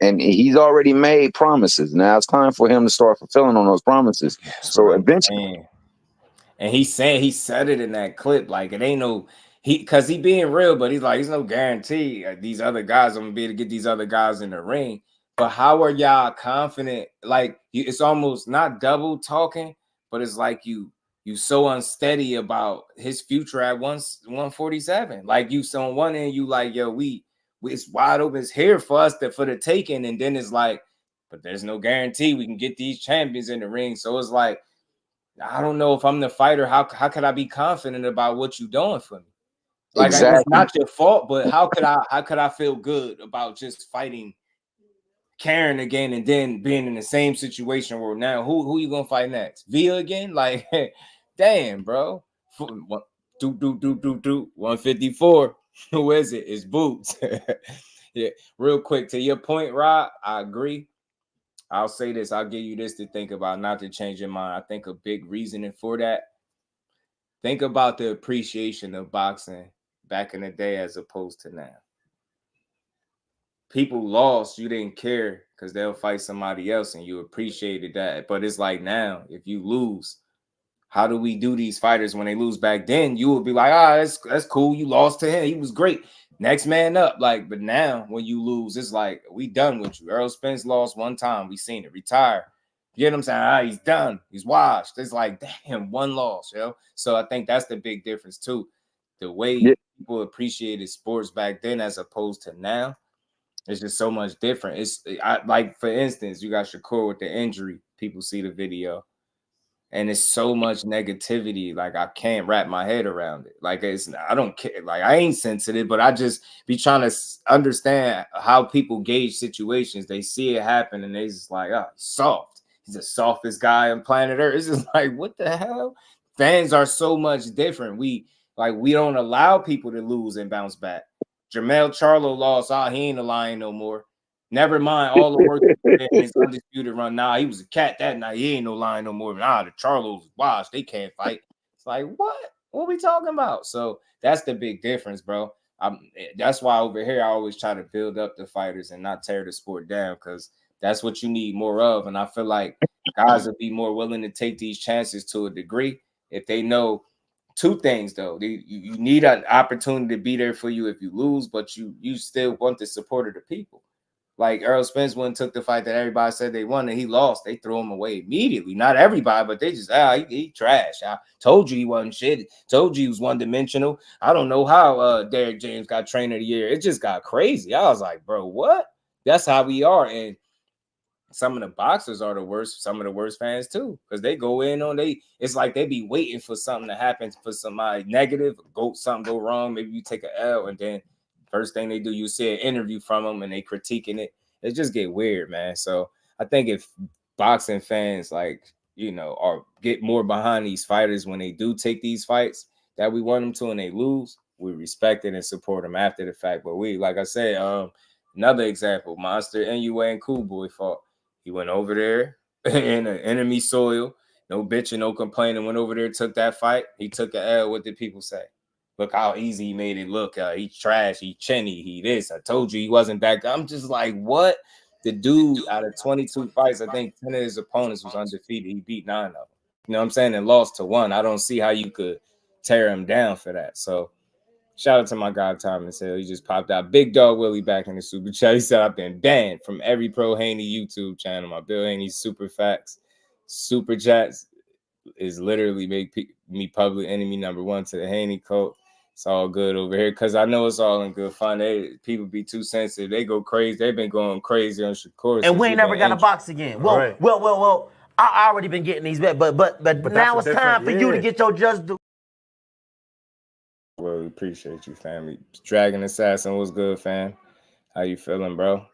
And he's already made promises. Now it's time for him to start fulfilling on those promises. So eventually, and he said it in that clip. Like it ain't no because he being real, but he's like, there's no guarantee these other guys I'm gonna be able to get these other guys in the ring. But how are y'all confident? Like it's almost not double talking, but it's like you you so unsteady about his future at 147. Like you, so on one end, you like, yo, we it's wide open, it's here for us for the taking, and then it's like, but there's no guarantee we can get these champions in the ring. So it's like, I don't know if I'm the fighter. How could I be confident about what you're doing for me? Like, exactly. It's not your fault, but how could I feel good about just fighting Karen again and then being in the same situation where now who you gonna fight next? Via again? Like, damn, bro. 154. Who is it? It's Boots. Yeah, real quick to your point, Rob. I agree. I'll say this. I'll give you this to think about, not to change your mind. I think a big reasoning for that. Think about the appreciation of boxing back in the day as opposed to now. People lost, you didn't care because they'll fight somebody else and you appreciated that. But it's like now, if you lose, how do we do these fighters when they lose? Back then, you would be like, that's cool. You lost to him. He was great. Next man up. Like, but now when you lose, it's like, we done with you. Errol Spence lost one time. We seen it. Retire. You get what I'm saying? He's done. He's washed. It's like, damn, one loss, yo. So I think that's the big difference too. The way people appreciated sports back then as opposed to now. It's just so much different. Like, for instance, you got Shakur with the injury. People see the video. And it's so much negativity. Like, I can't wrap my head around it. Like, I don't care. Like, I ain't sensitive, but I just be trying to understand how people gauge situations. They see it happen and they just like, oh, he's soft. He's the softest guy on planet Earth. It's just like, what the hell? Fans are so much different. We don't allow people to lose and bounce back. Charlo lost. He ain't a lion no more. Never mind all the work in his undisputed run. He was a cat that night. He ain't no lion no more. The Charlos washed. They can't fight. It's like, what? What are we talking about? So that's the big difference, bro. That's why over here I always try to build up the fighters and not tear the sport down, because that's what you need more of. And I feel like guys will be more willing to take these chances to a degree if they know two things, though. You need an opportunity to be there for you if you lose, but you still want the support of the people. Like Errol Spence took the fight that everybody said they won and he lost. They threw him away immediately. Not everybody, but they just, he trash. I told you he wasn't shit. Told you he was one-dimensional. I don't know how Derrick James got trainer of the year. It just got crazy. I was like, bro, what? That's how we are. And some of the boxers are the worst, some of the worst fans too, because they go in on it's like they be waiting for something to happen, for somebody negative, something go wrong. Maybe you take an L and then first thing they do, you see an interview from them and they critiquing it. It just get weird, man. So I think if boxing fans get more behind these fighters when they do take these fights that we want them to and they lose, we respect it and support them after the fact. But like I said, another example, Monster NUA and Cool Boy fought. He went over there in an enemy soil, no bitching, no complaining, went over there, took that fight. He took an L. What did people say? Look how easy he made it look. He trash, he chinny, he this. I told you he wasn't back. I'm just like, what? The dude out of 22 fights, I think 10 of his opponents was undefeated. He beat 9 of them. You know what I'm saying? And lost to 1. I don't see how you could tear him down for that. So shout out to my guy, Thomas Hill. He just popped out. Big Dog Willie back in the super chat. He said, I've been banned from every Pro Haney YouTube channel. My Bill Haney super facts, super chats is literally make me public enemy number 1 to the Haney cult. It's all good over here because I know it's all in good fun. People be too sensitive. They go crazy. They've been going crazy on Shakur. And we ain't never got a box again. Well, right. well. I already been getting these, but now it's time for you to get your just do. Well, we appreciate you, family. Dragon Assassin, what's good, fam? How you feeling, bro?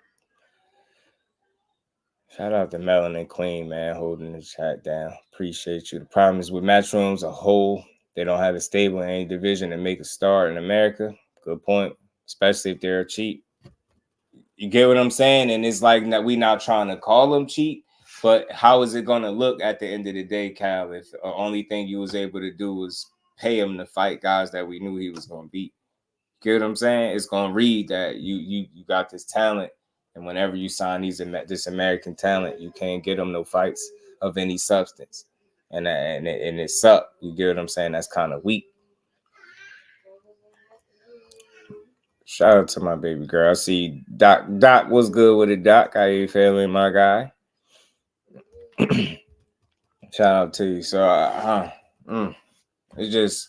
Shout out to Melanin Queen, man, holding the chat down. Appreciate you. The problem is with Matchrooms, a whole, they don't have a stable in any division to make a star in America. Good point, especially if they're cheap. You get what I'm saying? And it's like that we not trying to call them cheap, but how is it going to look at the end of the day, Cal, if the only thing you was able to do was pay him to fight guys that we knew he was going to beat? Get what I'm saying? It's going to read that you got this talent, and whenever you sign this American talent, you can't get them no fights of any substance, and it suck. You get what I'm saying? That's kind of weak. Shout out to my baby girl. I see Doc. Doc, what's good with it, Doc? How you feeling, my guy? Shout out to you. So, It's just,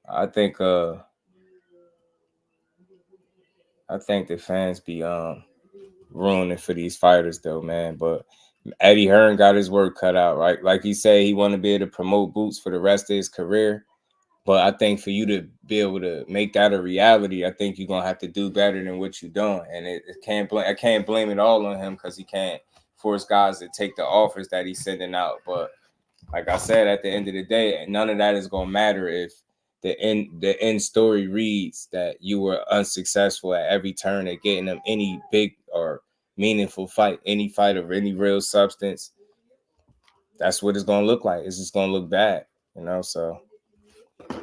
I think the fans be ruining for these fighters though, man. But Eddie Hearn got his work cut out, right? Like he said, he want to be able to promote Boots for the rest of his career. But I think for you to be able to make that a reality, I think you're gonna have to do better than what you're doing. And I can't blame it all on him because he can't force guys to take the offers that he's sending out. But like I said, at the end of the day, none of that is gonna matter if the end story reads that you were unsuccessful at every turn at getting them any big or meaningful fight, any fight of any real substance. That's what it's gonna look like. It's just gonna look bad, you know. So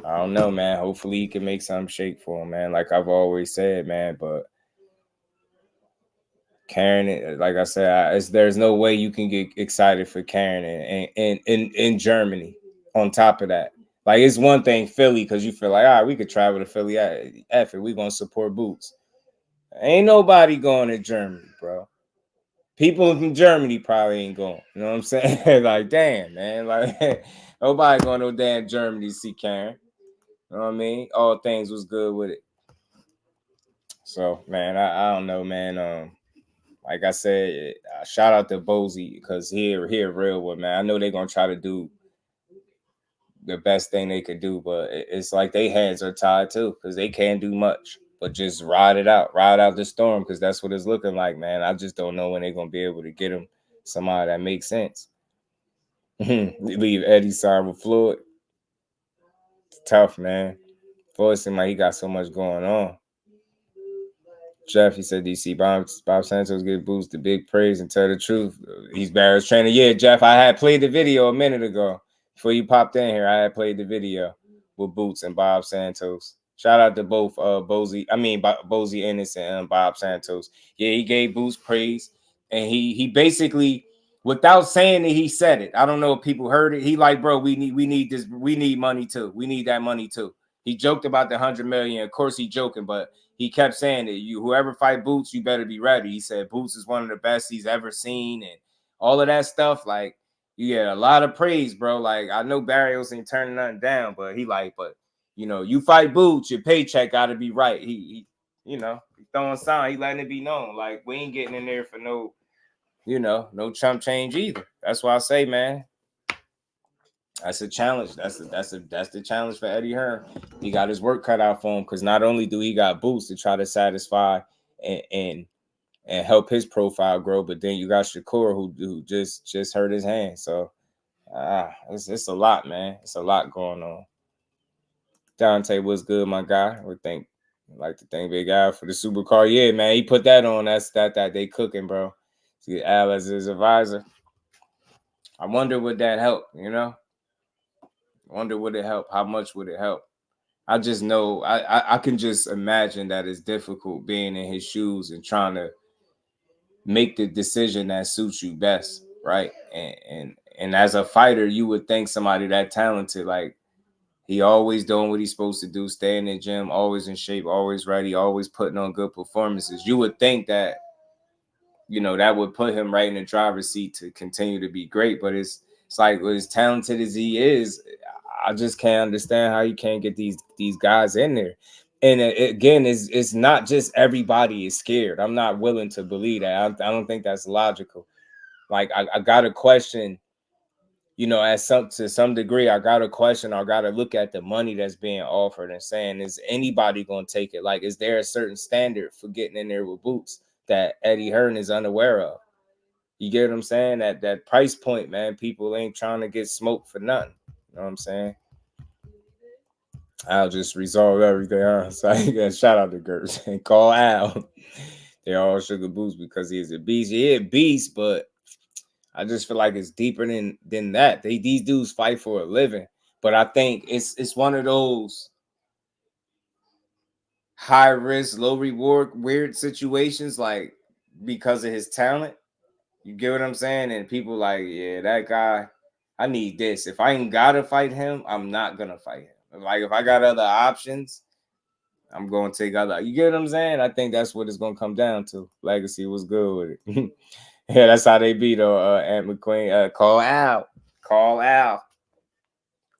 I don't know, man. Hopefully he can make something shake for him, man. Like I've always said, man. But Karen, like I said, there's no way you can get excited for Karen in Germany. On top of that, like it's one thing Philly because you feel like, all right, we could travel to Philly. F it, we gonna support Boots. Ain't nobody going to Germany, bro. People from Germany probably ain't going. You know what I'm saying? Like, damn, man. Like nobody going to damn Germany to see Karen. You know what I mean? All things was good with it. So, man, I don't know, man. Like I said, shout out to Bozy because he real one, man. I know they're gonna try to do the best thing they could do, but it's like their hands are tied too because they can't do much. But just ride out the storm because that's what it's looking like, man. I just don't know when they're gonna be able to get him somebody that makes sense. Leave Eddie side with Floyd. It's tough, man. Floyd seems like he got so much going on. Jeff, he said, DC Bob Santos give Boots the big praise and tell the truth. He's Barrios trainer. Yeah, Jeff, I had played the video a minute ago. Before you popped in here, I had played the video with Boots and Bob Santos. Shout out to both Bozy Ennis and Bob Santos. Yeah, he gave Boots praise. And he basically, without saying it, he said it. I don't know if people heard it. He like, bro, we need this. We need money too. We need that money too. He joked about the $100 million. Of course, he joking, but he kept saying that whoever fight Boots, you better be ready. He said Boots is one of the best he's ever seen, and all of that stuff. Like, you get a lot of praise, bro. Like, I know Barrios ain't turning nothing down, but you fight Boots, your paycheck got to be right. He he throwing sign, he letting it be known. Like, we ain't getting in there for no chump change either. That's why I say, man. That's a challenge. That's the challenge for Eddie Hearn. He got his work cut out for him because not only do he got Boots to try to satisfy and help his profile grow, but then you got Shakur who just hurt his hand. So it's a lot, man. It's a lot going on. Dante, what's good, my guy? I'd like to thank Big Al for the supercar. Yeah, man, he put that on. That they cooking, bro. To get Al as his advisor. I wonder would that help, Wonder would it help? How much would it help? I just know I can just imagine that it's difficult being in his shoes and trying to make the decision that suits you best, right? And as a fighter, you would think somebody that talented, like he always doing what he's supposed to do, staying in the gym, always in shape, always ready, always putting on good performances. You would think that, that would put him right in the driver's seat to continue to be great. But it's like as talented as he is, I just can't understand how you can't get these guys in there. And again, it's not just everybody is scared. I'm not willing to believe that. I don't think that's logical. Like I got to question, to some degree, I got to question. I got to look at the money that's being offered and saying, is anybody going to take it? Like, is there a certain standard for getting in there with Boots that Eddie Hearn is unaware of? You get what I'm saying? That price point, man, people ain't trying to get smoked for nothing. You know what I'm saying? I'll just resolve everything. So shout out to Gertz and call Al. They all sugar Boots because he is a beast. He is a beast, but I just feel like it's deeper than that. These dudes fight for a living. But I think it's one of those high risk, low reward, weird situations, like because of his talent. You get what I'm saying? And people like, yeah, that guy, I need this. If I ain't gotta fight him, I'm not gonna fight him. Like if I got other options, I'm gonna take other. You get what I'm saying? I think that's what it's gonna come down to. Legacy was good with it. Yeah, that's how they be though. Aunt McQueen, call out.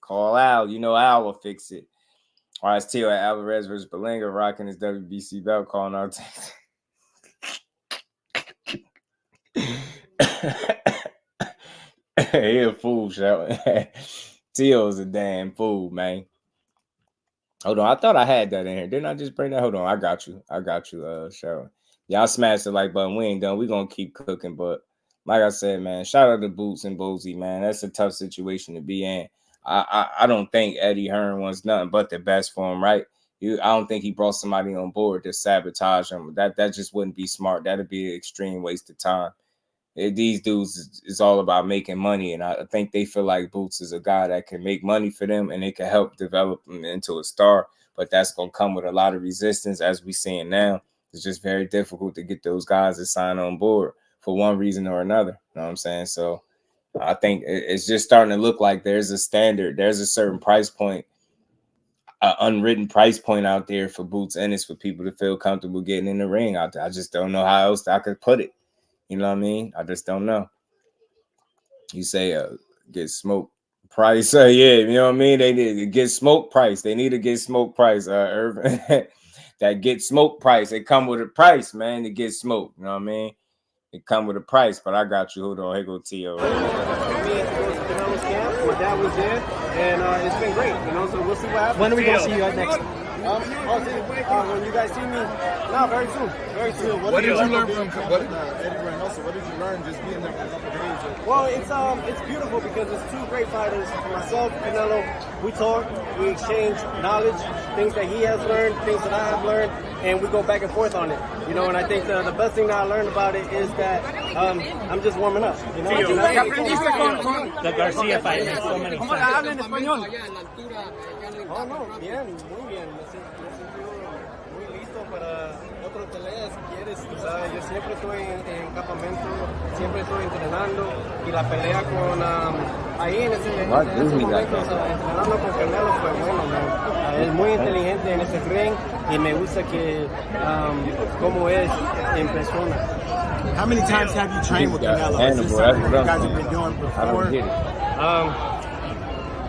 Call Al. You know Al will fix it. All right, it's Tio at Alvarez versus Berlanga, rocking his WBC belt, calling out. He a fool, shout. Tio's a damn fool, man. Hold on, I thought I had that in here. Didn't I just bring that? Hold on, I got you, shout. Y'all smash the like button. We ain't done. We gonna keep cooking, but like I said, man, shout out to Boots and Bozy, man. That's a tough situation to be in. I don't think Eddie Hearn wants nothing but the best for him, right? I don't think he brought somebody on board to sabotage him. That just wouldn't be smart. That'd be an extreme waste of time. These dudes is all about making money, and I think they feel like Boots is a guy that can make money for them and it can help develop him into a star. But that's gonna come with a lot of resistance, as we're seeing now. It's just very difficult to get those guys to sign on board for one reason or another. You know what I'm saying? So I think it's just starting to look like there's a standard, there's a certain price point, an unwritten price point out there for Boots Ennis for people to feel comfortable getting in the ring out there. I just don't know how else I could put it. You know what I mean? I just don't know. You say get smoke price. Yeah, you know what I mean? They need to get smoke price. They need to get smoke price, Irvin. That get smoke price. They come with a price, man, to get smoke. You know what I mean? It come with a price, but I got you. Hold on, here go T.O. My dad was there, and it's been great, you know, so we'll see what happens. When are we going to see you guys next? When you guys see me? No, very soon. Very soon. What did you learn from Edgar and Nelson? What did you learn just being there for a couple of days? Well, it's beautiful because it's two great fighters. Myself, Canelo, we talk, we exchange knowledge, things that he has learned, things that I have learned, and we go back and forth on it. You know, and I think the best thing that I learned about it is that I'm just warming up. You know, the Garcia fight has so many facts. Oh, no, bien, muy bien. Me siento muy listo para otras peleas si quieres. Tú sabes, yo siempre estoy en campamento, siempre estoy entrenando. Y la pelea con ahí en ese momento, entrenando con Canelo fue bueno, man. Es muy inteligente en ese ring y me gusta que cómo es en persona. How many times have you trained with Canelo? Is this something that you guys have been doing before?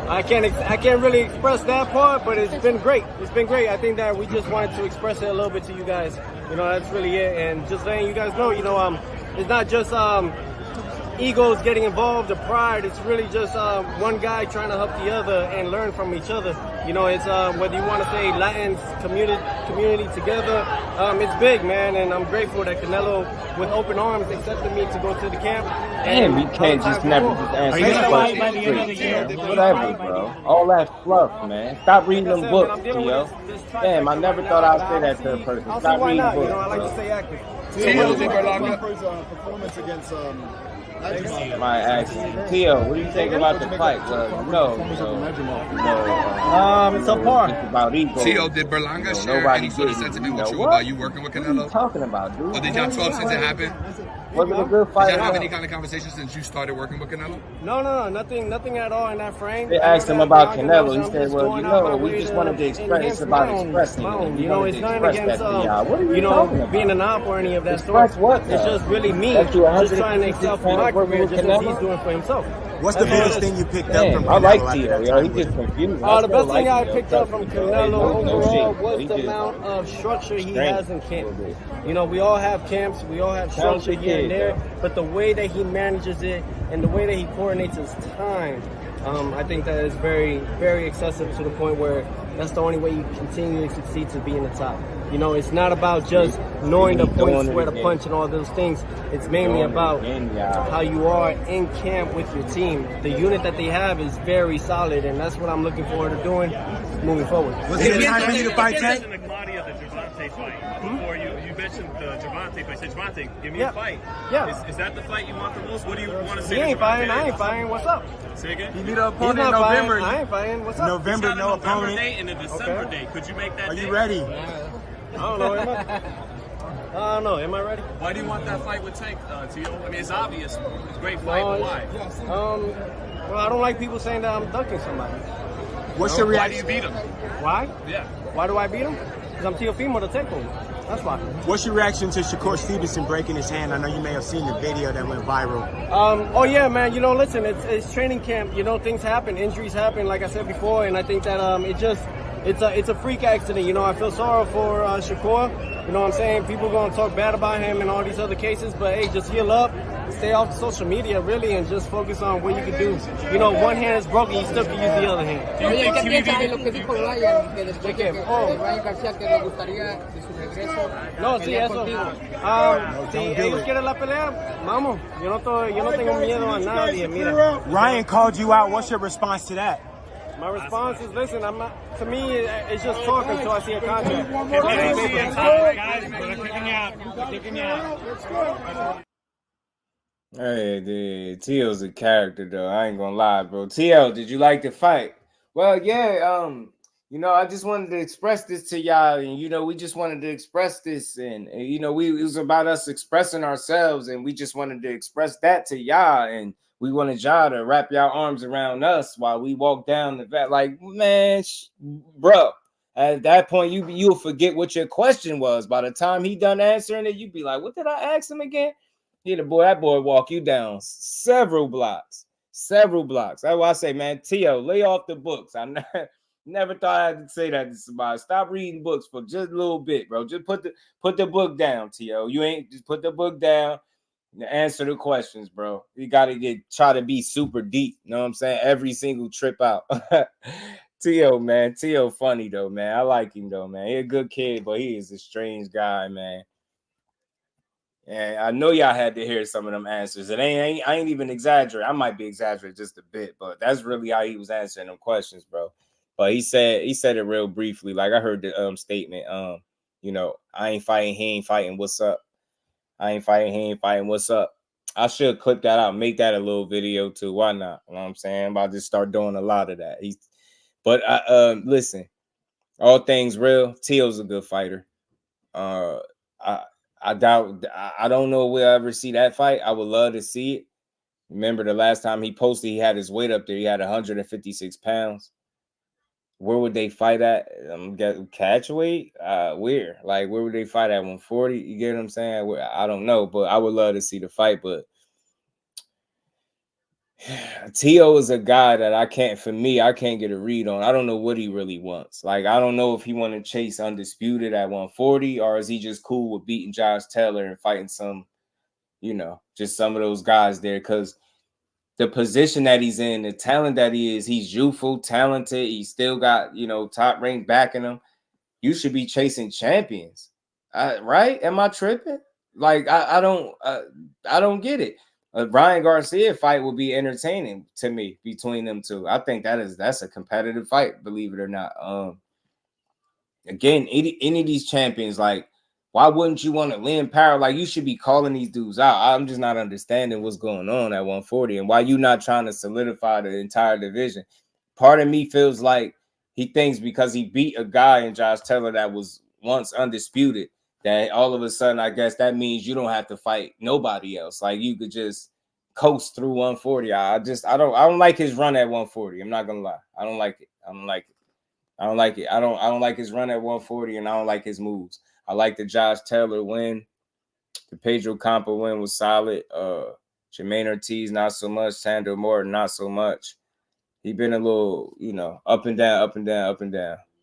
I can't really express that part, but it's been great. It's been great. I think that we just wanted to express it a little bit to you guys. You know, that's really it. And just letting you guys know, you know, it's not just egos getting involved or pride. It's really just one guy trying to help the other and learn from each other. You know, it's whether you want to say Latin community together, it's big, man. And I'm grateful that Canelo, with open arms, accepted me to go to the camp. Damn, you can't just never just answer that question. Whatever, bro. All that fluff, man. Stop reading them books, Tio. Damn, I never thought I'd say that to a person. Stop reading books. You know, I like to stay active. Performance against my accent. Tio, what do you think about the fight? No. It's a par. About ego. Tio, did Berlanga share any sort of sentiment with you about you working with Canelo? What are you talking about, dude? Or did y'all talk since it happened? Was it a good fight? Did y'all have any kind of conversation since you started working with Canelo? No, nothing at all in that frame. They asked him about Canelo. He said, well, you know, we just wanted to express. It's about expressing. You know, it's not against, you know, being an op or any of that sort. It's just really me just trying to excel for my career, just as he's doing for himself. What's the biggest thing you picked up from Canelo? I like Tio, yo. He gets confused. The best thing I picked up from Canelo overall was the amount of structure he has in camp. You know, we all have camps, we all have structure here and there, but the way that he manages it and the way that he coordinates his time, I think that is very, very excessive to the point where that's the only way you continue to succeed to be in the top. You know, it's not about just knowing the points, where to punch and all those things. It's mainly about how you are in camp with your team. The unit that they have is very solid, and that's what I'm looking forward to doing moving forward. Was it time for you to fight Tank? The Claudia, the Gervonta fight. Before you mentioned the Gervonta fight. Say, Gervonta, give me a fight. Yeah. Is that the fight you want the most? What do you want to say? He ain't fighting. I ain't fighting. What's up? Say again? You need an opponent in November. I ain't fighting. What's up? November, no November opponent. Date and a December date. Could you make that Are date? you ready? I don't know. I don't know. Am I ready? Why do you want that fight with Tank, Tio? I mean, it's obvious. It's a great fight, but why? Well, I don't like people saying that I'm ducking somebody. What's your reaction? Why do you beat him? Why? Yeah. Why do I beat him? Because I'm Teofimo the Teco. That's fine. What's your reaction to Shakur Stevenson breaking his hand? I know you may have seen the video that went viral. Oh yeah, man. You know, listen, it's training camp. You know, things happen, injuries happen, like I said before, and I think that it's a freak accident. You know, I feel sorry for Shakur. You know what I'm saying? People gonna talk bad about him and all these other cases, but hey, just heal up, stay off social media really, and just focus on what you can do. You know, one hand is broken, you still can use the other hand. Oye, ¿qué piensas de lo que dijo Ryan? Que después de Ryan García que le gustaría de su regreso. No, sí, eso. Si ellos quieren la pelea, vamos. Yo no tengo miedo a nadie. Mira. Ryan called you out. What's your response to that? My response is, listen, to me, it's just talk until I see a contract. Hey, dude, T.O.'s a character, though. I ain't gonna lie, bro. T.O., did you like the fight? Well, yeah, you know, I just wanted to express this to y'all, and, you know, we just wanted to express this, and you know, it was about us expressing ourselves, and we just wanted to express that to y'all, and we wanted y'all to wrap y'all arms around us while we walk down the vat. Like, man, bro, at that point, you'll forget what your question was. By the time he done answering it, you'd be like, what did I ask him again? Yeah, that boy walk you down several blocks. That's why I say, man, T.O., lay off the books. I never thought I had to say that to somebody. Stop reading books for just a little bit, bro. Just put the book down, T.O. You ain't just put the book down. Answer the questions, bro. You got to try to be super deep. You know what I'm saying? Every single trip out. T.O., man. T.O. funny, though, man. I like him, though, man. He a good kid, but he is a strange guy, man. And I know y'all had to hear some of them answers. I ain't even exaggerating. I might be exaggerating just a bit, but that's really how he was answering them questions, bro. But he said it real briefly. Like I heard the statement. You know, I ain't fighting, he ain't fighting. What's up? I ain't fighting, he ain't fighting. What's up? I should clip that out, make that a little video too. Why not? You know what I'm saying? I'm about to start doing a lot of that. Listen, all things real. T.O.'s a good fighter. I don't know if we'll ever see that fight. I would love to see it. Remember the last time he posted, he had his weight up there. He had 156 pounds. Where would they fight at? Catch weight? Where? Like, where would they fight at? 140? You get what I'm saying? I don't know, but I would love to see the fight. But T.O. is a guy that I can't get a read on. I don't know what he really wants. Like, I don't know if he want to chase undisputed at 140, or is he just cool with beating Josh Taylor and fighting some, you know, just some of those guys there. Because the position that he's in, the talent that he is, he's youthful, talented. He still got, you know, top rank backing him. You should be chasing champions, right? Am I tripping? Like, I don't get it. A Ryan Garcia fight would be entertaining to me between them two. I think that's a competitive fight, believe it or not. Again, any of these champions, like, why wouldn't you want to Lynn Power? Like, you should be calling these dudes out. I'm just not understanding what's going on at 140 and why you not trying to solidify the entire division. Part of me feels like he thinks because he beat a guy in Josh Taylor that was once undisputed, that all of a sudden, I guess that means you don't have to fight nobody else. Like, you could just coast through 140. I don't like his run at 140. I'm not gonna lie. I don't like it. I don't like his run at 140, and I don't like his moves. I like the Josh Taylor win. The Pedro Campa win was solid. Jermaine Ortiz, not so much. Sandro Morton, not so much. He been a little, you know, up and down.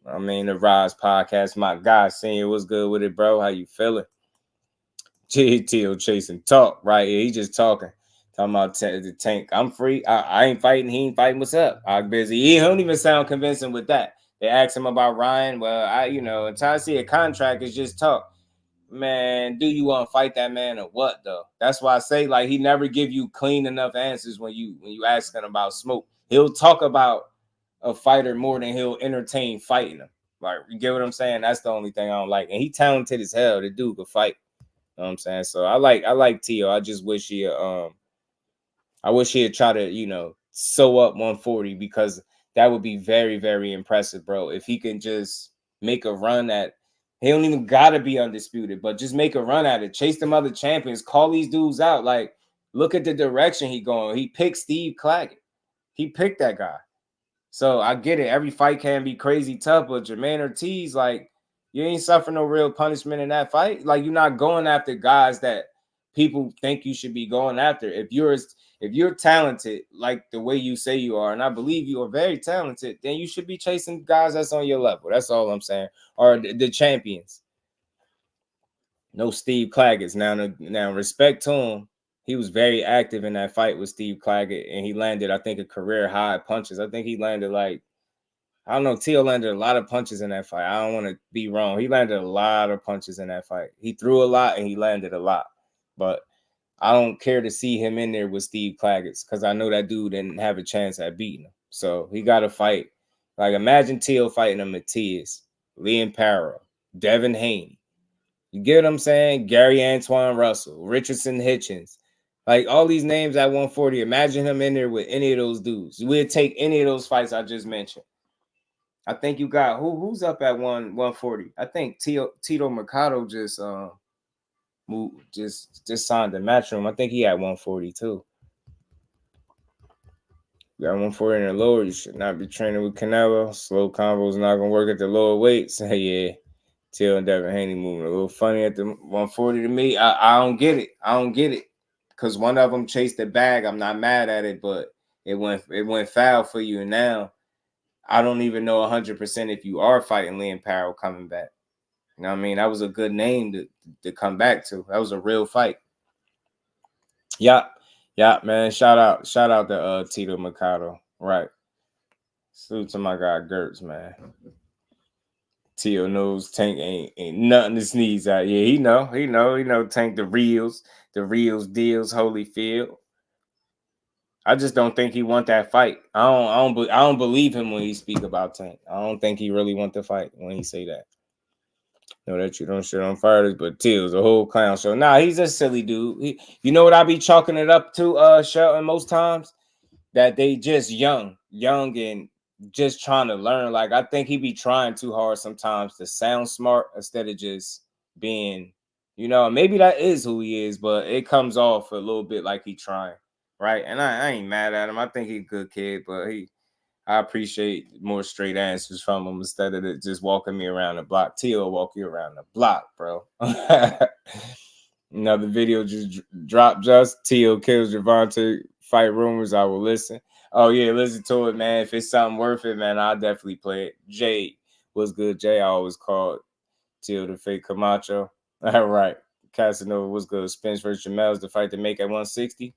I mean, the Rise podcast, my guy, senior, what's good with it, bro? How you feeling? GTO chasing talk right here. He just talking about the tank. I'm free. I ain't fighting. He ain't fighting. What's up? I'm busy. He don't even sound convincing with that. They asked him about Ryan. Well, until I see a contract, it's just talk. Man, do you want to fight that man or what, though? That's why I say, like, he never give you clean enough answers when you ask him about smoke. He'll talk about a fighter more than he'll entertain fighting him. Like, you get what I'm saying? That's the only thing I don't like. And he talented as hell. The dude could fight. You know what I'm saying? So I like T.O. I just wish he'd try to, you know, sew up 140, because that would be very, very impressive, bro. If he can just make a run at, he don't even gotta be undisputed, but just make a run at it. Chase them other champions. Call these dudes out. Like, look at the direction he going. He picked Steve Claggett. He picked that guy. So I get it. Every fight can be crazy tough, but Jermaine Ortiz, like, You ain't suffering no real punishment in that fight. Like, you're not going after guys that people think you should be going after. If you're talented, like the way you say you are, and I believe you are very talented, then you should be chasing guys that's on your level. That's all I'm saying. Or the champions. No Steve Claggett. Now, respect to him. He was very active in that fight with Steve Claggett, and he landed, I think, a career high punches. I think he landed like, I don't know, Teal landed a lot of punches in that fight. I don't want to be wrong. He landed a lot of punches in that fight. He threw a lot and he landed a lot. But I don't care to see him in there with Steve Claggett because I know that dude didn't have a chance at beating him. So he got to fight. Like, imagine Teal fighting a Matias, Liam Parrow, Devin Haney. You get what I'm saying? Gary Antoine Russell, Richardson Hitchens. Like, all these names at 140. Imagine him in there with any of those dudes. We'd take any of those fights I just mentioned. I think you got who's up at 140. I think Tito Mercado just signed the Matchroom. I think he at 140 too. You got 140 in the lower. You should not be training with Canelo. Slow combos not gonna work at the lower weights. Yeah, Till and Devin Haney moving a little funny at the 140 to me. I don't get it. I don't get it because one of them chased the bag. I'm not mad at it, but it went foul for you, and now I don't even know 100% if you are fighting Liam Parrow coming back. You know what I mean? That was a good name to come back to. That was a real fight. Yeah, man. Shout out to Tito Mercado. Right. Salute to my guy Gertz, man. Tio knows Tank ain't nothing to sneeze at. Yeah, he know Tank the reals deals, Holyfield. I just don't think he want that fight. I don't believe him when he speak about Tank. I don't think he really want the fight when he say that. Know that you don't shit on fighters, but Till's a whole clown show. Nah, he's a silly dude. You know what I be chalking it up to, Shelton, most times? That they just young and just trying to learn. Like, I think he be trying too hard sometimes to sound smart instead of just being, maybe that is who he is, but it comes off a little bit like he trying. Right, and I ain't mad at him. I think he's a good kid, but I appreciate more straight answers from him instead of just walking me around the block. Tio walk you around the block, bro. Another video just dropped. Tio kills Gervonta. Fight rumors. I will listen. Oh yeah, listen to it, man. If it's something worth it, man, I'll definitely play it. Jay, what's good? Jay, I always called Tio the fake Camacho. All right, Casanova, what's good? Spence versus Jamel's the fight to make at 160.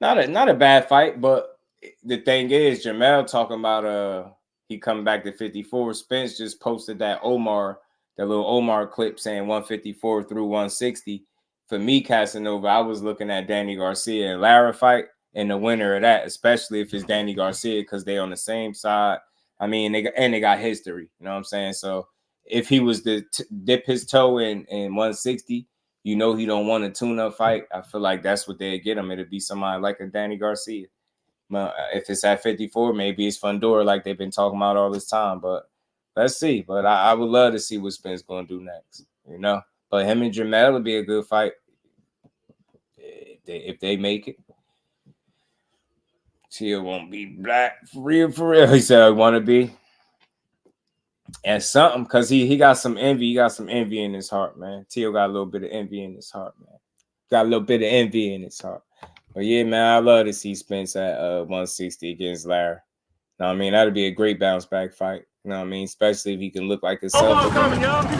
Not a bad fight, but the thing is, Jamel talking about he coming back to 54. Spence just posted that little Omar clip saying 154 through 160. For me, Casanova, I was looking at Danny Garcia and Lara fight and the winner of that, especially if it's Danny Garcia because they on the same side. I mean, they got history. You know what I'm saying? So if he was to dip his toe in 160. He don't want a tune-up fight. I feel like that's what they'd get him. It'd be somebody like a Danny Garcia. If it's at 54, maybe it's Fundora like they've been talking about all this time. But let's see. But I would love to see what Spence going to do next. But him and Jamel would be a good fight if they make it. Tio won't be black for real. He said I want to be. And something, because he got some envy. He got some envy in his heart, man. Tio got a little bit of envy in his heart, man. Got a little bit of envy in his heart. But yeah, man, I love to see Spence at 160 against Larry. Know what I mean? That'd be a great bounce back fight. You know what I mean? Especially if he can look like himself. Omar coming, y'all. Omar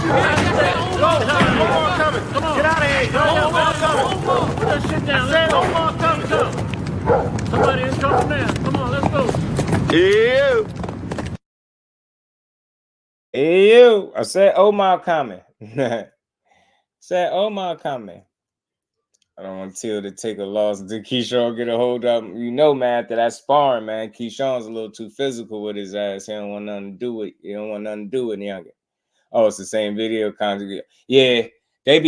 coming. Come on. Get out of here. Omar coming. Put that shit down. Omar coming. Come. Somebody is coming now. Come on, let's go. Ew. Ew. I said Omar coming. Said Omar coming. I don't want Till to take a loss until Keyshawn get a hold of him. Man, after that sparring, man, Keyshawn's a little too physical with his ass. He don't want nothing to do with. He don't want nothing to do with Younger. Oh, it's the same video conjugate. Yeah, they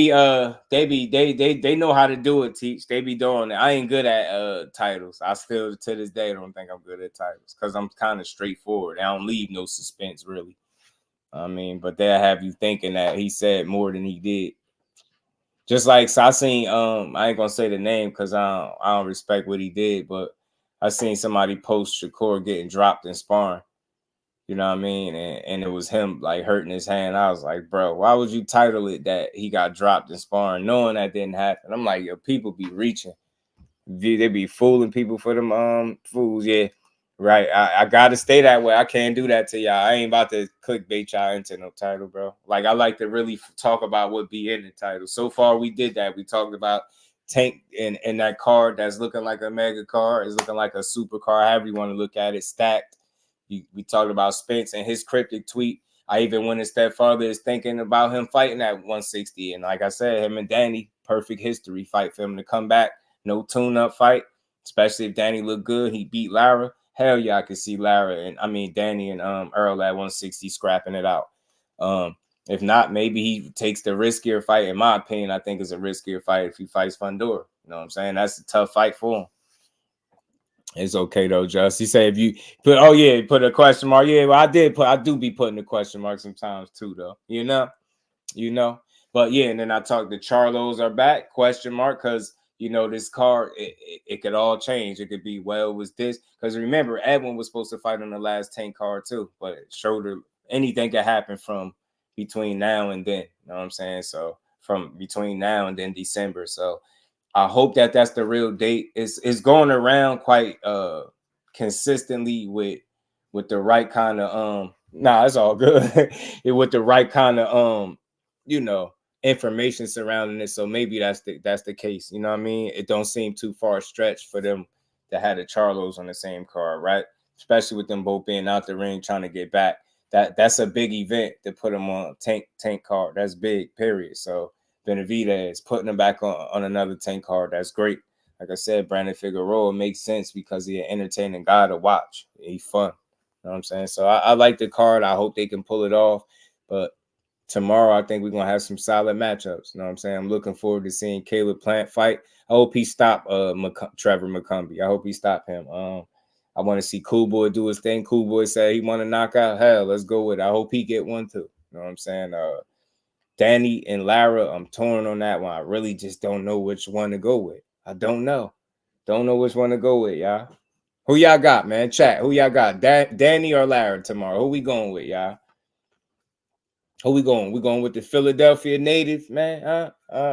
know how to do it. Teach. They be doing it. I ain't good at titles. I still to this day don't think I'm good at titles because I'm kind of straightforward. I don't leave no suspense really. I mean, but they'll have you thinking that he said more than he did. Just like, so I seen, I ain't gonna say the name because I don't respect what he did, but I seen somebody post Shakur getting dropped in sparring. You know what I mean? And it was him like hurting his hand. I was like, bro, why would you title it that he got dropped in sparring, knowing that didn't happen? I'm like, yo, people be reaching. They be fooling people for them fools. Yeah, right. I gotta stay that way. I can't do that to y'all. I ain't about to clickbait y'all into no title, bro. Like I like to really talk about what be in the title. So far, we did that. We talked about Tank in that card that's looking like a mega card. It's looking like a super card, however you want to look at it, stacked. We talked about Spence and his cryptic tweet. I even went a step further, is thinking about him fighting at 160. And like I said, him and Danny, perfect history fight for him to come back. No tune-up fight, especially if Danny looked good. He beat Lara. Hell yeah, I could see Danny and Errol at 160 scrapping it out. If not, maybe he takes the riskier fight. In my opinion, I think it's a riskier fight if he fights Fundora. You know what I'm saying? That's a tough fight for him. It's okay though, Just. He said if you put a question mark. Yeah, well, I do be putting a question mark sometimes too, though. You know. But yeah, and then I talked the Charlos are back, question mark, because this card, it could all change. It could be, well, was this? Because remember, Edwin was supposed to fight on the last 10 card too, but shoulder, anything could happen from between now and then. You know what I'm saying? So from between now and then December. So I hope that that's the real date. It's going around quite consistently with the right kind of it's all good. With the right kind of information surrounding it. So maybe that's the case. You know what I mean? It don't seem too far stretched for them to have the Charlos on the same card, right? Especially with them both being out the ring trying to get back. That's a big event to put them on tank card. That's big, period. So Benavidez putting him back on another 10 card. That's great. Like I said, Brandon Figueroa makes sense because he's an entertaining guy to watch. He's fun. You know what I'm saying? So I like the card. I hope they can pull it off. But tomorrow, I think we're going to have some solid matchups. You know what I'm saying? I'm looking forward to seeing Caleb Plant fight. I hope he stop Trevor McCumbee. I hope he stop him. I want to see Cool Boy do his thing. Cool Boy said he want to knock out. Hell, let's go with it. I hope he get one too. You know what I'm saying? Danny and Lara, I'm torn on that one. I really just don't know which one to go with. I don't know. Don't know which one to go with, y'all. Who y'all got, man? Chat. Who y'all got? Danny or Lara tomorrow? Who we going with, y'all? Who we going? We going with the Philadelphia native, man?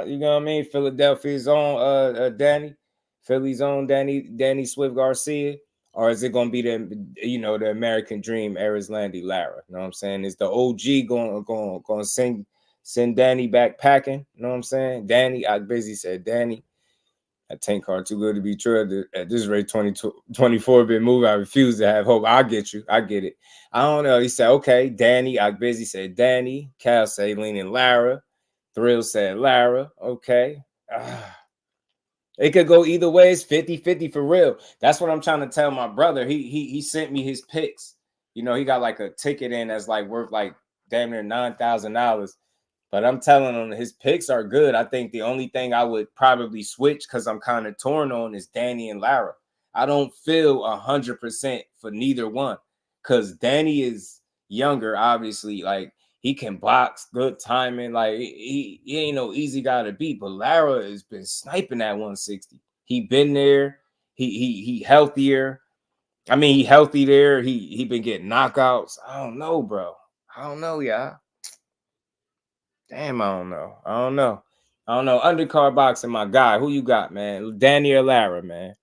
You know what I mean? Philadelphia's own Danny. Philly's own Danny Swift Garcia. Or is it gonna be the American Dream, Aris Landy Lara? You know what I'm saying? Is the OG going send Danny back packing? You know what I'm saying? Danny, I basically said Danny. That tank card too good to be true. At this rate, 24 been moving. I refuse to have hope. I get you. I get it. I don't know. He said, okay, Danny. I busy said Danny. Cal said leaning Lara. Thrill said Lara. Okay. It could go either way. It's 50-50 for real. That's what I'm trying to tell my brother. He sent me his picks. He got like a ticket in that's like worth like damn near $9,000. But I'm telling him his picks are good. I think the only thing I would probably switch because I'm kind of torn on is Danny and Lara. I don't feel 100% for neither one because Danny is younger, obviously. Like he can box, good timing. Like he ain't no easy guy to beat. But Lara has been sniping at 160. He been there. He healthier. I mean, he healthy there. He been getting knockouts. I don't know, bro. I don't know, y'all. Damn, I don't know. Undercard boxing, my guy. Who you got, man? Danny or Lara, man?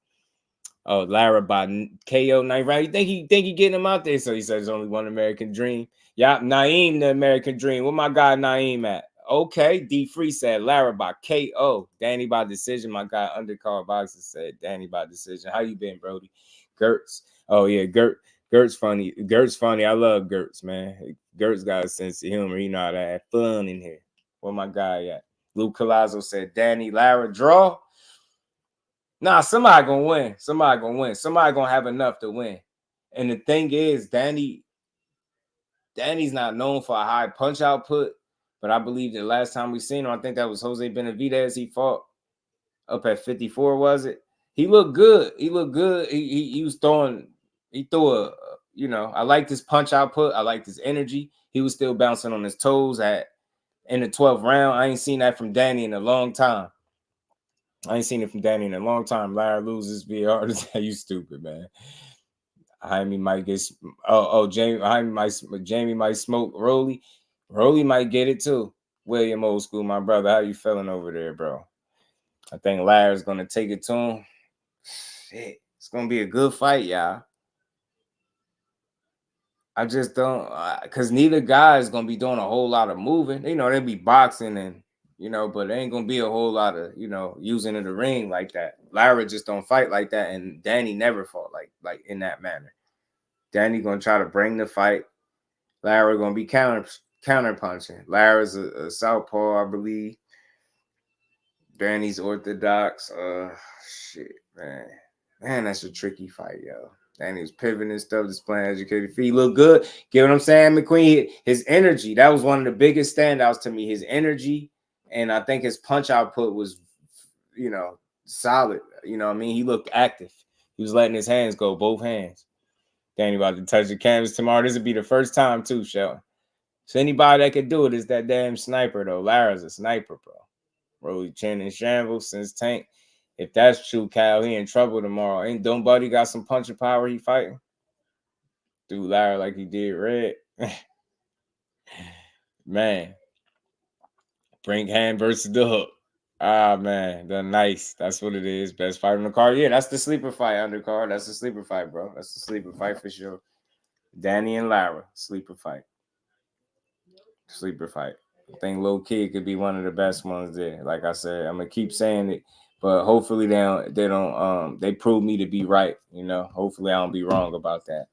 Oh, Lara by KO 9th round. You think he getting him out there? So he says there's only one American Dream. Yeah, Naeem, the American Dream. Where my guy Naeem at? Okay, D Free said Lara by KO. Danny by decision. My guy Undercard boxing said Danny by decision. How you been, Brody? Gertz. Oh yeah, Gert's funny. Gert's funny. I love Gertz, man. Gert's got a sense of humor. He know how to have fun in here. Where my guy at? Luke Colazzo said, Danny, Lara, draw. Nah, somebody gonna win. Somebody gonna have enough to win. And the thing is, Danny's not known for a high punch output, but I believe the last time we seen him, I think that was Jose Benavidez. He fought up at 54, was it? He looked good. He was throwing. He threw a. I liked his punch output. I liked his energy. He was still bouncing on his toes in the 12th round. I ain't seen that from Danny in a long time. Lara loses VR. You stupid, man. Jaime might get. Jamie might smoke Rolly. Rolly might get it too. William Old School, my brother, how you feeling over there, bro? I think Larry's gonna take it to him. Shit, it's gonna be a good fight, y'all. I just don't, cause neither guy is gonna be doing a whole lot of moving. You know, they'll be boxing and but there ain't gonna be a whole lot of using in the ring like that. Lara just don't fight like that, and Danny never fought like in that manner. Danny gonna try to bring the fight. Lara gonna be counter punching. Lara's a southpaw, I believe. Danny's orthodox. Shit, man, that's a tricky fight, yo. Danny was pivoting and stuff, displaying educated feet. He looked good. Get what I'm saying, McQueen? His energy, that was one of the biggest standouts to me. His energy, and I think his punch output was, solid. You know what I mean? He looked active. He was letting his hands go, both hands. Danny about to touch the canvas tomorrow. This will be the first time, too, Shelton. So anybody that could do it is that damn sniper, though. Lara's a sniper, bro. Rolly Chin and Shambles since Tank. If that's true, Cal, he in trouble tomorrow. Ain't Don't Buddy got some punching power he fighting? Do Lara like he did Red. Man. Brink Hand versus the Hook. Ah, man. The nice. That's what it is. Best fight on the card. Yeah, that's the sleeper fight, undercard. That's the sleeper fight, bro. That's the sleeper fight for sure. Danny and Lara. Sleeper fight. Sleeper fight. I think low key could be one of the best ones there. Like I said, I'm gonna keep saying it, but hopefully they prove me to be right. Hopefully I don't be wrong about that.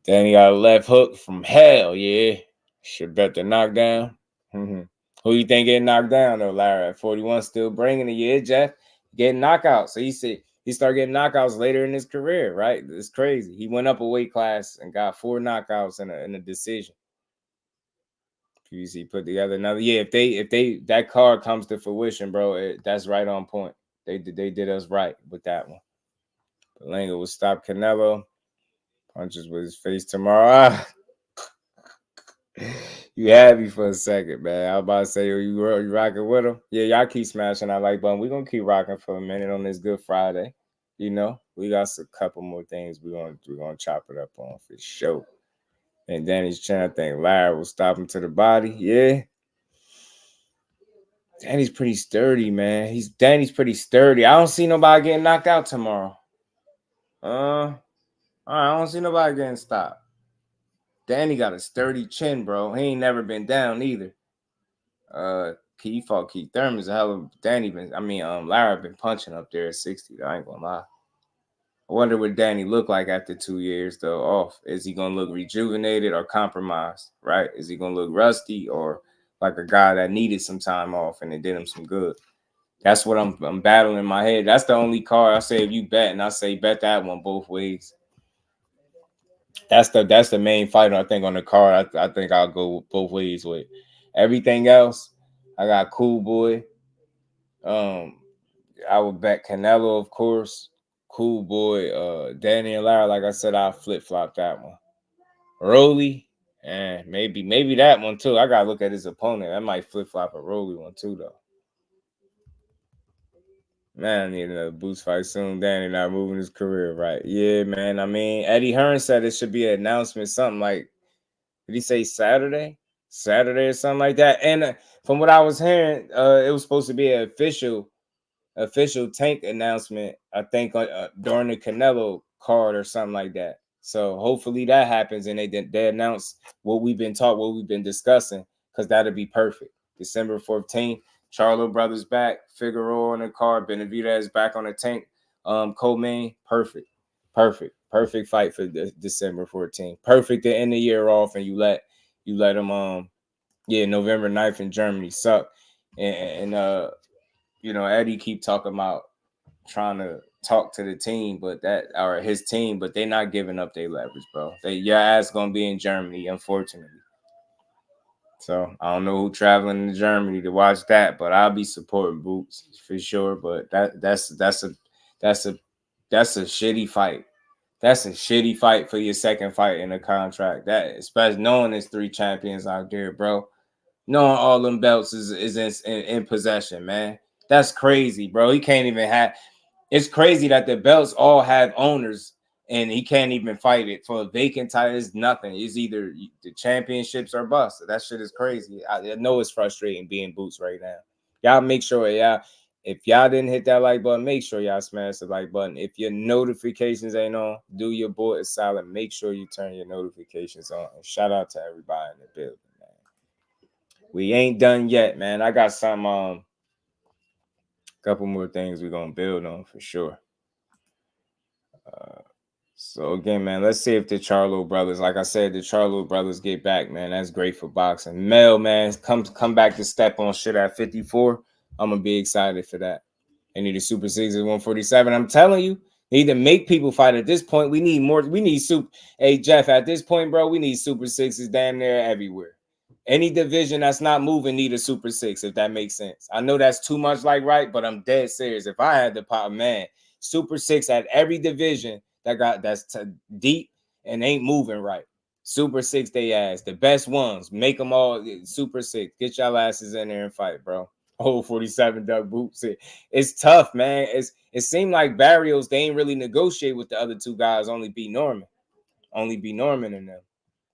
Danny got a left hook from hell, yeah. Should bet the knockdown. Who you think getting knocked down though, Larry? At 41, still bringing it, yeah, Jeff. Getting knockouts. So he said he started getting knockouts later in his career, right? It's crazy. He went up a weight class and got 4 knockouts in a decision. PVC put together another. Yeah, if they that card comes to fruition, bro, that's right on point. They did us right with that one. Berlanga will stop Canelo. Punches with his face tomorrow. You had me for a second, man. I was about to say, you rocking with him? Yeah, y'all keep smashing that like button. We're gonna keep rocking for a minute on this Good Friday. We got a couple more things we're gonna chop it up on for sure. And Danny's trying to think Larry will stop him to the body. Yeah. Danny's pretty sturdy, man. Danny's pretty sturdy. I don't see nobody getting knocked out tomorrow. I don't see nobody getting stopped. Danny got a sturdy chin, bro. He ain't never been down either. He fought Keith Thurman's a hell of Larry been punching up there at 60, though. I ain't gonna lie. I wonder what Danny look like after 2 years, though, off. Is he going to look rejuvenated or compromised, right? Is he going to look rusty or like a guy that needed some time off and it did him some good? That's what I'm battling in my head. That's the only card I say if you bet, and I say bet that one both ways. That's the main fighter I think on the card. I think I'll go both ways with. Everything else, I got Cool Boy. I would bet Canelo, of course. Cool Boy, Danny and Lara, like I said, I'll flip-flop that one. Rolly, and maybe that one too. I gotta look at his opponent. I might flip-flop a Rolly one too, though. Man, I need another boost fight soon. Danny not moving his career right. Yeah, man. Eddie Hearn said it should be an announcement, something like, did he say Saturday? Saturday or something like that. And from what I was hearing, it was supposed to be an official Tank announcement, I think, during the Canelo card or something like that. So hopefully that happens and they announce what we've been discussing, because that'll be perfect. December 14th, Charlo brothers back, Figueroa on the card, Benavidez back on the Tank, co-main, perfect fight for December 14th. Perfect to end the year off, and you let them November 9th in Germany suck, and Eddie keep talking about trying to talk to the team, or his team, but they're not giving up their leverage, bro. Your ass gonna be in Germany, unfortunately. So I don't know who traveling to Germany to watch that, but I'll be supporting Boots for sure. But that's a shitty fight. That's a shitty fight for your second fight in a contract. That, especially knowing there's 3 champions out there, bro. Knowing all them belts is in possession, man. That's crazy, bro. He can't even have. It's crazy that the belts all have owners and he can't even fight it for a vacant title. It's nothing. It's either the championships or bust. That shit is crazy. I know it's frustrating being Boots right now. Y'all make sure if y'all didn't hit that like button, make sure y'all smash the like button. If your notifications ain't on, do your boy a solid. Make sure you turn your notifications on. And shout out to everybody in the building, man. We ain't done yet, man. I got some couple more things we're gonna build on for sure. So again, man, let's see if the Charlo brothers, like I said, the Charlo brothers get back, man. That's great for boxing. Mel, man, come back to step on shit at 54. I'm gonna be excited for that. They need a Super 6 at 147. I'm telling you, they need to make people fight at this point. We need more. We need super. Hey, Jeff, at this point, bro, we need Super 6s damn near everywhere. Any division that's not moving need a Super 6, if that makes sense. I know that's too much like right, but I'm dead serious. If I had the pop, man, Super 6 at every division that's deep and ain't moving right. Super 6 they ass. The best ones. Make them all Super 6. Get y'all asses in there and fight, bro. Oh, 47 Doug Boots. It's tough, man. It seemed like Barrios, they ain't really negotiate with the other two guys, only be Norman and them.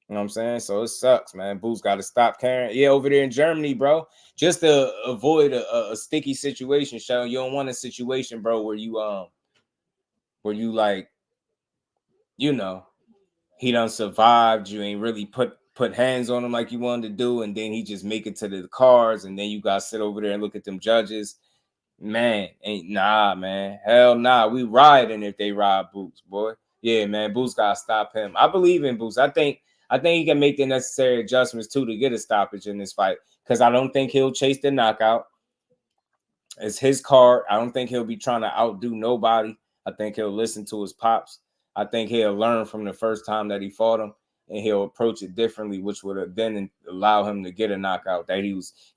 You know what I'm saying? So it sucks, man. Boots got to stop carrying. Yeah, over there in Germany, bro. Just to avoid a sticky situation, Shell. You don't want a situation, bro, where you like, you know, he done survived. You ain't really put hands on him like you wanted to do, and then he just make it to the cars, and then you got to sit over there and look at them judges. Man, man. Hell nah. We riding if they ride Boots, boy. Yeah, man. Boots got to stop him. I believe in Boots. I think he can make the necessary adjustments, too, to get a stoppage in this fight, because I don't think he'll chase the knockout. It's his card. I don't think he'll be trying to outdo nobody. I think he'll listen to his pops. I think he'll learn from the first time that he fought him, and he'll approach it differently, which would have then allow him to get a knockout that he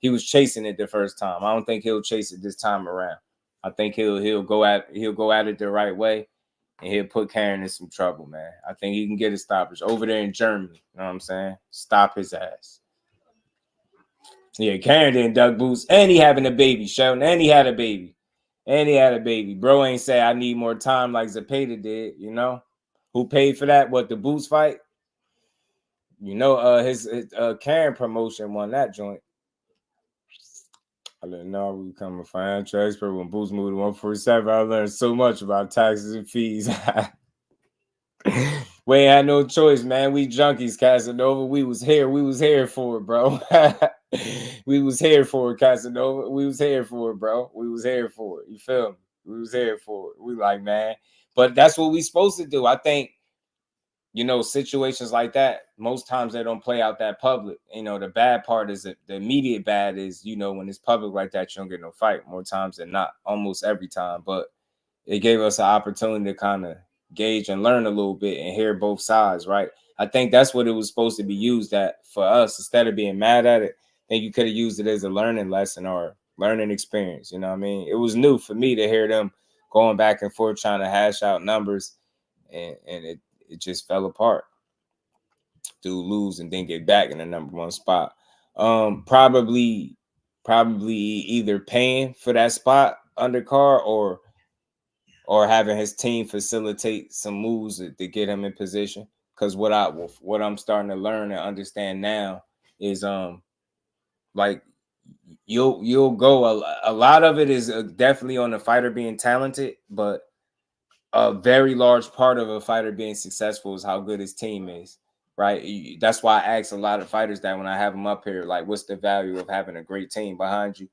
was chasing it the first time. I don't think he'll chase it this time around. I think he'll go at it the right way, and he'll put Karen in some trouble, man. I think he can get a stoppage over there in Germany. You know what I'm saying? Stop his ass. Yeah, Karen didn't Doug Boots, and he having a baby, Sheldon, and he had a baby. Bro ain't say I need more time like Zepeda did, you know? Who paid for that? What, the Boots fight? You know, his Karen promotion won that joint. I didn't know we become a financial expert when Boots moved to 147. I learned so much about taxes and fees. We ain't had no choice, man. We junkies, Casanova. We was here for it, bro. We was here for it, Casanova. We was here for it, bro. We was here for it. You feel me? We was here for it. We like, man. But that's what we supposed to do. I think, you know, situations like that, most times they don't play out that public. You know, the bad part is that the immediate bad is, you know, when it's public like that, you don't get no fight more times than not, almost every time. But it gave us an opportunity to kind of gauge and learn a little bit and hear both sides, right? I think that's what it was supposed to be used at for us. Instead of being mad at it, I think you could have used it as a learning lesson or learning experience. You know what I mean? It was new for me to hear them going back and forth trying to hash out numbers, and it just fell apart. Dude lose and then get back in the number one spot. Probably either paying for that spot undercard or having his team facilitate some moves to get him in position. Because what I'm starting to learn and understand now is like you'll go a lot of it is definitely on the fighter being talented, but a very large part of a fighter being successful is how good his team is, right? That's why I ask a lot of fighters that when I have them up here, like, what's the value of having a great team behind you?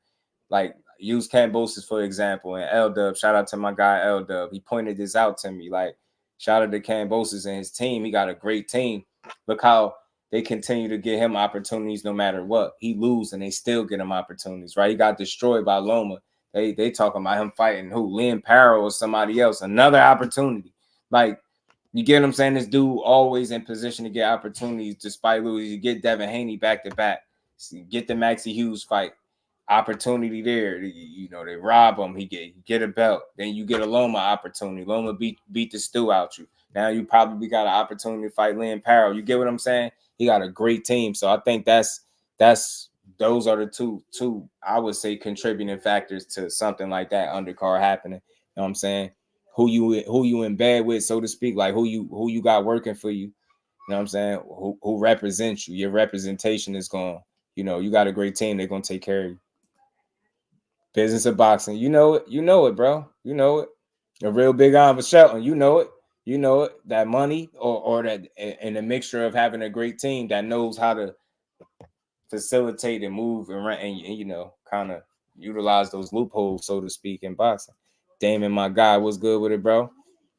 Like, use Cambosis, for example, and L-Dub. Shout out to my guy, L-Dub. He pointed this out to me. Like, shout out to Cambosis and his team. He got a great team. Look how they continue to get him opportunities no matter what. He lose and they still get him opportunities, right? He got destroyed by Loma. They talking about him fighting who? Lynn Parrow or somebody else. Another opportunity. Like, you get what I'm saying? This dude always in position to get opportunities despite losing. You get Devin Haney back to back. Get the Maxie Hughes fight. Opportunity there. You know, they rob him. He get a belt. Then you get a Loma opportunity. Loma beat the stew out you. Now you probably got an opportunity to fight Lynn Parrow. You get what I'm saying? He got a great team. So I think those are the two I would say contributing factors to something like that undercard happening. You know what I'm saying? who you in bed with, so to speak, like who you got working for you. You know what I'm saying? Who represents you? Your representation is going. You know, you got a great team. They're gonna take care of you. Business of boxing. You know it. You know it, bro. You know it. A real big arm of Shelton. You know it. You know it. That money or that and a mixture of having a great team that knows how to facilitate and move and you know, kind of utilize those loopholes, so to speak, in boxing. Damon, my guy, what's good with it, bro?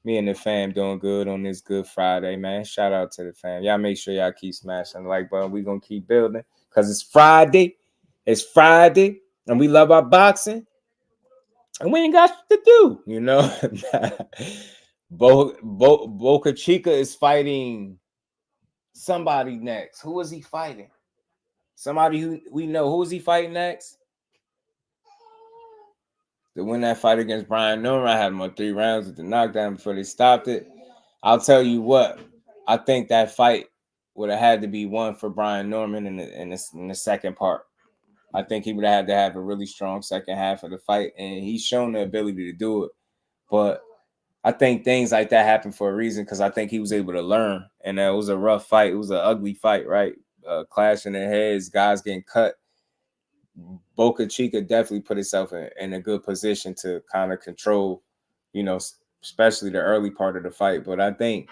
Me and the fam doing good on this Good Friday, man. Shout out to the fam. Y'all make sure y'all keep smashing the like button. We're going to keep building because it's Friday. It's Friday, and we love our boxing. And we ain't got shit to do, you know? Boca Chica is fighting somebody next. Who is he fighting? Somebody who we know. Who is he fighting next? To win that fight against Brian Norman, I had him on 3 rounds with the knockdown before they stopped it. I'll tell you what, I think that fight would have had to be won for Brian Norman in the second part. I think he would have had to have a really strong second half of the fight, and he's shown the ability to do it. But I think things like that happen for a reason because I think he was able to learn, and it was a rough fight. It was an ugly fight, right? Clashing their heads, guys getting cut. Boca Chica definitely put itself in a good position to kind of control, you know, especially the early part of the fight. But I think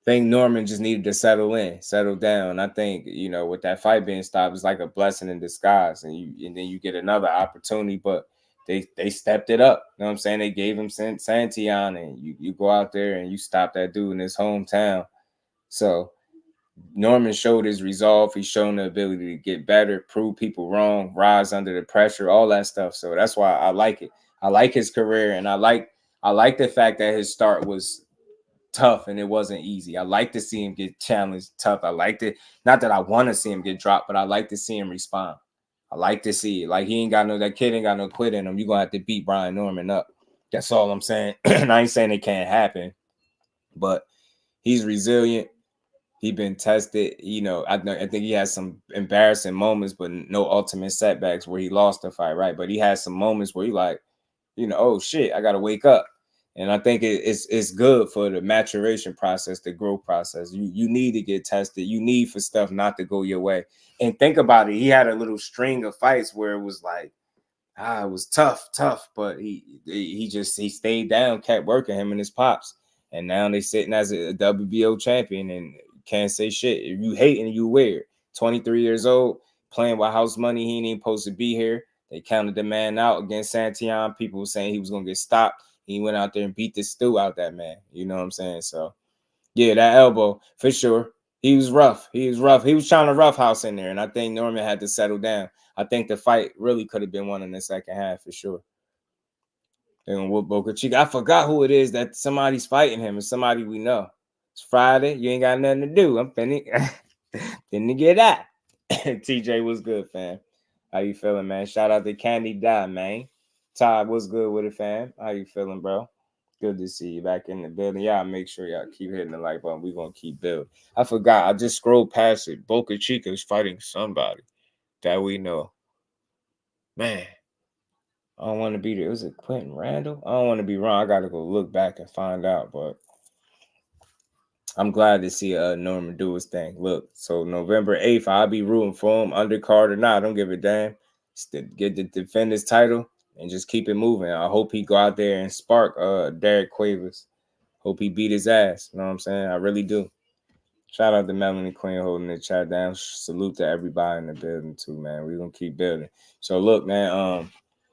Norman just needed to settle down. I think, you know, with that fight being stopped, it's like a blessing in disguise, and then you get another opportunity. But they stepped it up. You know what I'm saying? They gave him Santillan, and you go out there and you stop that dude in his hometown. So Norman showed his resolve. He's shown the ability to get better, prove people wrong, rise under the pressure, all that stuff. So that's why I like it. I like his career, and I like the fact that his start was tough and it wasn't easy. I like to see him get challenged tough. I like to, not that I want to see him get dropped, but I like to see him respond. I like to see it. Like that kid ain't got no quit in him. You're gonna have to beat Brian Norman up. That's all I'm saying. I ain't saying it can't happen, but he's resilient. He been tested, you know. I think he has some embarrassing moments, but no ultimate setbacks where he lost the fight, right? But he has some moments where he like, you know, oh shit, I gotta wake up. And I think it's good for the maturation process, the growth process. You need to get tested. You need for stuff not to go your way. And think about it. He had a little string of fights where it was like, it was tough, but he stayed down, kept working, him and his pops. And now they sitting as a WBO champion and can't say shit. If you hating, you weird. 23 years old, playing with house money. He ain't even supposed to be here. They counted the man out against Santillan. People were saying he was going to get stopped. He went out there and beat the stew out that man. You know what I'm saying? So, yeah, that elbow, for sure. He was rough. He was trying to roughhouse in there, and I think Norman had to settle down. I think the fight really could have been won in the second half, for sure. They're going to whoop Boca Chica. I forgot who it is that somebody's fighting him. It's somebody we know. It's Friday. You ain't got nothing to do. I'm finna get that. TJ, what's good, fam? How you feeling, man? Shout out to Candy Die, man. Todd, what's good with it, fam? How you feeling, bro? Good to see you back in the building. Y'all make sure y'all keep hitting the like button. We're going to keep building. I forgot. I just scrolled past it. Boca Chica is fighting somebody that we know. Man, I don't want to be there. Was it Quentin Randall? I don't want to be wrong. I got to go look back and find out, but I'm glad to see Norman do his thing. Look, so November 8th, I'll be rooting for him, undercard or not. I don't give a damn. Get to defend his title and just keep it moving. I hope he go out there and spark Derek Cuevas. Hope he beat his ass. You know what I'm saying? I really do. Shout out to Melanie Queen holding the chat down. Salute to everybody in the building too, man. We're going to keep building. So look, man,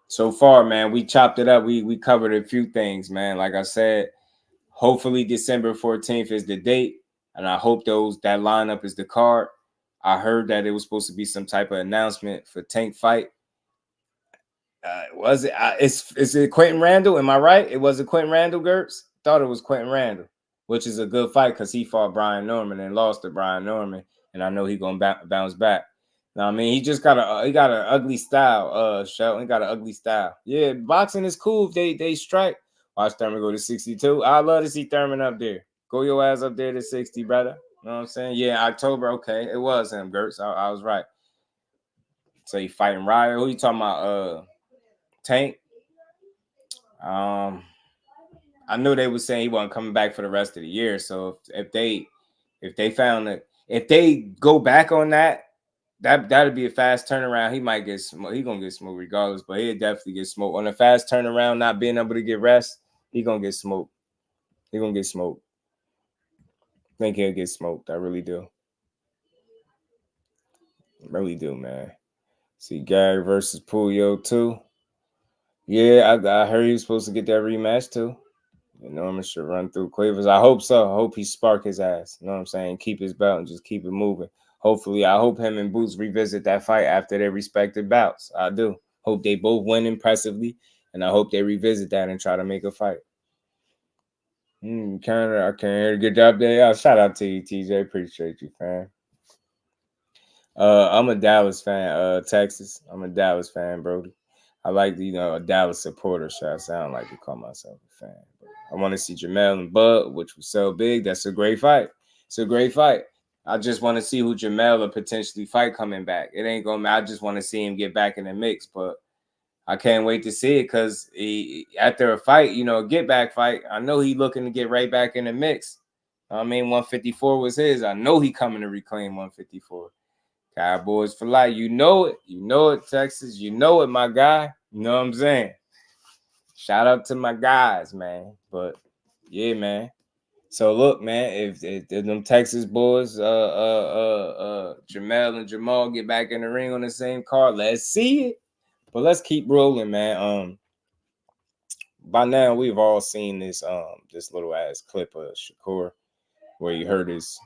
so far, man, we chopped it up. We covered a few things, man. Like I said, hopefully December 14th is the date, and I hope that lineup is the card. I heard that it was supposed to be some type of announcement for Tank fight. Was it? Is it Quentin Randall? Am I right? It wasn't Quentin Randall, Gertz? Thought it was Quentin Randall, which is a good fight because he fought Brian Norman and lost to Brian Norman, and I know he's gonna bounce back. Now, I mean, he just got an ugly style. Shelton got an ugly style. Yeah, boxing is cool if they strike. Watch Thurman go to 62. I love to see Thurman up there. Go your ass up there to 60, brother. You know what I'm saying? Yeah, October. Okay, it was him, Gertz. I was right. So he fighting Ryer. Who you talking about? Tank. I knew they were saying he wasn't coming back for the rest of the year. So if they found that, if they go back on that'd be a fast turnaround. He might get smoked. He gonna get smoked regardless, but he'll definitely get smoked on a fast turnaround. Not being able to get rest, he gonna get smoked. He gonna get smoked. I think he'll get smoked. I really do. Really do, man. See Gary versus Puyo too. Yeah, I heard he was supposed to get that rematch too. Norman should run through Quavers. I hope so. I hope he spark his ass. You know what I'm saying? Keep his belt and just keep it moving. Hopefully, I hope him and Boots revisit that fight after their respective bouts. I do. Hope they both win impressively, and I hope they revisit that and try to make a fight. Canada, I can't hear. Good job there. Shout out to you, TJ. Appreciate you, fam. I'm a Dallas fan. Texas. I'm a Dallas fan, Brody. I like a Dallas supporter. Should I sound like to call myself a fan? But I want to see Jamel and Bud, which was so big. That's a great fight. It's a great fight. I just want to see who Jamel will potentially fight coming back. It ain't gonna matter. I just want to see him get back in the mix. But I can't wait to see it because after a fight, a get back fight, I know he looking to get right back in the mix. I mean, 154 was his. I know he coming to reclaim 154. Cowboys for life. You know it, Texas. You know it, my guy. You know what I'm saying? Shout out to my guys, man. But yeah, man. So look, man, if them Texas boys, Jamel and Jamal get back in the ring on the same card, let's see it. But let's keep rolling, man. By now we've all seen this little ass clip of Shakur where he hurt his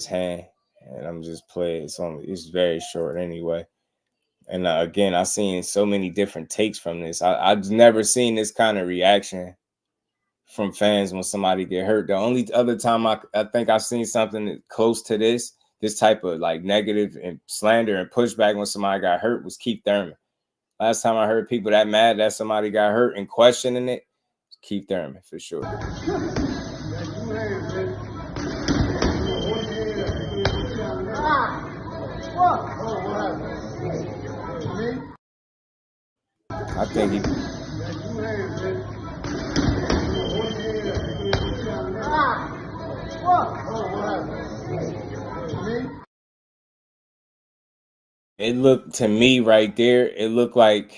hand. And I'm just playing. It's very short anyway. And again, I've seen so many different takes from this. I've never seen this kind of reaction from fans when somebody get hurt. The only other time I think I've seen something close to this type of like negative and slander and pushback when somebody got hurt was Keith Thurman. Last time I heard people that mad that somebody got hurt and questioning it, Keith Thurman for sure. I think he. It looked to me right there. It looked like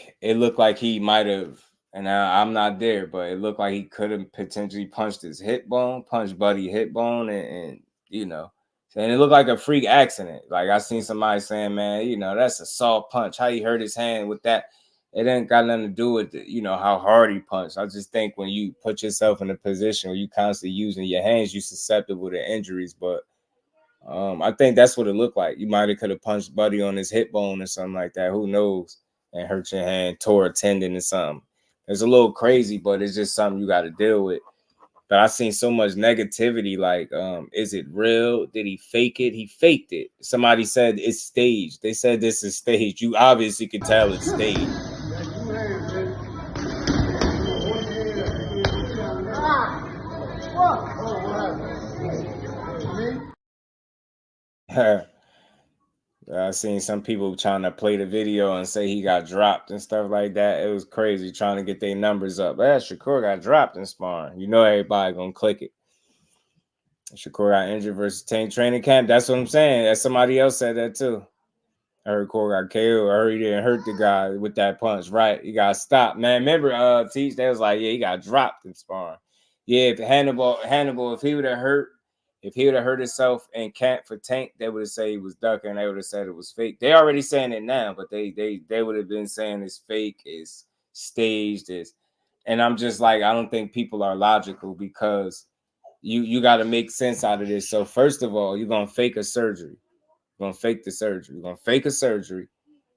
he might have, and I'm not there, but it looked like he could have potentially punched his hip bone, punched Buddy hip bone, and and it looked like a freak accident. Like I seen somebody saying, man, that's a soft punch. How he hurt his hand with that? It ain't got nothing to do with how hard he punched. I just think when you put yourself in a position where you constantly using your hands, you're susceptible to injuries. But I think that's what it looked like. You might have could have punched Buddy on his hip bone or something like that. Who knows? And hurt your hand, tore a tendon or something. It's a little crazy, but it's just something you got to deal with. But I've seen so much negativity. Like, is it real? Did he fake it? He faked it. Somebody said it's staged. They said this is staged. You obviously could tell it's staged. I seen some people trying to play the video and say he got dropped and stuff like that. It was crazy trying to get their numbers up. Shakur got dropped in sparring. Everybody gonna click it. Shakur got injured versus Tank training camp. That's what I'm saying. That somebody else said that too. I heard Shakur got KO. I heard he didn't hurt the guy with that punch. Right? He got stopped. Man, remember Teach? They was like, yeah, he got dropped in sparring. Yeah, if Hannibal, if he would have hurt himself in camp for Tank, they would have said he was ducking. They would have said it was fake. They already saying it now, but they would have been saying it's fake, it's staged, and I'm just like, I don't think people are logical because you got to make sense out of this. So first of all, you're gonna fake a surgery. You're gonna fake the surgery. You're gonna fake a surgery.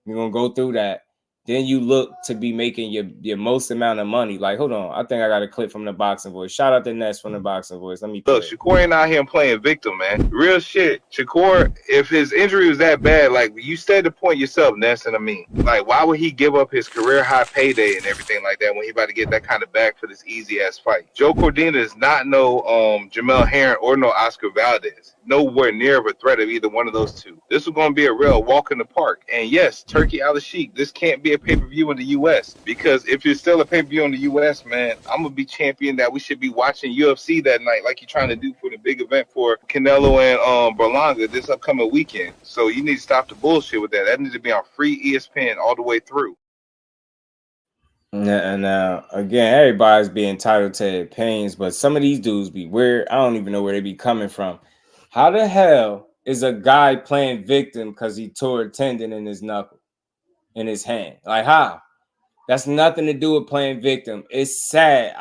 You're gonna go through that. Then you look to be making your most amount of money. Like, hold on, I think I got a clip from the Boxing Voice. Shout out to Ness from the Boxing Voice. Let me play. Look, Shakur ain't out here playing victim, man. Real shit. Shakur, if his injury was that bad, like you said the point yourself, Ness, and I mean, like, why would he give up his career high payday and everything like that when he about to get that kind of back for this easy ass fight? Joe Cordina is not no Jamel Herring or no Oscar Valdez. nowhere near of a threat of either one of those two. This was going to be a real walk in the park. And yes, Turkey Al Sheikh, this can't be a pay-per-view in the U.S. because if it's still a pay-per-view in the U.S., man, I'm going to be champion that we should be watching UFC that night like you're trying to do for the big event for Canelo and Berlanga this upcoming weekend. So you need to stop the bullshit with that. That needs to be on free ESPN all the way through. And again, everybody's being entitled to their opinions, but some of these dudes be weird. I don't even know where they be coming from. How the hell is a guy playing victim because he tore a tendon in his knuckle, in his hand? Like, how? That's nothing to do with playing victim. It's sad.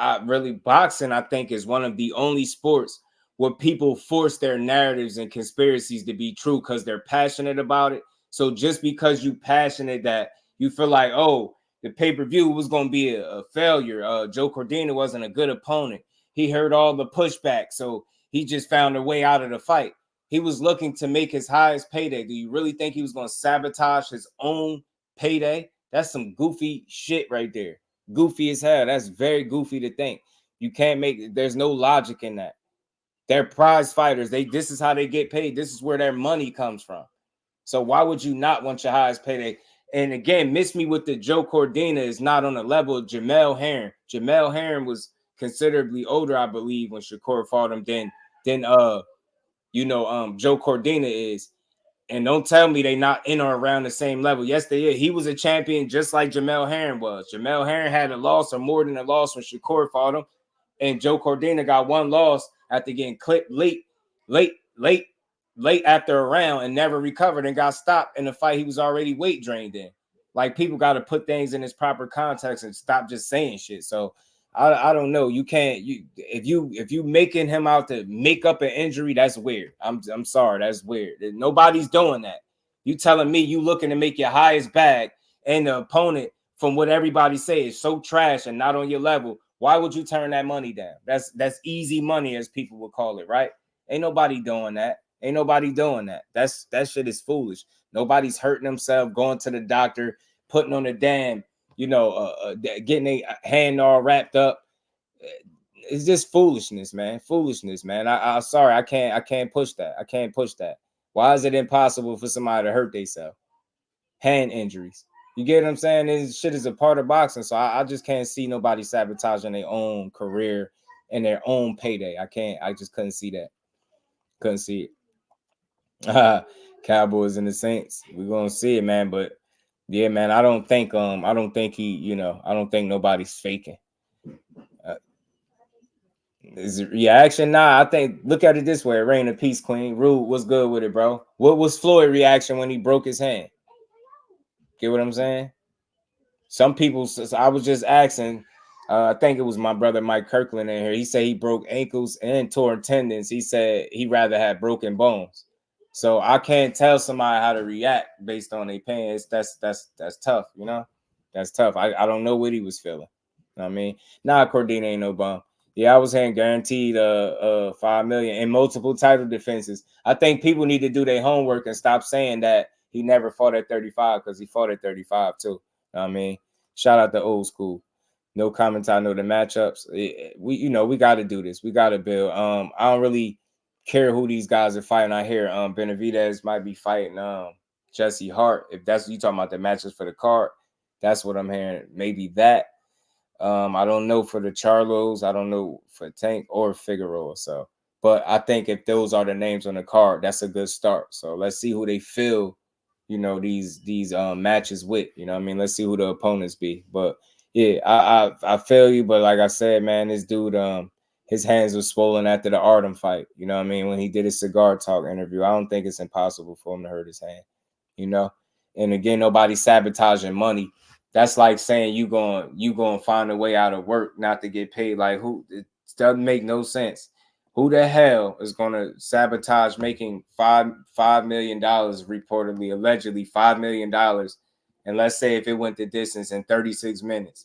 Boxing, I think, is one of the only sports where people force their narratives and conspiracies to be true because they're passionate about it. So just because you passionate that you feel like, oh, the pay-per-view was going to be a failure. Joe Cordina wasn't a good opponent. He heard all the pushback, so he just found a way out of the fight. He was looking to make his highest payday. Do you really think he was going to sabotage his own payday? That's some goofy shit right there. Goofy as hell. That's very goofy to think. You can't make, there's no logic in that. They're prize fighters. This is how they get paid. This is where their money comes from. So why would you not want your highest payday? And again, miss me with the Joe Cordina is not on the level of Jamel Herring. Jamel Herring was considerably older, I believe, when Shakur fought him than Joe Cordina is. And don't tell me they not in or around the same level. Yes, they is. He was a champion just like Jamel Herring was. Jamel Herring had a loss or more than a loss when Shakur fought him. And Joe Cordina got one loss after getting clipped late after a round and never recovered and got stopped in the fight he was already weight drained in. Like, people got to put things in its proper context and stop just saying shit. So I don't know. You can't, if you making him out to make up an injury, that's weird. I'm sorry, that's weird. Nobody's doing that. You telling me you looking to make your highest bag and the opponent, from what everybody say, is so trash and not on your level. Why would you turn that money down? That's easy money, as people would call it, right? Ain't nobody doing that. Ain't nobody doing that. That shit is foolish. Nobody's hurting themselves, going to the doctor, putting on a damn, getting a hand all wrapped up. It's just foolishness, man. Foolishness, man. I'm sorry. I can't push that. I can't push that. Why is it impossible for somebody to hurt themselves? Hand injuries. You get what I'm saying? This shit is a part of boxing. So I just can't see nobody sabotaging their own career and their own payday. I just couldn't see that. Couldn't see it. Cowboys and the Saints. We're gonna see it, man. But yeah, man, I don't think nobody's faking. Is it reaction? Nah, I think, look at it this way. Reign of peace, Queen. Rude, what's good with it, bro? What was Floyd's reaction when he broke his hand? Get what I'm saying? Some people, I was just asking, I think it was my brother Mike Kirkland in here. He said he broke ankles and tore tendons. He said he'd rather have broken bones. So I can't tell somebody how to react based on their pain. That's tough, That's tough. I don't know what he was feeling. You know what I mean? Nah, Cordina ain't no bum. Yeah, I was saying guaranteed $5 million in multiple title defenses. I think people need to do their homework and stop saying that he never fought at 35, because he fought at 35 too. You know what I mean? Shout out to old school. No comments. I know the matchups. We got to do this. We got to build. I don't really care who these guys are fighting. I hear Benavidez might be fighting Jesse Hart. If that's what you talking about, the matches for the card, that's what I'm hearing. Maybe that. I don't know for the Charlos. I don't know for Tank or Figueroa. So, but I think if those are the names on the card, that's a good start. So let's see who they fill, these matches with. You know what I mean? Let's see who the opponents be. But yeah, I feel you. But like I said, man, this dude, his hands were swollen after the Artem fight. You know what I mean? When he did his Cigar Talk interview, I don't think it's impossible for him to hurt his hand. And again, nobody's sabotaging money. That's like saying you going to find a way out of work not to get paid. Like, who? It doesn't make no sense. Who the hell is going to sabotage making $5 million, reportedly, allegedly $5 million, and let's say if it went the distance in 36 minutes?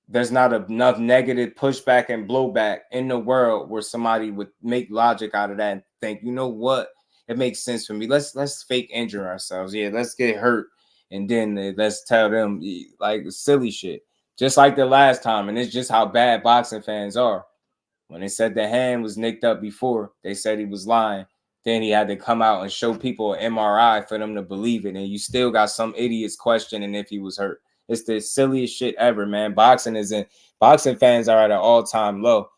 There's not enough negative pushback and blowback in the world where somebody would make logic out of that and think, you know what? It makes sense for me. Let's fake injure ourselves. Yeah, let's get hurt. And then let's tell them like silly shit, just like the last time. And it's just how bad boxing fans are. When they said the hand was nicked up before, they said he was lying. Then he had to come out and show people an MRI for them to believe it. And you still got some idiots questioning if he was hurt. It's the silliest shit ever, man. Boxing fans are at an all-time low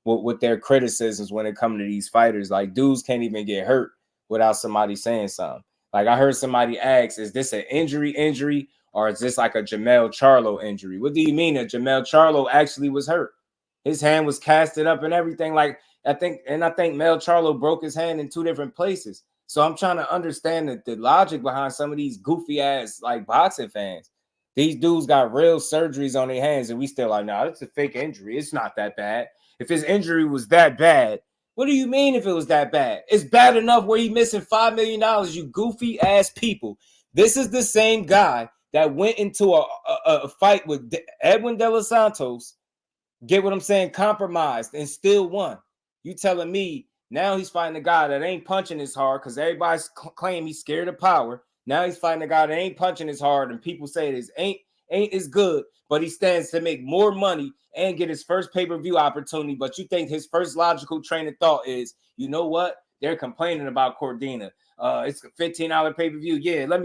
with their criticisms when it comes to these fighters. Like, dudes can't even get hurt without somebody saying something. Like, I heard somebody ask, is this an injury, or is this like a Jamel Charlo injury? What do you mean that Jamel Charlo actually was hurt? His hand was casted up and everything. Like, I think Mel Charlo broke his hand in 2 different places. So I'm trying to understand the logic behind some of these goofy ass like boxing fans. These dudes got real surgeries on their hands, and we still like, nah, it's a fake injury. It's not that bad. If his injury was that bad, what do you mean if it was that bad? It's bad enough where he missing $5 million, you goofy ass people. This is the same guy that went into a fight with Edwin De Los Santos, get what I'm saying, compromised, and still won. You telling me now he's fighting a guy that ain't punching as hard because everybody's claim he's scared of power. Now he's fighting a guy that ain't punching as hard, and people say this ain't as good, but he stands to make more money and get his first pay-per-view opportunity. But you think his first logical train of thought is, you know what? They're complaining about Cordina. It's a $15 pay-per-view. Yeah, let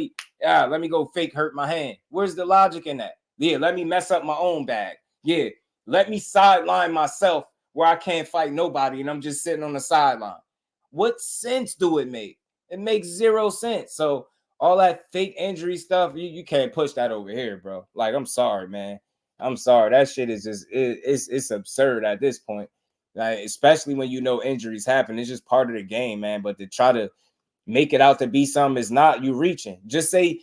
me go fake hurt my hand. Where's the logic in that? Yeah, let me mess up my own bag. Yeah, let me sideline myself where I can't fight nobody and I'm just sitting on the sideline. What sense do it make? It makes 0 sense. So all that fake injury stuff, you can't push that over here, bro. Like, I'm sorry, man. I'm sorry. That shit is just, it's absurd at this point. Like, especially when you know injuries happen. It's just part of the game, man. But to try to make it out to be something is not, you reaching. Just say,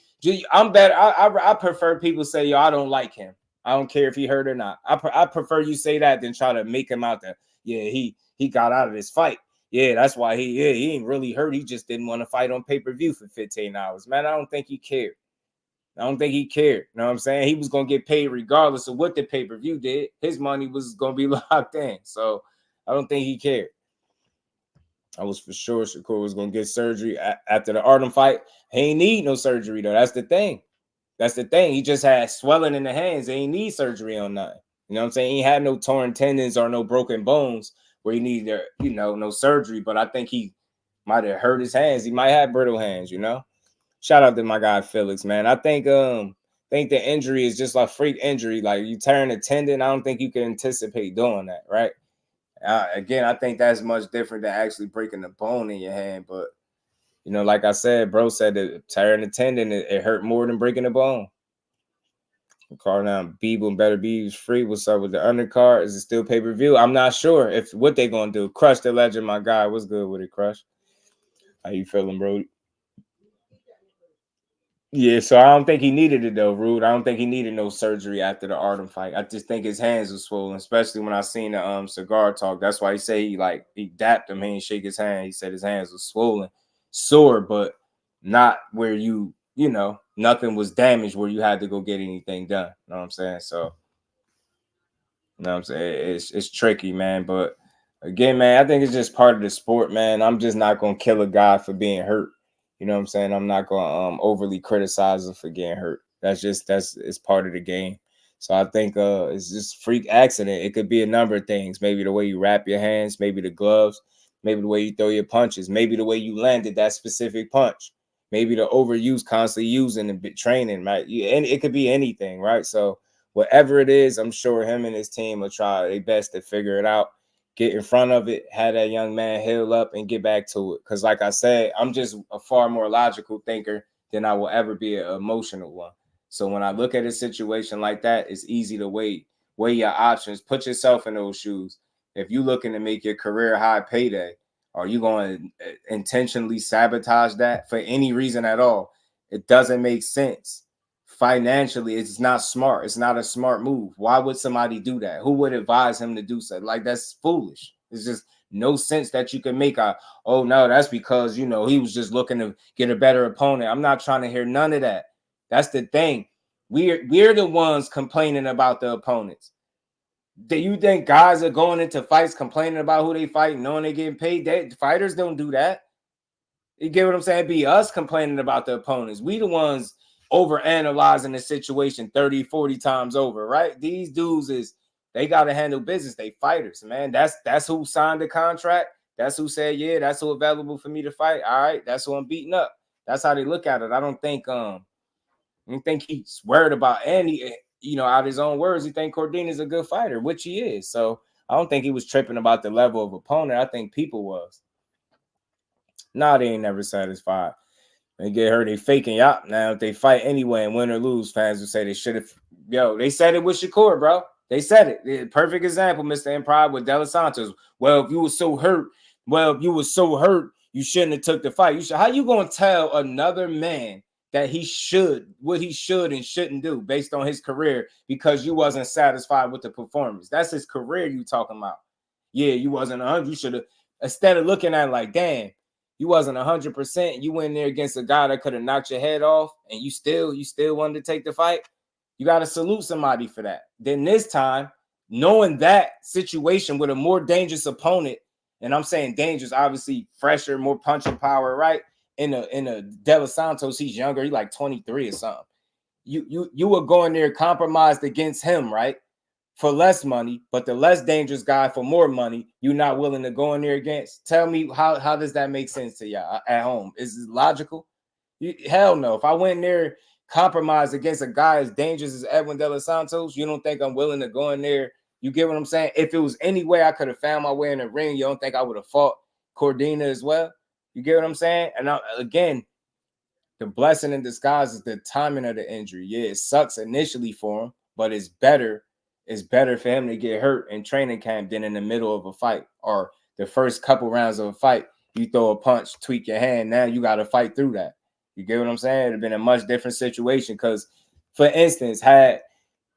I'm better. I prefer people say, yo, I don't like him. I don't care if he hurt or not. I prefer you say that than try to make him out there. Yeah, he got out of this fight. Yeah, that's why he ain't really hurt. He just didn't want to fight on pay-per-view for 15 hours. Man, I don't think he cared. I don't think he cared. You know what I'm saying? He was going to get paid regardless of what the pay-per-view did. His money was going to be locked in. So I don't think he cared. I was for sure Shakur was going to get surgery after the Artem fight. He ain't need no surgery, though. That's the thing. That's the thing. He just had swelling in the hands. He ain't need surgery on nothing. You know what I'm saying? He had no torn tendons or no broken bones where he needed, no surgery. But I think he might have hurt his hands. He might have brittle hands, Shout out to my guy Felix, man. I think the injury is just like freak injury. Like, you tearing a tendon, I don't think you can anticipate doing that, right? Again, I think that's much different than actually breaking the bone in your hand. But like I said, bro said that tearing the tendon, it hurt more than breaking the bone. Call now, Beeble and Better Bees free. What's up with the undercard? Is it still pay-per-view? I'm not sure if what they gonna do. Crush the Legend, my guy. What's good with it, Crush? How you feeling, bro? Yeah, so I don't think he needed it though, Rude. I don't think he needed no surgery after the Artem fight. I just think his hands were swollen, especially when I seen the cigar talk. That's why he say he dapped him. He didn't shake his hand. He said his hands were swollen, sore, but not where nothing was damaged where you had to go get anything done. You know what I'm saying? So, I'm saying? It's tricky, man. But again, man, I think it's just part of the sport, man. I'm just not gonna kill a guy for being hurt. You know what I'm saying? I'm not going to overly criticize him for getting hurt. It's part of the game. So I think it's just freak accident. It could be a number of things. Maybe the way you wrap your hands, maybe the gloves, maybe the way you throw your punches, maybe the way you landed that specific punch, maybe the overuse, constantly using the training, right? And it could be anything, right? So whatever it is, I'm sure him and his team will try their best to figure it out. Get in front of it, have that young man heal up and get back to it. Because like I said, I'm just a far more logical thinker than I will ever be an emotional one. So when I look at a situation like that, it's easy to weigh your options. Put yourself in those shoes. If you're looking to make your career high payday, are you going to intentionally sabotage that for any reason at all? It doesn't make sense. Financially, it's not smart. It's not a smart move. Why would somebody do that? Who would advise him to do so? Like, that's foolish. It's just no sense that you can make oh no, that's because he was just looking to get a better opponent. I'm not trying to hear none of that. That's the thing. We're the ones complaining about the opponents. Do you think guys are going into fights complaining about who they fight, knowing they're getting paid? Fighters don't do that. You get what I'm saying? It'd be us complaining about the opponents. We the ones over analyzing the situation 30, 40 times over, right? These dudes they got to handle business. They fighters, man. That's who signed the contract. That's who said, yeah, that's who available for me to fight. All right, that's who I'm beating up. That's how they look at it. I don't think he's worried about any, out of his own words, he think Cordina is a good fighter, which he is. So I don't think he was tripping about the level of opponent. I think people was. Nah, they ain't never satisfied. They get hurt, they faking y'all. Now, if they fight anyway and win or lose, fans would say they should have. They said it with Shakur, bro. They said it. Perfect example, Mr. Improv with De Los Santos. Well, if you were so hurt, you shouldn't have took the fight. How you gonna tell another man that what he should and shouldn't do based on his career because you wasn't satisfied with the performance? That's his career you talking about. Yeah, you wasn't 100. You should have, instead of looking at it like, damn, you wasn't 100%. You went there against a guy that could have knocked your head off, and you still wanted to take the fight. You got to salute somebody for that. Then this time, knowing that situation with a more dangerous opponent, and I'm saying dangerous, obviously fresher, more punching power, right? In a De Los Santos, he's younger, he's like 23 or something. You were going there compromised against him, right? For less money, but the less dangerous guy for more money, you're not willing to go in there against. Tell me how does that make sense to y'all at home? Is it logical? Hell no. If I went in there compromised against a guy as dangerous as Edwin De Los Santos, you don't think I'm willing to go in there? You get what I'm saying? If it was any way I could have found my way in the ring, you don't think I would have fought Cordina as well? You get what I'm saying? And again, the blessing in disguise is the timing of the injury. Yeah, it sucks initially for him, but it's better. It's better for him to get hurt in training camp than in the middle of a fight or the first couple rounds of a fight. You throw a punch, tweak your hand. Now you got to fight through that. You get what I'm saying? It'd have been a much different situation because, for instance, had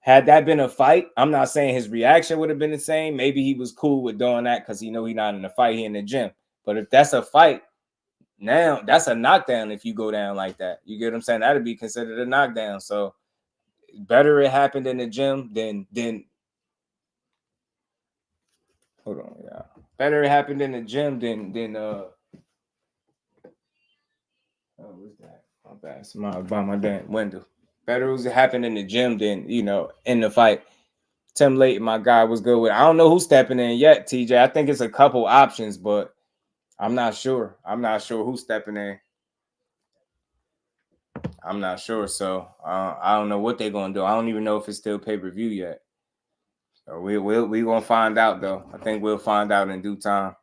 that been a fight, I'm not saying his reaction would have been the same. Maybe he was cool with doing that because he know he's not in the fight, he in the gym. But if that's a fight, now that's a knockdown if you go down like that. You get what I'm saying? That'd be considered a knockdown. So better it happened in the gym than hold on, yeah. Better it happened in the gym than what's that? My bad. It's by my damn window. Better it was happened in the gym than in the fight. Tim Layton, my guy, was good with. I don't know who's stepping in yet, TJ. I think it's a couple options, but I'm not sure. I'm not sure who's stepping in. I'm not sure. So I don't know what they're gonna do. I don't even know if it's still pay-per-view yet. So we gonna find out though. I think we'll find out in due time.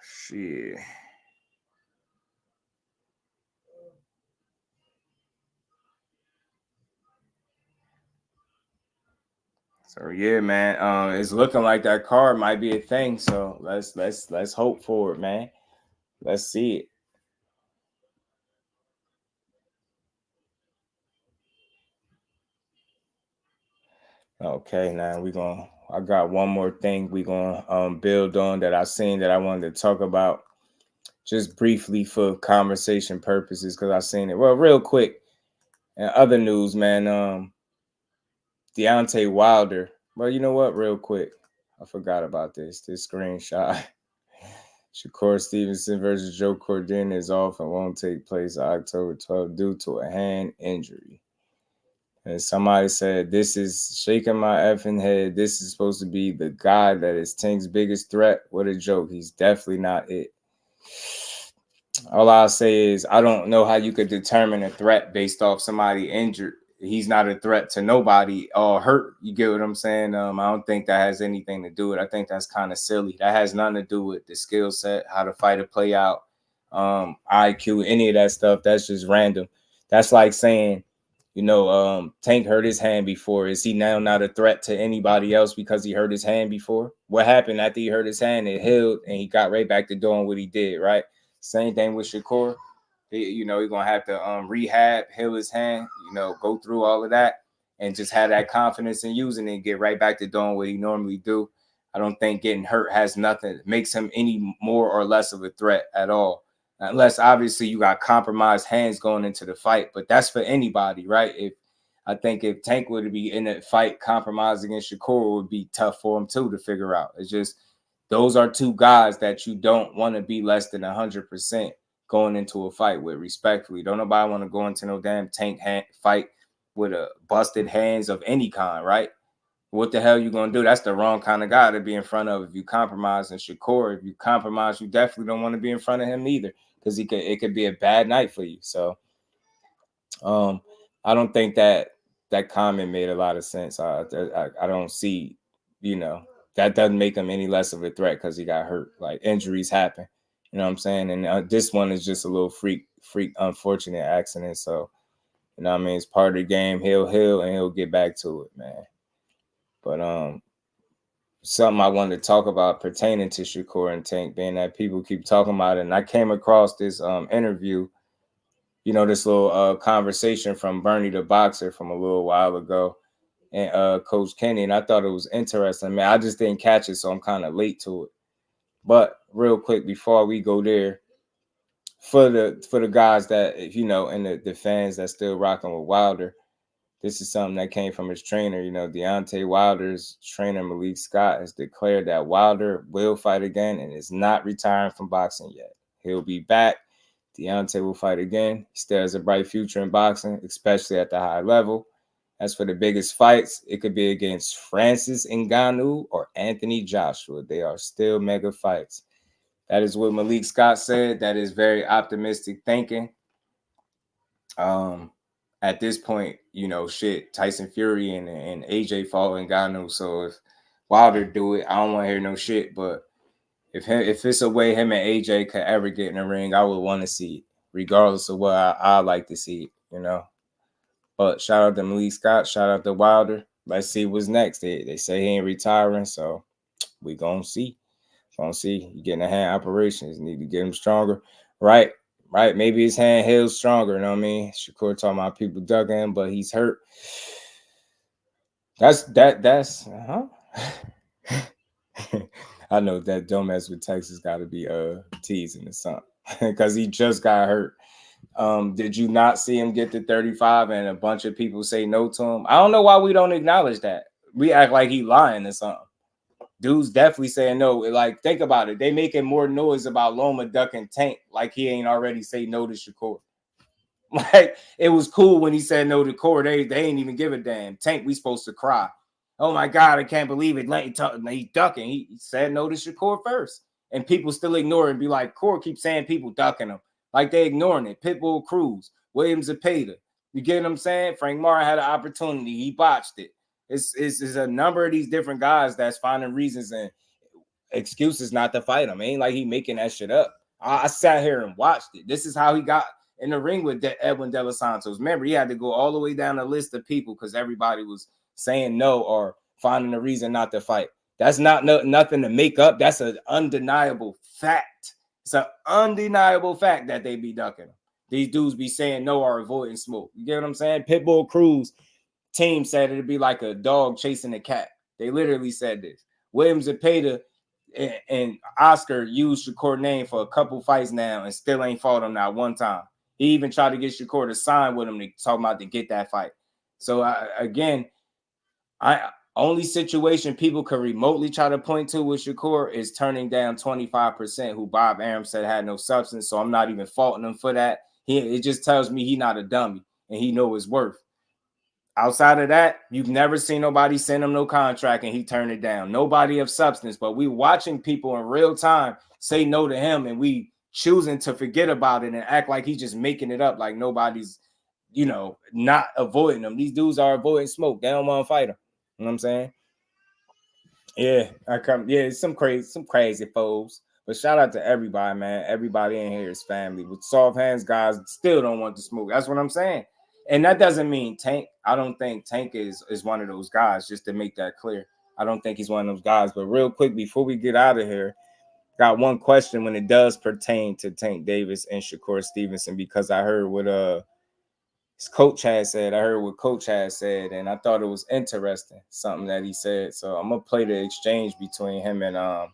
Shit. So yeah, man. It's looking like that card might be a thing. So let's hope for it, man. Let's see it. Okay, now I got one more thing we're gonna build on that I seen that I wanted to talk about just briefly for conversation purposes because I seen it. Well, real quick. And other news, man. Deontay Wilder. Well, you know what? Real quick. I forgot about this screenshot. Shakur Stevenson versus Joe Cordina is off and won't take place on October 12th due to a hand injury. And somebody said, this is shaking my effing head. This is supposed to be the guy that is Tank's biggest threat. What a joke. He's definitely not it. All I'll say is I don't know how you could determine a threat based off somebody injured. He's not a threat to nobody or hurt. You get what I'm saying? I don't think that has anything to do with it. I think that's kind of silly. That has nothing to do with the skill set, how to fight a play out, IQ, any of that stuff. That's just random. That's like saying, Tank hurt his hand before. Is he now not a threat to anybody else because he hurt his hand before? What happened after he hurt his hand? It healed and he got right back to doing what he did, right? Same thing with Shakur. He's going to have to rehab, heal his hand, go through all of that and just have that confidence in using it and get right back to doing what he normally do. I don't think getting hurt has nothing, makes him any more or less of a threat at all. Unless obviously you got compromised hands going into the fight, but that's for anybody, right? I think if Tank would be in a fight compromised against Shakur, it would be tough for him too to figure out. It's just those are two guys that you don't want to be less than 100% going into a fight with, respectfully. Don't nobody want to go into no damn Tank fight with a busted hands of any kind, right? What the hell you gonna do? That's the wrong kind of guy to be in front of if you compromise. And Shakur, if you compromise, you definitely don't want to be in front of him either, because it could be a bad night for you. So I don't think that comment made a lot of sense. I don't see, that doesn't make him any less of a threat because he got hurt. Like, injuries happen, you know what I'm saying? And this one is just a little freak unfortunate accident. So, you know what I mean? It's part of the game. He'll heal and he'll get back to it, man. But something I wanted to talk about pertaining to Shakur and Tank, being that people keep talking about it, and I came across this interview, this little conversation from Bernie the Boxer from a little while ago, and Coach Kenny, and I thought it was interesting. Man, I just didn't catch it, so I'm kind of late to it. But real quick, before we go there, for the guys that, and the fans that still rocking with Wilder, this is something that came from his trainer. Deontay Wilder's trainer, Malik Scott, has declared that Wilder will fight again and is not retiring from boxing yet. He'll be back. Deontay will fight again. He still has a bright future in boxing, especially at the high level. As for the biggest fights, it could be against Francis Ngannou or Anthony Joshua. They are still mega fights. That is what Malik Scott said. That is very optimistic thinking. At this point, Tyson Fury and AJ fought Ngannou. So if Wilder do it, I don't want to hear no shit. But if it's a way him and AJ could ever get in the ring, I would want to see it, regardless of what I like to see it, But shout out to Malik Scott, shout out to Wilder. Let's see what's next. They say he ain't retiring, so we gonna see. He getting a hand operations, need to get him stronger. Right. Maybe his hand heals stronger, you know what I mean? Shakur talking about people ducking him, but he's hurt. That's I know that dumbass with Texas got to be teasing or something because he just got hurt. Did you not see him get to 35 and a bunch of people say no to him? I don't know why we don't acknowledge that. We act like he lying or something. Dude's definitely saying no. Like, think about it. They making more noise about Loma ducking Tank like he ain't already say no to Shakur. Like, it was cool when he said no to Core. They ain't even give a damn. Tank, we supposed to cry. Oh my God, I can't believe it. He ducking. He said no to Shakur first. And people still ignore it and be like, Core keeps saying people ducking him. Like, they ignoring it. Pitbull Cruz, Williams Zepeda. You get what I'm saying? Frank Martin had an opportunity. He botched it. It's a number of these different guys that's finding reasons and excuses not to fight him. It ain't like he making that shit up. I sat here and watched it. This is how he got in the ring with Edwin De Los Santos. Remember, he had to go all the way down the list of people because everybody was saying no or finding a reason not to fight. That's not nothing to make up. That's an undeniable fact. It's an undeniable fact that they be ducking him. These dudes be saying no or avoiding smoke. You get what I'm saying? Pitbull Cruz team said it'd be like a dog chasing a cat. They literally said this. Williams Zepeda and Oscar used Shakur name for a couple fights now and still ain't fought him not one time. He even tried to get Shakur to sign with him to talk about to get that fight. So only situation people could remotely try to point to with Shakur is turning down 25%, who Bob Arum said had no substance. So I'm not even faulting him for that. It just tells me he's not a dummy and he know his worth. Outside of that, you've never seen nobody send him no contract and he turned it down. Nobody of substance, but we watching people in real time say no to him and we choosing to forget about it and act like he's just making it up, like nobody's, not avoiding him. These dudes are avoiding smoke. They don't want to fight him. You know what I'm saying? Yeah, some crazy foes. But shout out to everybody, man. Everybody in here is family. With soft hands, guys still don't want to smoke. That's what I'm saying. And that doesn't mean Tank. I don't think Tank is one of those guys, just to make that clear. I don't think he's one of those guys. But real quick, before we get out of here, got one question when it does pertain to Tank Davis and Shakur Stevenson, because I heard what his coach has said. I heard what Coach has said, and I thought it was interesting, something that he said. So I'm going to play the exchange between him and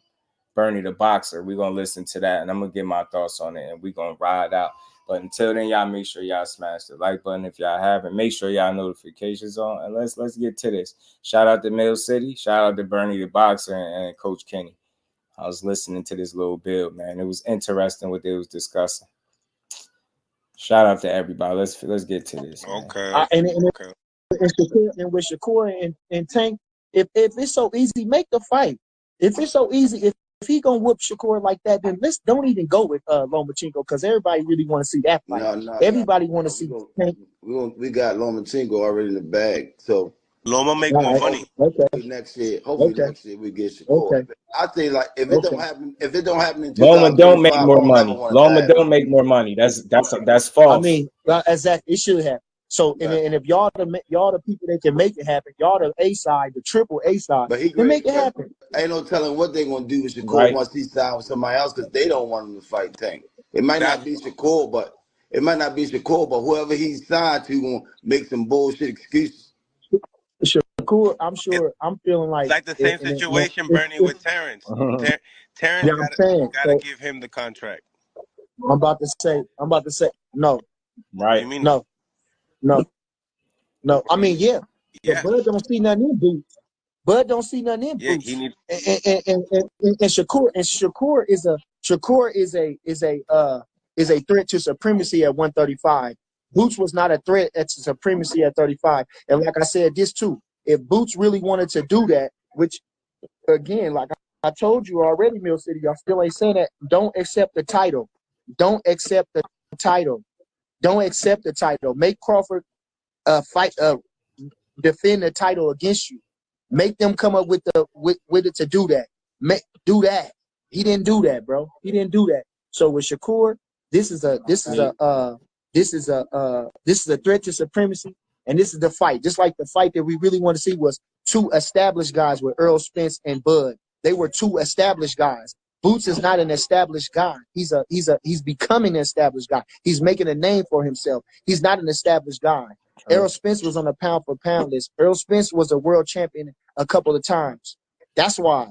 Bernie the Boxer. We're going to listen to that, and I'm going to get my thoughts on it, and we're going to ride out. But until then, y'all make sure y'all smash the like button if y'all haven't. Make sure y'all notifications on. And let's get to this. Shout out to Mill City. Shout out to Bernie the Boxer and Coach Kenny. I was listening to this little build, man. It was interesting what they was discussing. Shout out to everybody. Let's get to this. Okay. And with Shakur and Tank, if it's so easy, make the fight. If it's so easy, if he gonna whoop Shakur like that, then let's don't even go with Lomachenko because everybody really want to see that fight. Everybody want to see. We got Lomachenko already in the bag, so Loma make more money. Okay. Next year, hopefully next year we get Shakur. Okay. I think like if it don't happen in Loma 2025, don't make more I don't money. ever wanna Loma tag don't him. make more money. That's false. I mean, exactly. It should happen. So and if y'all the people that can make it happen, y'all the A side, the triple A side, But he then make it happen. Ain't no telling what they gonna do with Shakur Right. once he signed with somebody else because they don't want him to fight Tank. It might not be Shakur, but whoever he signed to gonna make some bullshit excuses. Shakur, I'm feeling like It's like the same situation, Bernie, with Terrence. Terrence Yeah, I'm saying, gotta give him the contract. I'm about to say no. Right. No. I mean, yeah. But Bud don't see nothing in Boots. Bud don't see nothing in Boots. He needs And Shakur is a threat to supremacy at 135. Boots was not a threat at supremacy at 35. And like I said, this too, if Boots really wanted to do that, which again, like I told you already, Mill City, y'all still ain't saying that. Don't accept the title. Don't accept the title. Don't accept the title. Make Crawford defend the title against you. Make them come up with it to do that. Do that. He didn't do that, bro. He didn't do that. So with Shakur, this is a threat to supremacy, and this is the fight. Just like the fight that we really want to see was two established guys with Errol Spence and Bud. They were two established guys. Boots is not an established guy. He's becoming an established guy. He's making a name for himself. He's not an established guy. Errol Spence was on a pound for pound list. Errol Spence was a world champion a couple of times. That's why.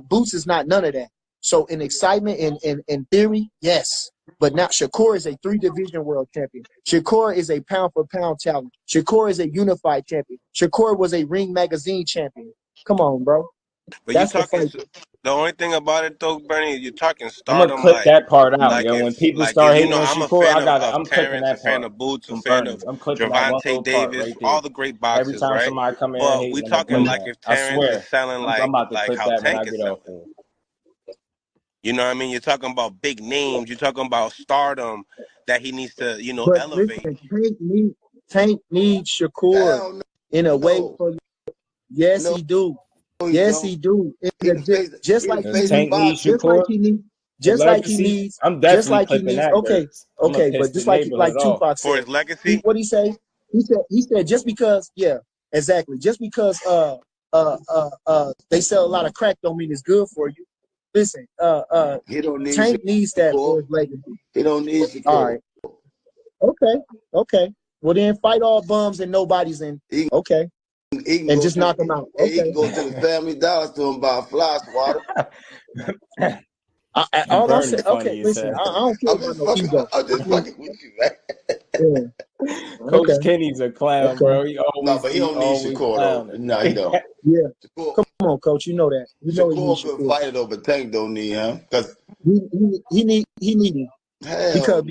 Boots is not none of that. So in excitement, in theory, yes. But now Shakur is a 3-division world champion. Shakur is a pound for pound talent. Shakur is a unified champion. Shakur was a Ring Magazine champion. Come on, bro. But that's you talking. The only thing about it though, Bernie, you're talking I'm stardom. gonna clip that part out, like yo. When if, people like start if, hating on I'm a Shakur, fan I'm clipping Terrence, that a fan part. of Boots, a From fan Bernie. of I'm clipping that one Gervonta little part Davis, right there. all the great Every boxers, time right? somebody come in But hating, we I'm gonna talking clip like that. if I Terrence swear. is selling I'm about to like clip how that when I Tank is get off selling. here. You know what I mean? You're talking about big names. You're talking about stardom that he needs to, But elevate. listen, Tank needs Shakur in a way for. Yes, he do. Yes, he do. Just like he needs. I'm definitely clipping that. Okay, but just like Tupac For said, his legacy. what he say? He said just because, yeah, exactly. Just because they sell a lot of crack don't mean it's good for you. Listen, Tank needs that for his legacy. He don't need Shakur. All right. Okay. Well then, fight all bums and nobody's in. Okay. And just knock them out. Okay. He can go to the Family Dollar store and buy a fly swatter. All I'm saying, okay, listen, I don't care about no ego. I'm just fucking with you, man. Coach Kenny's a clown, bro. He always, but he don't need Shakur though. No, he don't. Yeah. Come on, Coach. You know that. You know he needs Shakur could fight it over. Tank don't need him because he need him because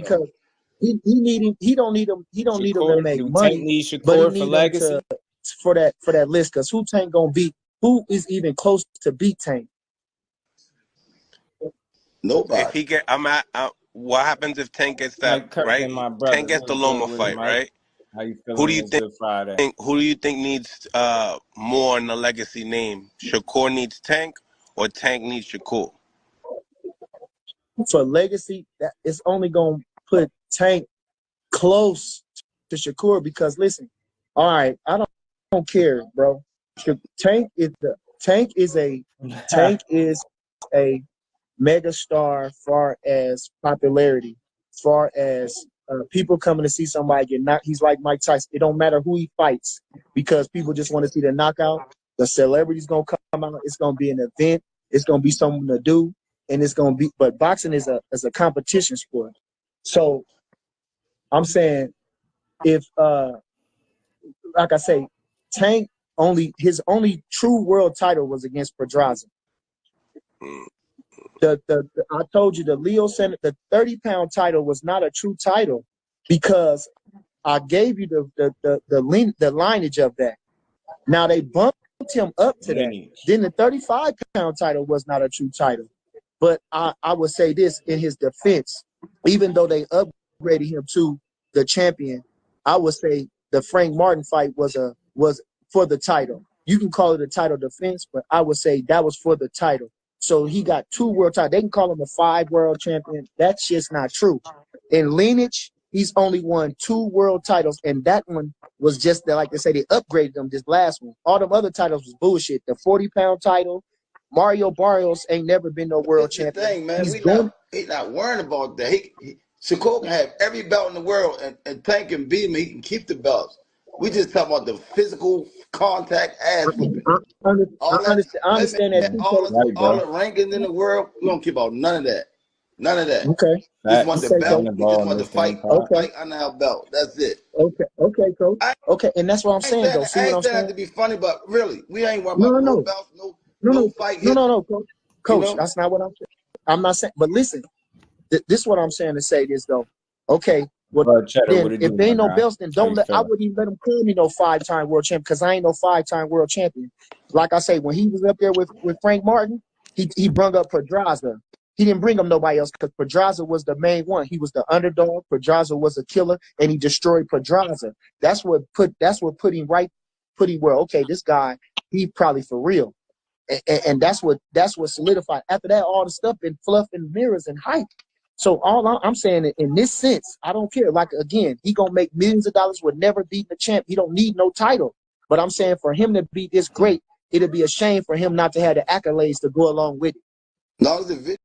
he need him. He don't need him. He don't need him to make money. Tank needs Shakur but he for need legacy. him for that list. Because who Tank gonna beat? Who is even close to beat Tank? Nobody. If he get, what happens if Tank gets that right? Tank gets the Loma fight, right? How you feeling? Who do you think needs more in the legacy name? Shakur needs Tank, or Tank needs Shakur? For legacy, that it's only gonna put Tank close to Shakur because listen, all right, I don't care, bro. Tank is a mega star as far as popularity, as far as people coming to see somebody get knocked. He's like Mike Tyson. It don't matter who he fights because people just want to see the knockout. The celebrity's gonna come out. It's gonna be an event. It's gonna be something to do, and it's gonna be. But boxing is a competition sport. So I'm saying if like I say, Tank his only true world title was against Pedraza. I told you the Leo Center, the 30-pound title was not a true title because I gave you the lineage of that. Now they bumped him up to that. Then the 35-pound title was not a true title. But I would say this in his defense, even though they upgraded him to the champion, I would say the Frank Martin fight was for the title. You can call it a title defense, but I would say that was for the title. So he got 2 world titles. They can call him a 5 world champion. That's just not true. In lineage, he's only won 2 world titles, and that one was just like they say they upgraded him. This last one, all them other titles was bullshit. The 40-pound title. Mario Barrios ain't never been no world champion. Thing, man. He's not worrying about that. Shakur can have every belt in the world and Tank can beat him. He can keep the belts. We just talking about the physical contact ass whipping. I understand that. All the rankings in the world, we don't care about none of that. None of that. Okay. We just want the belt. We just want to fight on our belt. That's it. Okay, coach. Okay, and that's what I'm saying, though. See what I'm saying? To be funny, but really, we ain't worried about no belts, no fight. No, coach. Coach, you know? That's not what I'm saying. I'm not saying, but listen, this is what I'm saying to say this, though. Okay, well, then, if there ain't no belts, then I wouldn't even let him call me no 5-time world champion because I ain't no 5-time world champion. Like I say, when he was up there with Frank Martin, he brung up Pedraza. He didn't bring him nobody else because Pedraza was the main one. He was the underdog. Pedraza was a killer, and he destroyed Pedraza. That's what put him where, okay, this guy, he probably for real. And that's what solidified. After that, all the stuff been fluff and mirrors and hype. So all I'm saying in this sense, I don't care. Like, again, he gonna make millions of dollars with never beating the champ. He don't need no title. But I'm saying for him to be this great, it'd be a shame for him not to have the accolades to go along with it. Long as the video.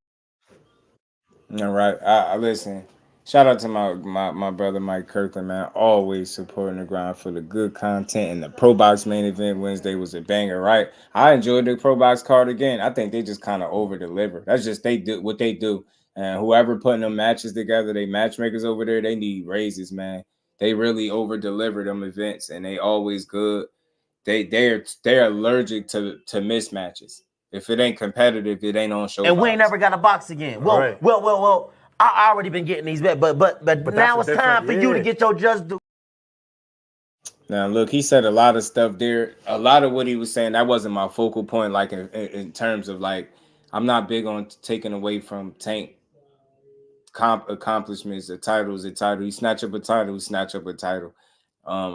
All right. I listen. Shout out to my brother Mike Kirkland, man. Always supporting the grind for the good content. And the Pro Box main event Wednesday was a banger, right? I enjoyed the Pro Box card again. I think they just kind of over deliver. That's just they do what they do. And whoever putting them matches together, they matchmakers over there, they need raises, man. They really over deliver them events, and they always good. They're allergic to mismatches. If it ain't competitive, it ain't on show. And we ain't never got a box again. Well, right. well. I already been getting these bet, but now it's time for you to get your just do. Now look, he said a lot of stuff there. A lot of what he was saying, that wasn't my focal point. Like in terms of like, I'm not big on taking away from Tank accomplishments. A title is a title. You snatch up a title, you snatch up a title. I'm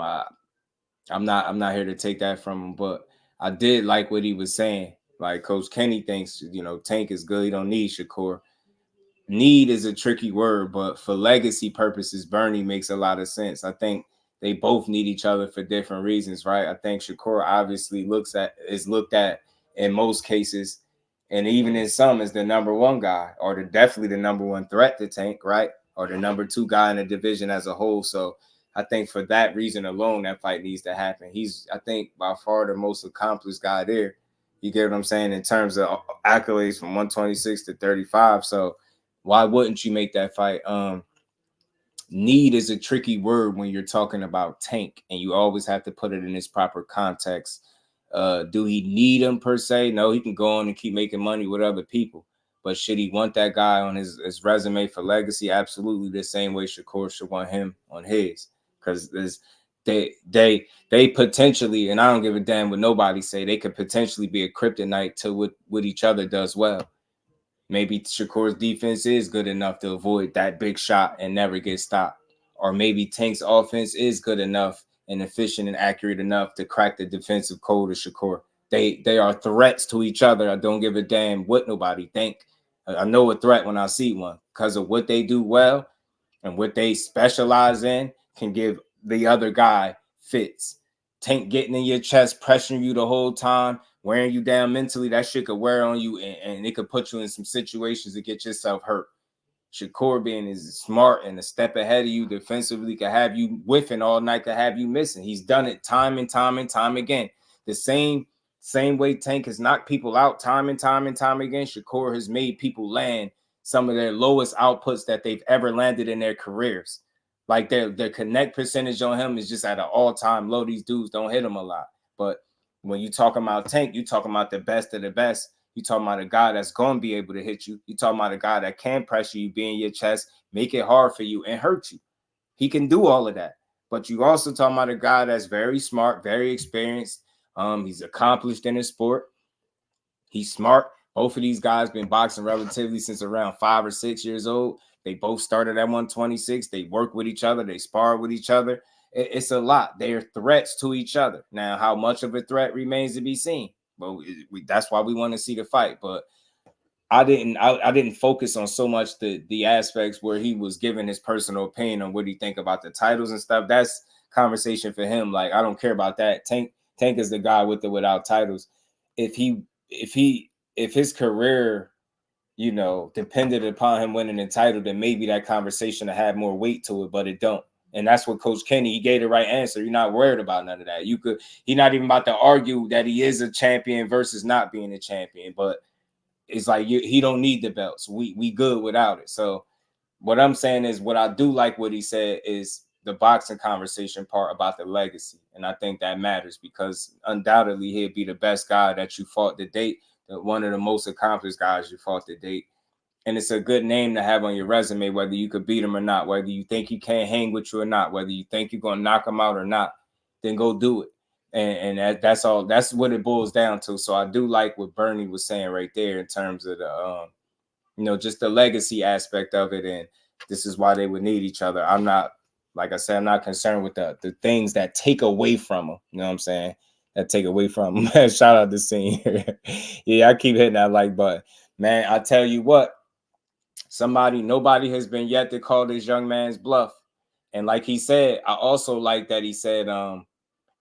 not here to take that from him, but I did like what he was saying. Like Coach Kenny thinks, Tank is good. He don't need Shakur. Need is a tricky word, but for legacy purposes, Bernie makes a lot of sense. I think they both need each other for different reasons, right? I think Shakur obviously is looked at in most cases, and even in some, as the number 1 guy, or definitely the number 1 threat to Tank, right? Or the number 2 guy in the division as a whole. So I think for that reason alone, that fight needs to happen. He's, I think, by far the most accomplished guy there. You get what I'm saying? In terms of accolades from 126 to 35. So why wouldn't you make that fight? Need is a tricky word when you're talking about Tank, and you always have to put it in its proper context. Do he need him per se? No, he can go on and keep making money with other people. But should he want that guy on his resume for legacy? Absolutely, the same way Shakur should want him on his. Because they potentially, and I don't give a damn what nobody say, they could potentially be a kryptonite to what each other does well. Maybe Shakur's defense is good enough to avoid that big shot and never get stopped. Or maybe Tank's offense is good enough and efficient and accurate enough to crack the defensive code of Shakur. They are threats to each other. I don't give a damn what nobody think. I know a threat when I see one because of what they do well and what they specialize in can give the other guy fits. Tank getting in your chest, pressuring you the whole time, wearing you down mentally, that shit could wear on you and it could put you in some situations to get yourself hurt. Shakur being is smart and a step ahead of you defensively could have you whiffing all night, could have you missing. He's done it time and time again. The same way Tank has knocked people out time and time again, Shakur has made people land some of their lowest outputs that they've ever landed in their careers. Like their connect percentage on him is just at an all-time low. These dudes don't hit him a lot. But when you talking about Tank, you talking about the best of the best. You talking about a guy that's going to be able to hit you. You talking about a guy that can pressure you, be in your chest, make it hard for you, and hurt you. He can do all of that. But you also talking about a guy that's very smart, very experienced, He's accomplished in his sport. He's smart. Both of these guys been boxing relatively since around 5 or 6 years old. They both started at 126. They work with each other. They spar with each other. It's a lot. They are threats to each other. Now, how much of a threat remains to be seen. But that's why we want to see the fight. But I didn't focus on so much the aspects where he was giving his personal opinion on what he think about the titles and stuff. That's conversation for him. Like, I don't care about that. Tank is the guy with or without titles. If his career, you know, depended upon him winning the title, then maybe that conversation will have more weight to it, but it don't. And that's what Coach Kenny, he gave the right answer. You're not worried about none of that. He's not even about to argue that he is a champion versus not being a champion, but it's like he don't need the belts. We good without it. So what I'm saying is, what I do like what he said is the boxing conversation part about the legacy. And I think that matters because undoubtedly he'd be the best guy that you fought to date, one of the most accomplished guys you fought to date. And it's a good name to have on your resume, whether you could beat him or not, whether you think he can't hang with you or not, whether you think you're going to knock him out or not, then go do it. And that's all. That's what it boils down to. So I do like what Bernie was saying right there in terms of the, you know, just the legacy aspect of it. And this is why they would need each other. I'm not, like I said, I'm not concerned with the things that take away from them. You know what I'm saying? That take away from them. Shout out to Senior. Yeah, I keep hitting that like button. Man, I tell you what, nobody has been yet to call this young man's bluff. And like he said, I also like that he said, y'all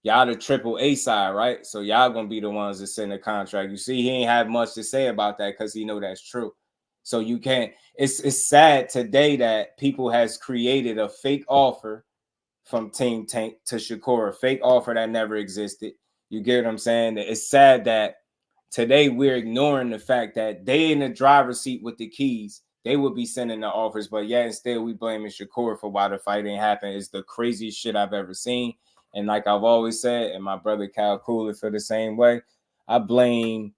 the AAA side, right? So y'all gonna be the ones that send the contract. You see, he ain't have much to say about that because he know that's true. So you can't. It's sad today that people has created a fake offer from Team Tank to Shakur, a fake offer that never existed. You get what I'm saying? It's sad that today we're ignoring the fact that they in the driver's seat with the keys. They would be sending the offers, but yeah, instead we blaming Shakur for why the fight ain't happened. It's the craziest shit I've ever seen. And like I've always said, and my brother Cal Cooler for the same way, I blame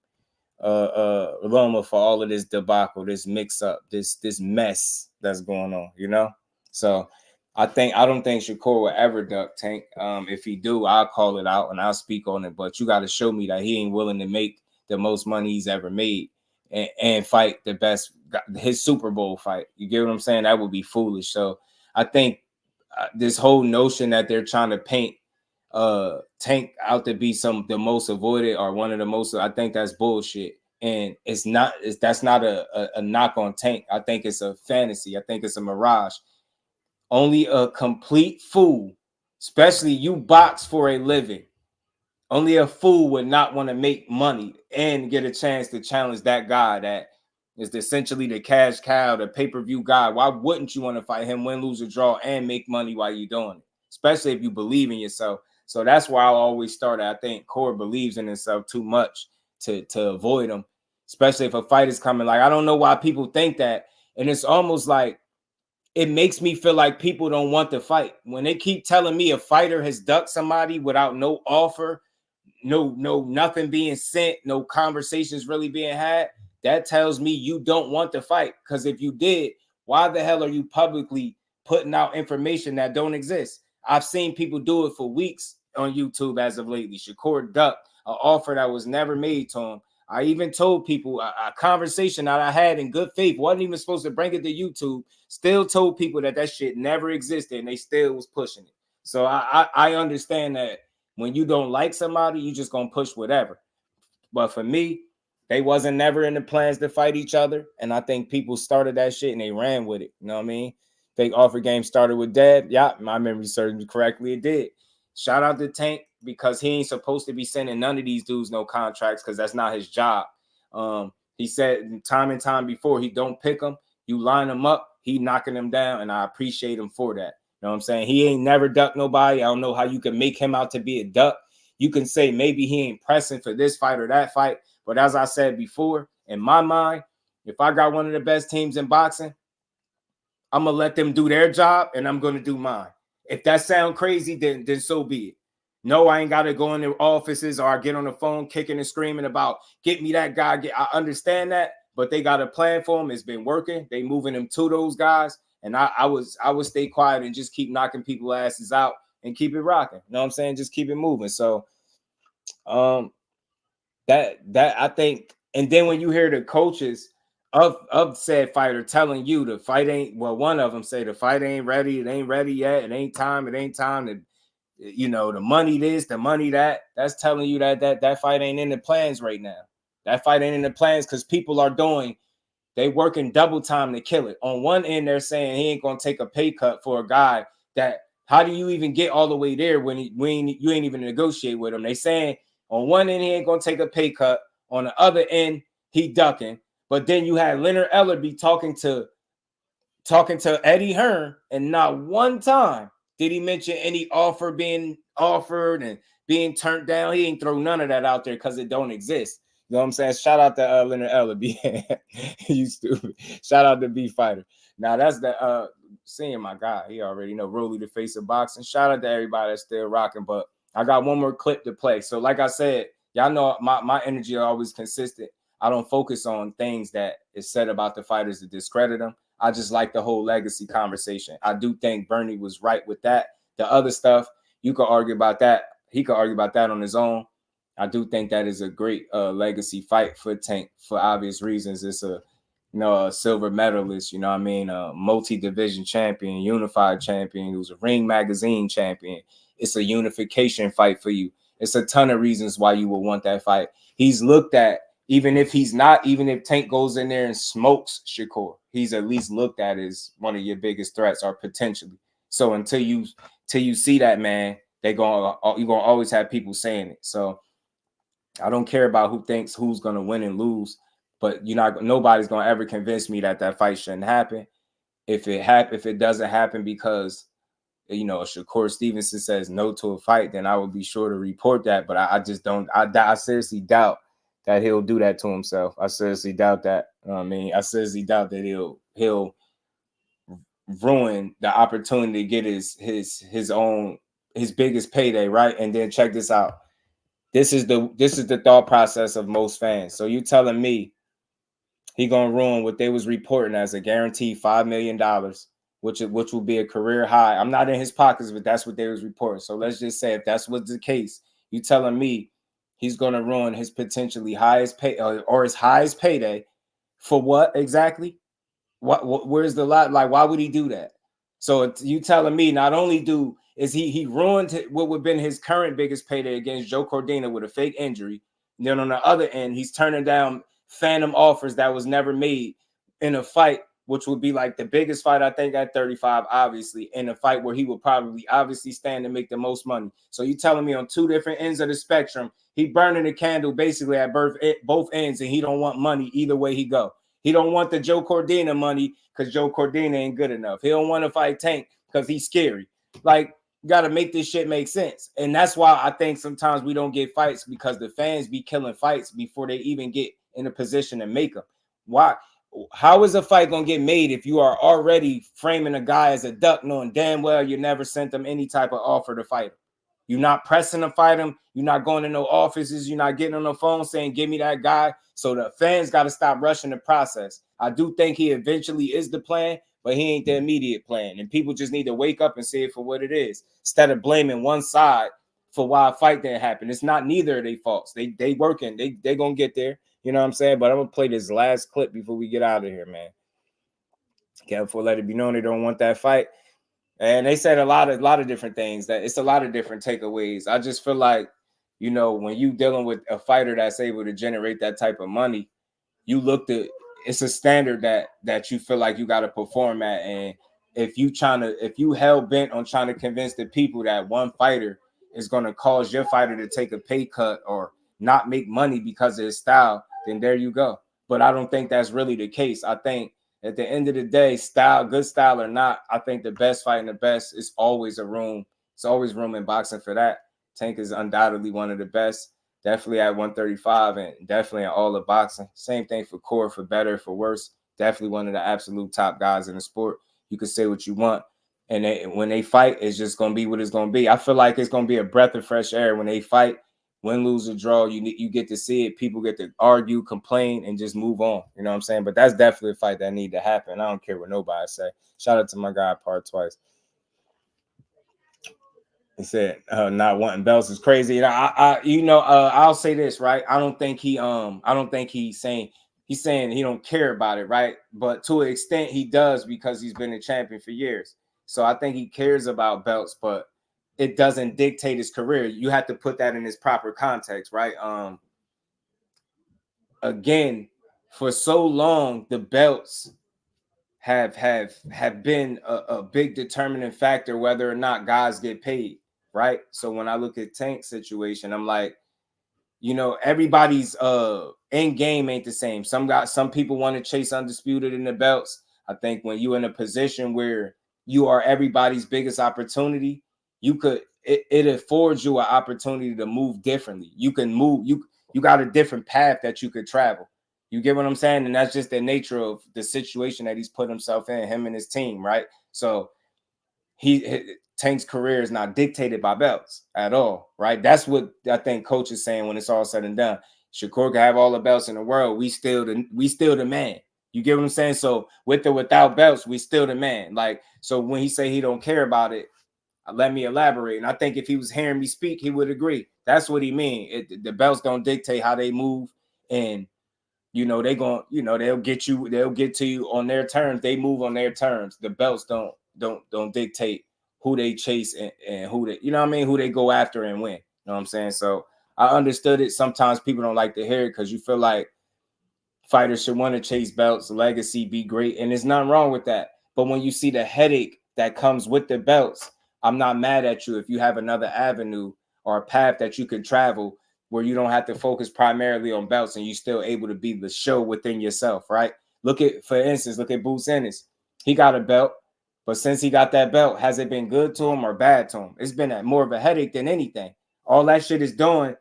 Roma for all of this debacle, this mix-up, this mess that's going on, you know? So I don't think Shakur will ever duck Tank. If he do, I'll call it out and I'll speak on it. But you got to show me that he ain't willing to make the most money he's ever made and fight the best, his Super Bowl fight. You get what I'm saying? That would be foolish. So I think this whole notion that they're trying to paint Tank out to be the most avoided or one of the most, I think that's bullshit. And that's not a knock on Tank. I think it's a fantasy. I think it's a mirage. Only a complete fool, especially you box for a living, only a fool would not want to make money and get a chance to challenge that guy that is essentially the cash cow, the pay-per-view guy. Why wouldn't you want to fight him, win, lose, or draw, and make money while you're doing it? Especially if you believe in yourself. So that's why I always start. I think Core believes in himself too much to avoid him, especially if a fight is coming. Like, I don't know why people think that. And it's almost like it makes me feel like people don't want to fight. When they keep telling me a fighter has ducked somebody without no offer, no nothing being sent, no conversations really being had, that tells me you don't want to fight. Because if you did, why the hell are you publicly putting out information that don't exist? I've seen people do it for weeks on YouTube as of lately. Shakur ducked an offer that was never made to him. I even told people a conversation that I had in good faith, wasn't even supposed to bring it to YouTube, still told people that shit never existed and they still was pushing it. So I understand that when you don't like somebody, you just gonna push whatever. But for me, they wasn't never in the plans to fight each other. And I think people started that shit and they ran with it. You know what I mean? Fake offer game started with Deb. Yeah, my memory serves me correctly. It did. Shout out to Tank because he ain't supposed to be sending none of these dudes no contracts because that's not his job. He said time and time before, he don't pick them. You line them up, he knocking them down, and I appreciate him for that. You know what I'm saying? He ain't never ducked nobody. I don't know how you can make him out to be a duck. You can say maybe he ain't pressing for this fight or that fight. But as I said before, in my mind, if I got one of the best teams in boxing, I'm going to let them do their job and I'm going to do mine. If that sound crazy, then so be it. No, I ain't got to go in their offices or get on the phone kicking and screaming about, get me that guy. I understand that, but they got a plan for him. It's been working. They moving them to those guys. And I would stay quiet and just keep knocking people's asses out and keep it rocking. You know what I'm saying? Just keep it moving. So That I think, and then when you hear the coaches of said fighter telling you the fight ain't, well, one of them say the fight ain't ready, it ain't ready yet, it ain't time to, you know, the money this, the money that, that's telling you that fight ain't in the plans right now. That fight ain't in the plans because people are they working double time to kill it. On one end, they're saying he ain't gonna take a pay cut for a guy that, how do you even get all the way there when you ain't even negotiate with him? They saying on one end, he ain't gonna take a pay cut. On the other end, he ducking. But then you had Leonard Ellerby talking to Eddie Hearn, and not one time did he mention any offer being offered and being turned down. He ain't throw none of that out there because it don't exist. You know what I'm saying? Shout out to Leonard Ellerby. You stupid. Shout out to B Fighter. Now that's the seeing my guy. He already know Rolly, the face of boxing. Shout out to everybody that's still rocking. But I got one more clip to play. So like I said, y'all know my energy are always consistent. I don't focus on things that is said about the fighters to discredit them. I just like the whole legacy conversation. I do think Bernie was right with that. The other stuff, you could argue about that. He could argue about that on his own. I do think that is a great legacy fight for Tank for obvious reasons. It's a silver medalist, you know what I mean? A multi-division champion, unified champion, who's a Ring Magazine champion. It's a unification fight for you. It's a ton of reasons why you would want that fight. He's looked at, even if Tank goes in there and smokes Shakur, he's at least looked at as one of your biggest threats, or potentially. So until you see that, man, you're gonna always have people saying it. So I don't care about who thinks who's gonna win and lose, but nobody's gonna ever convince me that fight shouldn't happen. If it doesn't happen because Shakur Stevenson says no to a fight, then I will be sure to report that. But I just don't. I seriously doubt that he'll do that to himself. I seriously doubt that. I mean, I seriously doubt that he'll ruin the opportunity to get his biggest payday, right? And then check this out. This is the thought process of most fans. So you telling me he gonna ruin what they was reporting as a guaranteed $5 million, which will be a career high. I'm not in his pockets, but that's what they was reporting. So let's just say if that's what's the case, you telling me he's gonna ruin his potentially highest pay or his highest payday for what exactly? Where's the lot? Like, why would he do that? So you telling me not only is he ruined what would have been his current biggest payday against Joe Cordina with a fake injury. And then on the other end, he's turning down phantom offers that was never made in a fight, which would be like the biggest fight, I think, at 35, obviously, in a fight where he would probably obviously stand to make the most money. So you telling me on two different ends of the spectrum, he burning the candle basically at both ends, and he don't want money either way he go. He don't want the Joe Cordina money because Joe Cordina ain't good enough. He don't want to fight Tank because he's scary. Like, you got to make this shit make sense. And that's why I think sometimes we don't get fights, because the fans be killing fights before they even get in a position to make them. Why? How is a fight going to get made if you are already framing a guy as a duck, knowing damn well you never sent them any type of offer to fight him? You're not pressing to fight him. You're not going to no offices. You're not getting on the phone saying, give me that guy. So the fans got to stop rushing the process. I do think he eventually is the plan, but he ain't the immediate plan. And people just need to wake up and see it for what it is, instead of blaming one side for why a fight didn't happen. It's not neither of their faults. They working. They going to get there. You know what I'm saying? But I'm going to play this last clip before we get out of here, man. Careful, let it be known they don't want that fight. And they said a lot of different things, that it's a lot of different takeaways. I just feel like, when you dealing with a fighter that's able to generate that type of money, it's a standard that you feel like you got to perform at. And if you hell bent on trying to convince the people that one fighter is going to cause your fighter to take a pay cut or not make money because of his style, then there you go. But I don't think that's really the case. I think at the end of the day, good style or not, I think the best fighting the best is always room. It's always room in boxing for that. Tank is undoubtedly one of the best, definitely at 135 and definitely in all of boxing. Same thing for Core, for better, for worse. Definitely one of the absolute top guys in the sport. You can say what you want. And when they fight, it's just going to be what it's going to be. I feel like it's going to be a breath of fresh air when they fight. Win, lose, or draw, you get to see it. People get to argue, complain, and just move on. You know what I'm saying? But that's definitely a fight that need to happen. I don't care what nobody say. Shout out to my guy, Part Twice. He said not wanting belts is crazy. And I'll say this, right? I don't think he's saying he don't care about it, right? But to an extent he does, because he's been a champion for years. So I think he cares about belts, but it doesn't dictate his career. You have to put that in its proper context, right? Again, for so long, the belts have been a big determining factor whether or not guys get paid, right? So when I look at Tank's situation, I'm like, everybody's end game ain't the same. Some people want to chase undisputed in the belts. I think when you're in a position where you are everybody's biggest opportunity, it affords you an opportunity to move differently. You can move, you got a different path that you could travel. You get what I'm saying? And that's just the nature of the situation that he's put himself in, him and his team, right? So Tank's career is not dictated by belts at all, right? That's what I think coach is saying when it's all said and done. Shakur can have all the belts in the world. We still the man. You get what I'm saying? So with or without belts, we still the man. Like, so when he say he don't care about it, let me elaborate. And I think if he was hearing me speak, he would agree. That's what he mean. The belts don't dictate how they move, and they'll get to you on their terms. They move on their terms. The belts don't dictate who they chase and who they, who they go after and win. You know what I'm saying? So I understood it. Sometimes people don't like to hear it because you feel like fighters should want to chase belts, legacy, be great. And there's nothing wrong with that. But when you see the headache that comes with the belts, I'm not mad at you if you have another avenue or a path that you can travel where you don't have to focus primarily on belts and you're still able to be the show within yourself, right? For instance, look at Boots Ennis. He got a belt, but since he got that belt, has it been good to him or bad to him? It's been more of a headache than anything. All that shit is doing,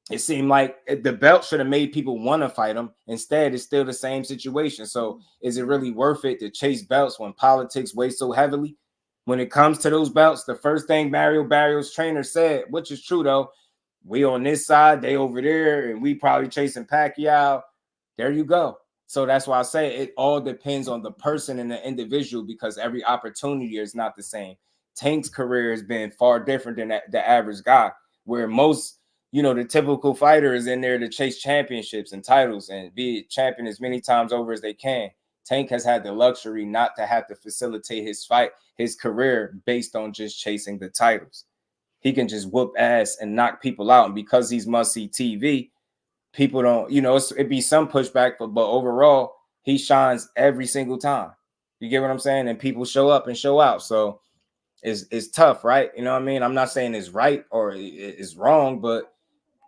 it seemed like the belt should have made people want to fight him. Instead, it's still the same situation. So is it really worth it to chase belts when politics weighs so heavily? When it comes to those belts, the first thing Barrios trainer said, which is true though, we on this side, they over there, and we probably chasing Pacquiao. There you go. So that's why I say it all depends on the person and the individual, because every opportunity is not the same. Tank's career has been far different than the average guy, where most, the typical fighter is in there to chase championships and titles and be champion as many times over as they can. Tank has had the luxury not to have to facilitate his career based on just chasing the titles. He can just whoop ass and knock people out. And because he's must-see TV, people don't, it'd be some pushback, but overall, he shines every single time. You get what I'm saying? And people show up and show out. So it's tough, right? You know what I mean? I'm not saying it's right or it's wrong, but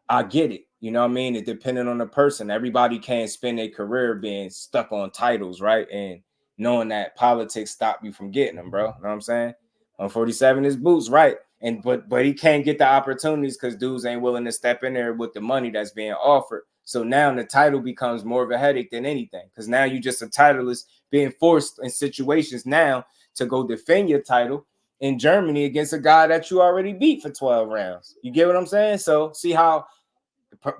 I get it. You know what I mean? It depending on the person. Everybody can't spend their career being stuck on titles, right? And knowing that politics stop you from getting them, bro. You know what I'm saying? 147 is Boots, right? But he can't get the opportunities because dudes ain't willing to step in there with the money that's being offered. So now the title becomes more of a headache than anything, because now you just a titleist being forced in situations now to go defend your title in Germany against a guy that you already beat for 12 rounds. You get what I'm saying? So see how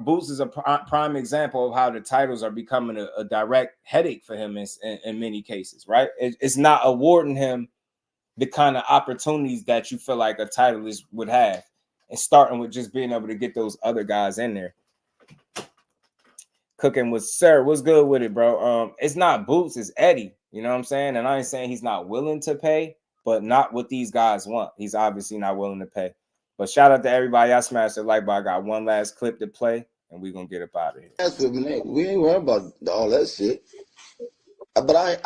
Boots is a prime example of how the titles are becoming a direct headache for him in many cases, right? It's not awarding him the kind of opportunities that you feel like a titleist would have, and starting with just being able to get those other guys in there. Cooking with Sir, what's good with it, bro? It's not Boots, it's Eddie. You know what I'm saying? And I ain't saying he's not willing to pay, but not what these guys want. He's obviously not willing to pay. But shout out to everybody. I smashed the like, but I got one last clip to play, and we're gonna get up out of here. That's what we ain't worried about all that shit. But I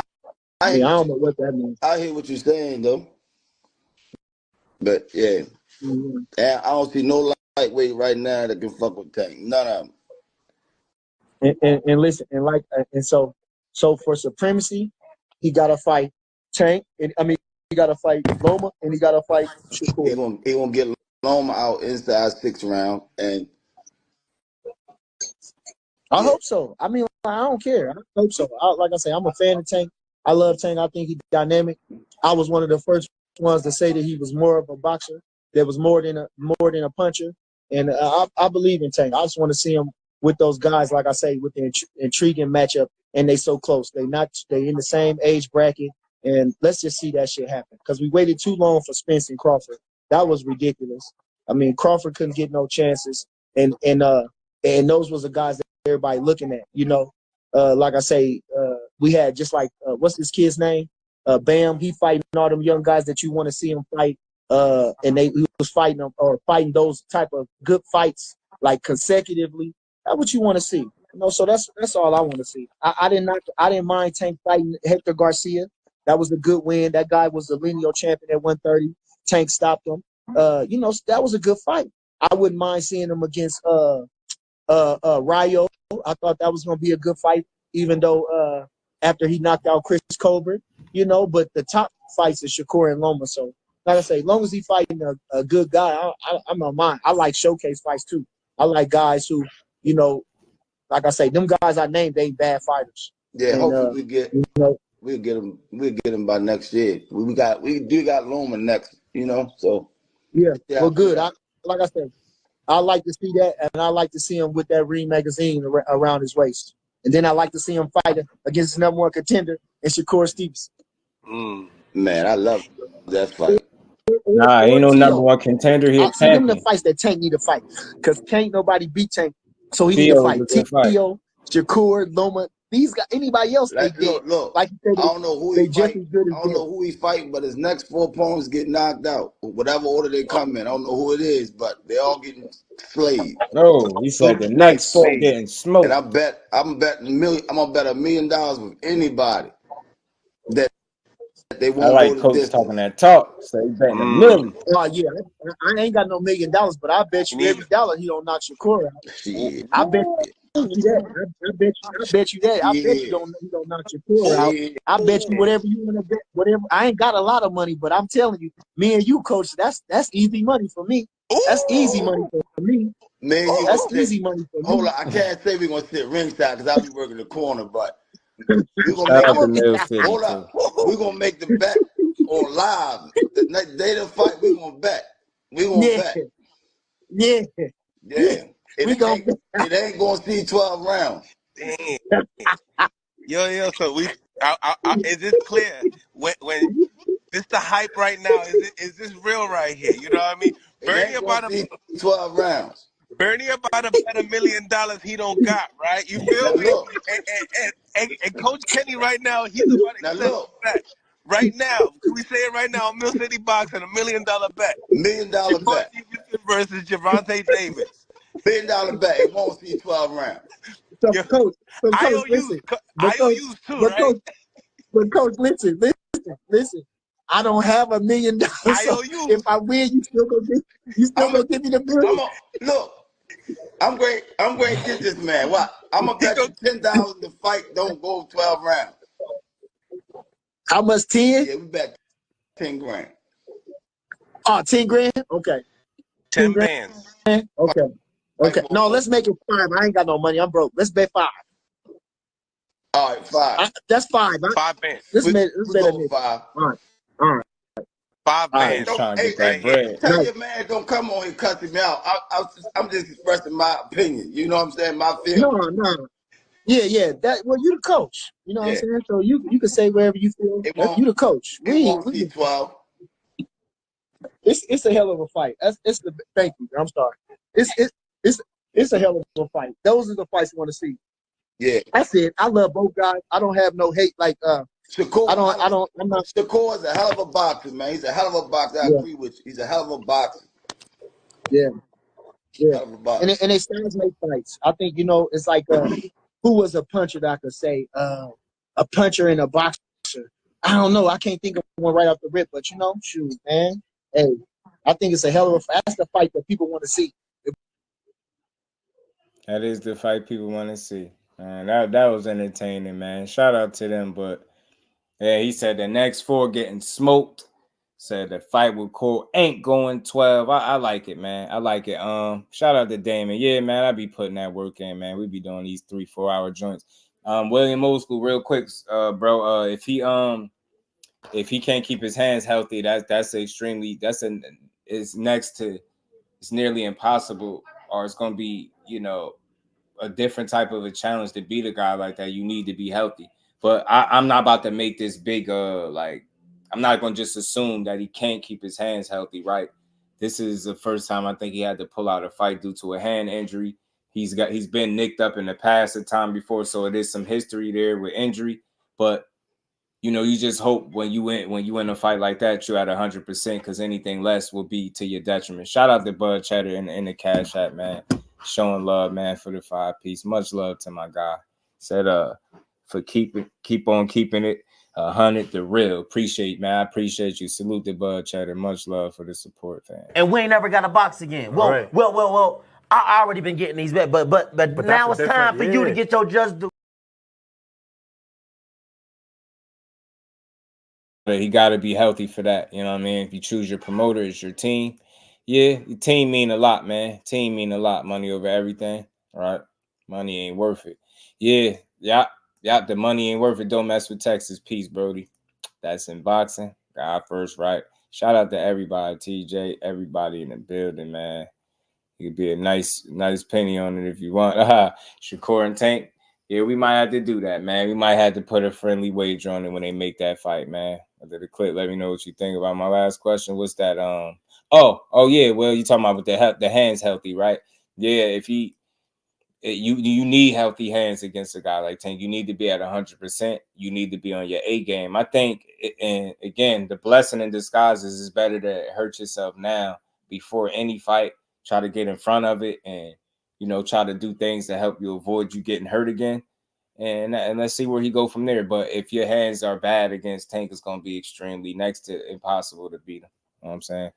don't know what that means. I hear what you're saying though. But yeah, I don't see no lightweight right now that can fuck with Tank. None of them. And listen, and so for supremacy, he got to fight Tank. He got to fight Loma, and he got to fight Shakur. He gonna get Loma out inside 6th round, and I hope so. I don't care. I hope so. Like I say, I'm a fan of Tank. I love Tank. I think he's dynamic. I was one of the first ones to say that he was more of a boxer. That was more than a puncher. And I believe in Tank. I just want to see him with those guys, like I say, with the intriguing matchup. And they so close. They in the same age bracket. And let's just see that shit happen. Because we waited too long for Spence and Crawford. That was ridiculous. I mean, Crawford couldn't get no chances, and those was the guys that everybody looking at. You know, like I say, we had just like what's this kid's name? Bam. He fighting all them young guys that you want to see him fight. And he was fighting them or fighting those type of good fights like consecutively. That's what you want to see. You know, so that's all I want to see. I didn't mind Tank fighting Hector Garcia. That was a good win. That guy was the lineal champion at 130. Tank stopped him. You know, that was a good fight. I wouldn't mind seeing him against Rayo. I thought that was going to be a good fight, even though after he knocked out Chris Colbert, you know. But the top fights is Shakur and Loma. So, like I say, as long as he's fighting a good guy, I'm on mine. I like showcase fights too. I like guys who, you know, like I say, them guys I named, they ain't bad fighters. Yeah, And, hopefully we'll get him by next year. We do got Loma next, you know. So yeah, well, good. Like I said, I like to see that, and I like to see him with that Ring magazine around his waist. And then I like to see him fight against the number one contender and Shakur Stevenson. Man, I love that fight. Nah, ain't no number one contender here. See them the fights that Tank need to fight, because Tank nobody beat Tank, so he need to fight. Tio, Shakur, Loma, these guys. Anybody else? Look, like you said, I don't know who he fighting. I don't know who he fighting, but his next 4 opponents get knocked out, whatever order they come in. I don't know who it is, but they all getting slayed. No, he said the next 4 getting smoked. And I'm gonna bet $1 million with anybody that they won't I like go the Coach distance. talking that talk. So he betting $1 million. Oh yeah, I ain't got no $1 million, but I bet you every dollar he don't knock Shakur out. I bet you that. I bet you that. I bet you he don't knock Shakur out. I bet you whatever you want to bet, whatever. I ain't got a lot of money, but I'm telling you, me and you, Coach, that's easy money for me. That's easy money for me. Man, that's easy money for me. Hold on, I can't say we're gonna sit ringside because I'll be working the corner, but we're Shout out gonna to Mill City, hold up. We're gonna make the bet on live. The next day of the fight, we're gonna bet. We're gonna bet. Yeah. It ain't gonna see 12 rounds. Damn. Yo, so is this clear? When this the hype right now? Is this real right here? You know what I mean? Bernie about to 12 rounds. Bernie about to bet $1 million he don't got, right? You feel me? And Coach Kenny right now, he's about to accept that. Right now, can we say it right now? Mill City Boxing, $1 million bet. $1 million bet. Versus Gervonta Davis. $1 million bet. It won't see 12 rounds. So, Coach, listen. IOUs too, right? Coach, listen. I don't have $1 million. So if I win, you still gonna give me the bill. Look, I'm great. I'm great. Get this man. What? I'm gonna bet you $10 the fight don't go 12 rounds. How much? 10? Yeah, we bet 10 grand. Oh, 10 grand? Okay. 10 bands. Okay. No, let's make it 5. I ain't got no money. I'm broke. Let's bet 5. All right, 5. That's 5. 5 bands. Let's bet 5. All right. 5 bands. Tell your man don't come on here cussing me out. I'm just expressing my opinion. You know what I'm saying? My feelings. No. Yeah. Well, you the coach. You know what I'm saying? So you can say wherever you feel. You the coach. It won't see 12. It's a hell of a fight. Thank you. I'm sorry. It's a hell of a fight. Those are the fights I want to see. Yeah. That's it. I love both guys. I don't have no hate like Shakur. I'm not. Shakur is a hell of a boxer, man. He's a hell of a boxer. I agree with you. He's a hell of a boxer. Yeah. And they styles make fights. I think, it's like who was a puncher that I could say a puncher and a boxer. I don't know. I can't think of one right off the rip, but shoot, man. Hey, I think it's a hell of a fight. That's the fight that people want to see. That is the fight people want to see. Man, that was entertaining, man. Shout out to them. But yeah, he said the next 4 getting smoked. Said the fight with Cole ain't going 12. I like it, man. I like it. Shout out to Damon. Yeah, man. I be putting that work in, man. We be doing these 3-4 hour joints. William Old School, real quick, bro. If he can't keep his hands healthy, it's nearly impossible, or it's gonna be, a different type of a challenge to beat a guy like that. You need to be healthy. But I'm not about to make this big I'm not gonna just assume that he can't keep his hands healthy, right? This is the first time I think he had to pull out a fight due to a hand injury. He's been nicked up in the past a time before, so it is some history there with injury. But you know, you just hope when you win a fight like that, you're at 100%, because anything less will be to your detriment. Shout out to Bud Cheddar in the Cash App, man. Showing love, man, for the 5-piece. Much love to my guy. Said for keep on keeping it 100 the real. Appreciate, man. I appreciate you. Salute to Bud Cheddar. Much love for the support, fam. And we ain't never got a box again. Well, right. well. I already been getting these bets, but now it's time for you to get your just due. He got to be healthy for that. You know what I mean? If you choose your promoter, it's your team. Yeah, your team mean a lot, man. Team mean a lot. Money over everything, right? Money ain't worth it. Yeah. The money ain't worth it. Don't mess with Texas. Peace, Brody. That's in boxing. God first, right? Shout out to everybody, TJ, everybody in the building, man. You could be a nice penny on it if you want. Shakur and Tank. Yeah, we might have to do that, man. We might have to put a friendly wager on it when they make that fight, man. After the clip, let me know what you think about my last question. What's that? Oh yeah. Well, you talking about with the hands healthy, right? Yeah. If you need healthy hands against a guy like Tank. You need to be at 100%. You need to be on your A game. I think, and again, the blessing in disguise is better to hurt yourself now before any fight. Try to get in front of it and, you know, try to do things to help you avoid you getting hurt again. And let's see where he go from there. But if your hands are bad against Tank, it's going to be extremely next to impossible to beat him. You know what I'm saying?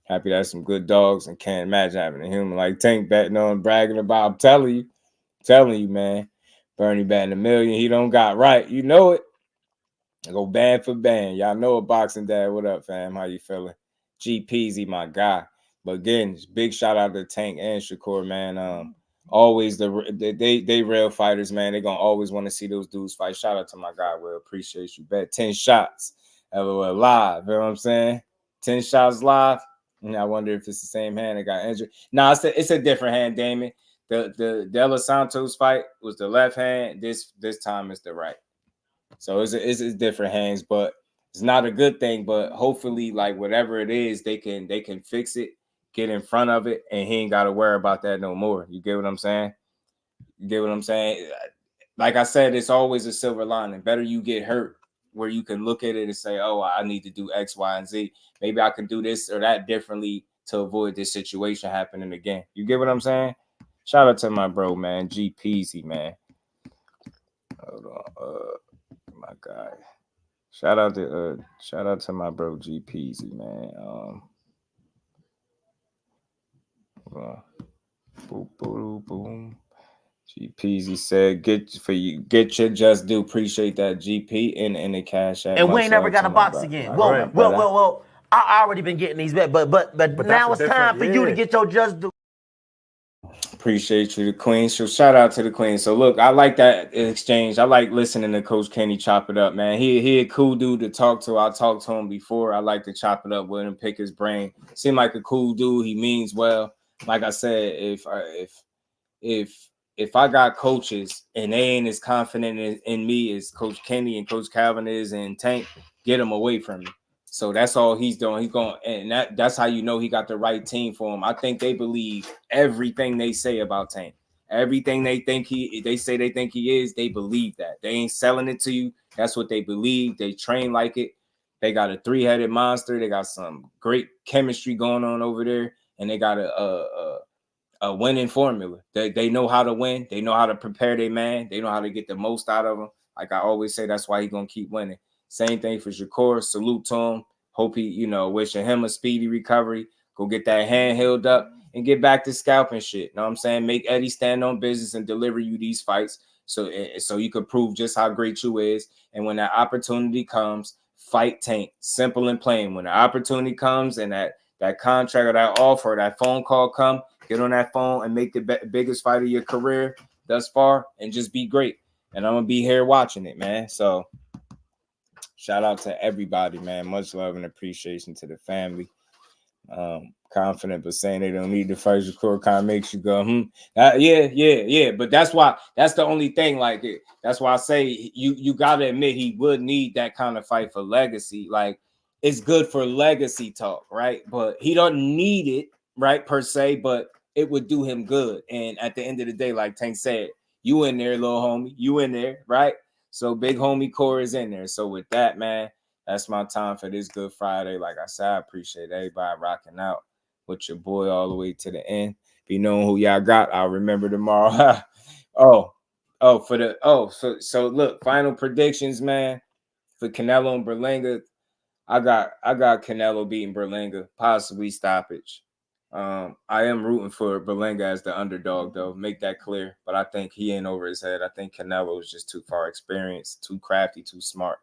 Happy to have some good dogs and can't imagine having a human like Tank betting on, bragging about. I'm telling you, man. Bernie batting $1 million. He don't got right. You know it. I go band for band. Y'all know a boxing dad. What up, fam? How you feeling? G Peasy, my guy. But again, big shout out to Tank and Shakur, man. Always they real fighters, man. They're gonna always want to see those dudes fight. Shout out to my guy, Will. Appreciate you. Bet 10 shots. LOL live. You know what I'm saying? 10 shots live. And I wonder if it's the same hand that got injured. No, it's a different hand, Damon. The De Los Santos fight was the left hand. This time it's the right. So it's different hands, but it's not a good thing. But hopefully, like whatever it is, they can fix it, get in front of it, and he ain't got to worry about that no more. You get what I'm saying? Like I said, it's always a silver lining. Better you get hurt where you can look at it and say, oh, I need to do X, Y, and Z. Maybe I can do this or that differently to avoid this situation happening again. You get what I'm saying? Shout out to my bro, man. G Peasy, man. Hold on. My guy. Shout out to my bro G Peasy, man. Boom, boom, boom. G Peasy said, get your just due. Appreciate that, GP, in the Cash App. And we ain't never got a box again. Well. I already been getting these bets, but now it's time for you to get your just due. Appreciate you, the Queen. So shout out to the Queen. So look, I like that exchange. I like listening to Coach Kenny chop it up, man. He a cool dude to talk to. I talked to him before. I like to chop it up with him, pick his brain. Seem like a cool dude. He means well. Like I said, if I got coaches and they ain't as confident in me as Coach Kenny and Coach Calvin is in Tank, get them away from me. So that's all he's doing. He's going, and that's how you know he got the right team for him. I think they believe everything they say about Tank. Everything they say they think he is, they believe that. They ain't selling it to you. That's what they believe. They train like it. They got a 3-headed monster. They got some great chemistry going on over there, and they got a winning formula. They know how to win. They know how to prepare their man. They know how to get the most out of him. Like I always say, that's why he's gonna keep winning. Same thing for Shakur. Salute to him. Hope he, wishing him a speedy recovery. Go get that hand healed up and get back to scalping shit. You know what I'm saying? Make Eddie stand on business and deliver you these fights so you could prove just how great you is. And when that opportunity comes, fight Tank. Simple and plain. When the opportunity comes and that contract or that offer, that phone call come, get on that phone and make the biggest fight of your career thus far and just be great. And I'm going to be here watching it, man. So shout out to everybody, man. Much love and appreciation to the family. Confident, but saying they don't need the fight Shakur kind of makes you go, yeah. But that's the only thing. Like that's why I say you got to admit he would need that kind of fight for legacy. Like it's good for legacy talk, right? But he don't need it, right, per se, but it would do him good. And at the end of the day, like Tank said, you in there, little homie, you in there, right? So big homie core is in there. So with that, man, that's my time for this Good Friday. Like I said, I appreciate everybody rocking out with your boy all the way to the end. Be knowing who y'all got, I'll remember tomorrow. So look, final predictions, man, for Canelo and Berlanga. I got Canelo beating Berlanga, possibly stoppage. I am rooting for Berlanga as the underdog, though. Make that clear. But I think he ain't over his head. I think Canelo is just too far experienced, too crafty, too smart.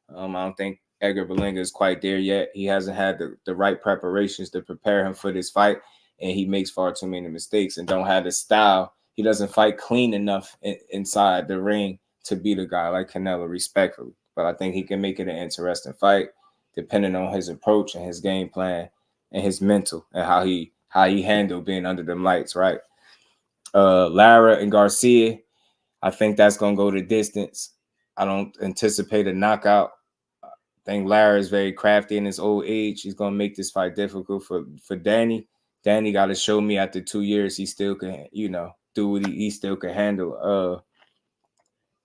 I don't think Edgar Berlanga is quite there yet. He hasn't had the right preparations to prepare him for this fight, and he makes far too many mistakes and don't have the style. He doesn't fight clean enough inside the ring to beat a guy like Canelo, respectfully. But I think he can make it an interesting fight, depending on his approach and his game plan and his mental and how he handled being under them lights, right? Lara and Garcia, I think that's going to go the distance. I don't anticipate a knockout. I think Lara is very crafty in his old age. He's going to make this fight difficult for Danny. Danny got to show me after 2 years he still can, do what he still can handle.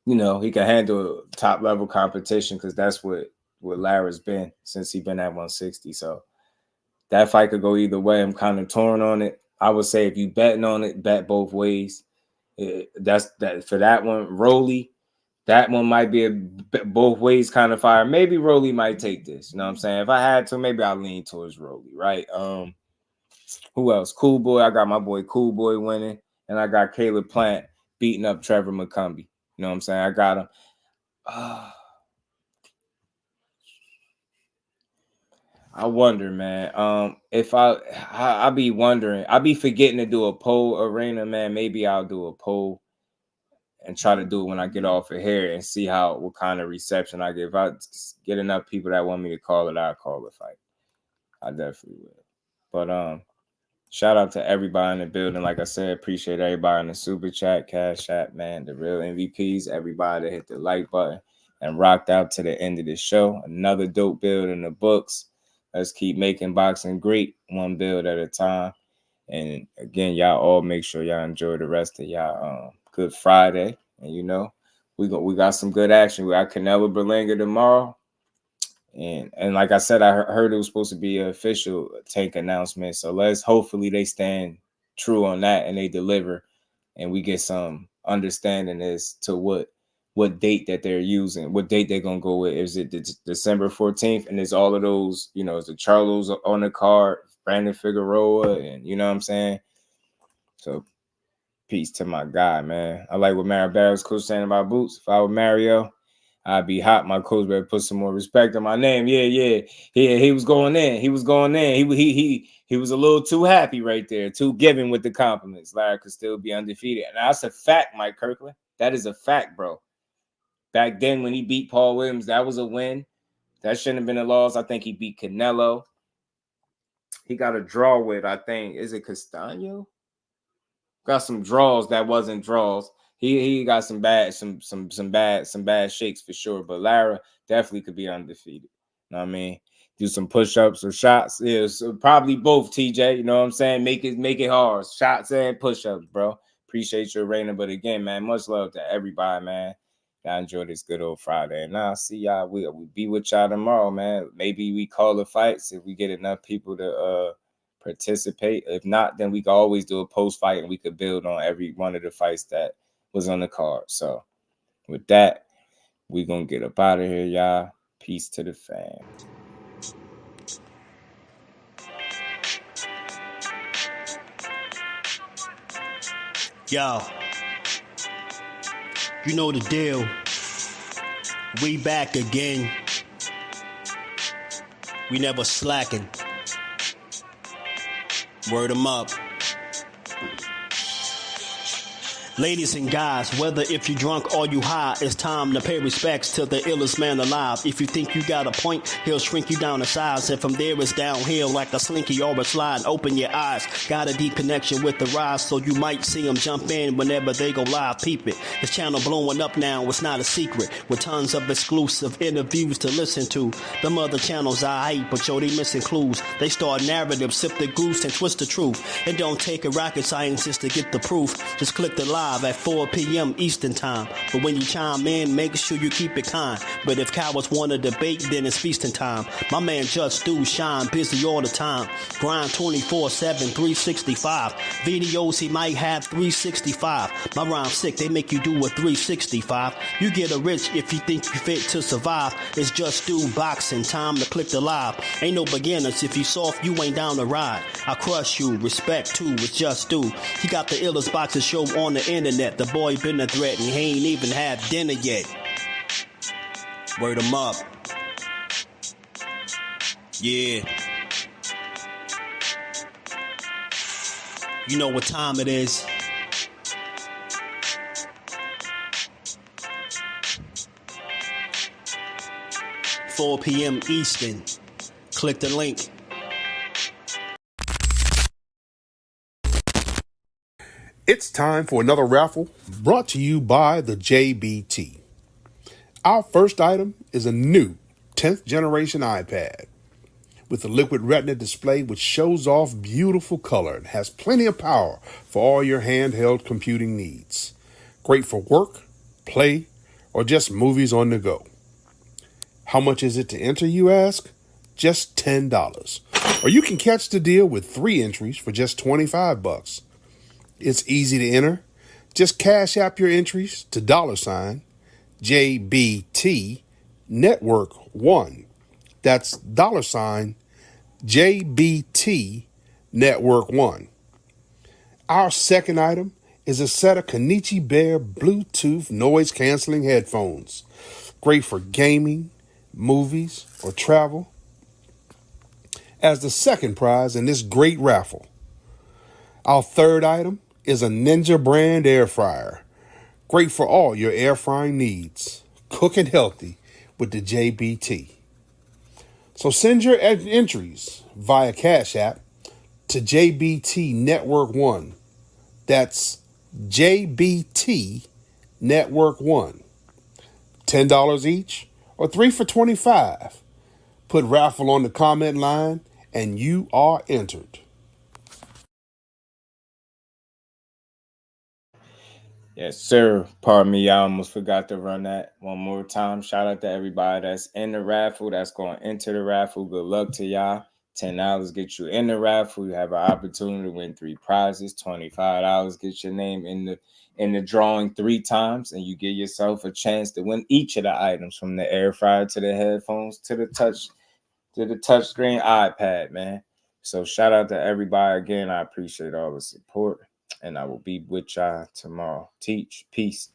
He can handle top-level competition because that's what Lara's been since he's been at 160. So that fight could go either way. I'm kind of torn on it. I would say if you betting on it, bet both ways. That's that for that one. Rolly, that one might be a both ways kind of fire. Maybe Rolly might take this. You know what I'm saying? If I had to, maybe I'll lean towards Rolly, right? Who else? Cool Boy. I got my boy Cool Boy winning, and I got Caleb Plant beating up Trevor McCumbee. You know what I'm saying? I got him. I wonder, man. If I be wondering, I be forgetting to do a poll arena, man. Maybe I'll do a poll and try to do it when I get off of here and see what kind of reception I get. If I get enough people that want me to call it, I'll call the fight. I definitely will. But shout out to everybody in the building. Like I said, appreciate everybody in the super chat, cash app, man. The real MVPs, everybody that hit the like button and rocked out to the end of the show. Another dope build in the books. Let's keep making boxing great, one build at a time. And again, y'all all make sure y'all enjoy the rest of y'all Good Friday. And we got some good action. We got Canelo Berlanga tomorrow. And like I said, I heard it was supposed to be an official Tank announcement. So hopefully they stand true on that and they deliver and we get some understanding as to what date that they're using, what date they're going to go with. Is it December 14th? And there's all of those, is the Charlo's on the card, Brandon Figueroa, and you know what I'm saying? So peace to my guy, man. I like what Barrios coach saying about boots. If I were Mario, I'd be hot. My coach better put some more respect on my name. Yeah. He was going in. He was a little too happy right there, too giving with the compliments. Larry could still be undefeated. And that's a fact, Mike Kirkland. That is a fact, bro. Back then when he beat Paul Williams, that was a win. That shouldn't have been a loss. I think he beat Canelo. He got a draw with, I think, is it Castaño? Got some draws that wasn't draws. He got some bad shakes for sure. But Lara definitely could be undefeated. You know what I mean? Do some push-ups or shots. Yeah, so probably both, TJ. You know what I'm saying? Make it hard. Shots and push-ups, bro. Appreciate your arena. But again, man, much love to everybody, man. Y'all enjoy this good old Friday. And I'll see y'all. We'll be with y'all tomorrow, man. Maybe we call the fights if we get enough people to participate. If not, then we can always do a post-fight and we could build on every one of the fights that was on the card. So with that, we're going to get up out of here, y'all. Peace to the fam. Yo, you know the deal. We back again. We never slacking. Word 'em up. Ladies and guys, whether if you drunk or you high, it's time to pay respects to the illest man alive. If you think you got a point, he'll shrink you down to size. And from there it's downhill like a slinky or a slide. Open your eyes, got a deep connection with the rise, so you might see them jump in whenever they go live. Peep it, this channel blowing up now, it's not a secret. With tons of exclusive interviews to listen to. Them other channels I hate, but yo, they missing clues. They start narratives, sip the goose and twist the truth. It don't take a rocket scientist to get the proof. Just click the live at 4 p.m. Eastern time. But when you chime in, make sure you keep it kind. But if cowards want to debate, then it's feasting time. My man Jusdu shine busy all the time. Grind 24/7, 365. Videos he might have 365. My rhyme's sick, they make you do a 365. You get a rich if you think you fit to survive. It's Jusdueboxing, time to click the live. Ain't no beginners, if you soft, you ain't down to ride. I crush you, respect too, it's Jusdu. He got the illest boxing show on the internet. The boy been a threat and he ain't even had dinner yet. Word him up. Yeah. You know what time it is. $4 p.m. Eastern. Click the link. It's time for another raffle brought to you by the JBT. Our first item is a new 10th generation iPad with a liquid retina display which shows off beautiful color and has plenty of power for all your handheld computing needs. Great for work, play, or just movies on the go. How much is it to enter, you ask? Just $10. Or you can catch the deal with 3 entries for just $25. It's easy to enter. Just cash app your entries to $JBT Network 1. That's $JBT Network 1. Our second item is a set of Kenichi Bear Bluetooth noise canceling headphones. Great for gaming, movies, or travel. As the second prize in this great raffle. Our third item is a Ninja brand air fryer. Great for all your air frying needs. Cooking healthy with the JBT. So send your entries via Cash App to JBT Network 1. That's JBT Network 1. $10 each or 3 for $25. Put raffle on the comment line and you are entered. Yes, sir. Pardon me, I almost forgot to run that one more time. Shout out to everybody that's in the raffle, that's going into the raffle. Good luck to y'all. $10 get you in the raffle. You have an opportunity to win 3 prizes. $25 get your name in the drawing 3 times, and you give yourself a chance to win each of the items, from the air fryer to the headphones to the touchscreen iPad, man. So shout out to everybody again. I appreciate all the support. And I will be with y'all tomorrow. Teach. Peace.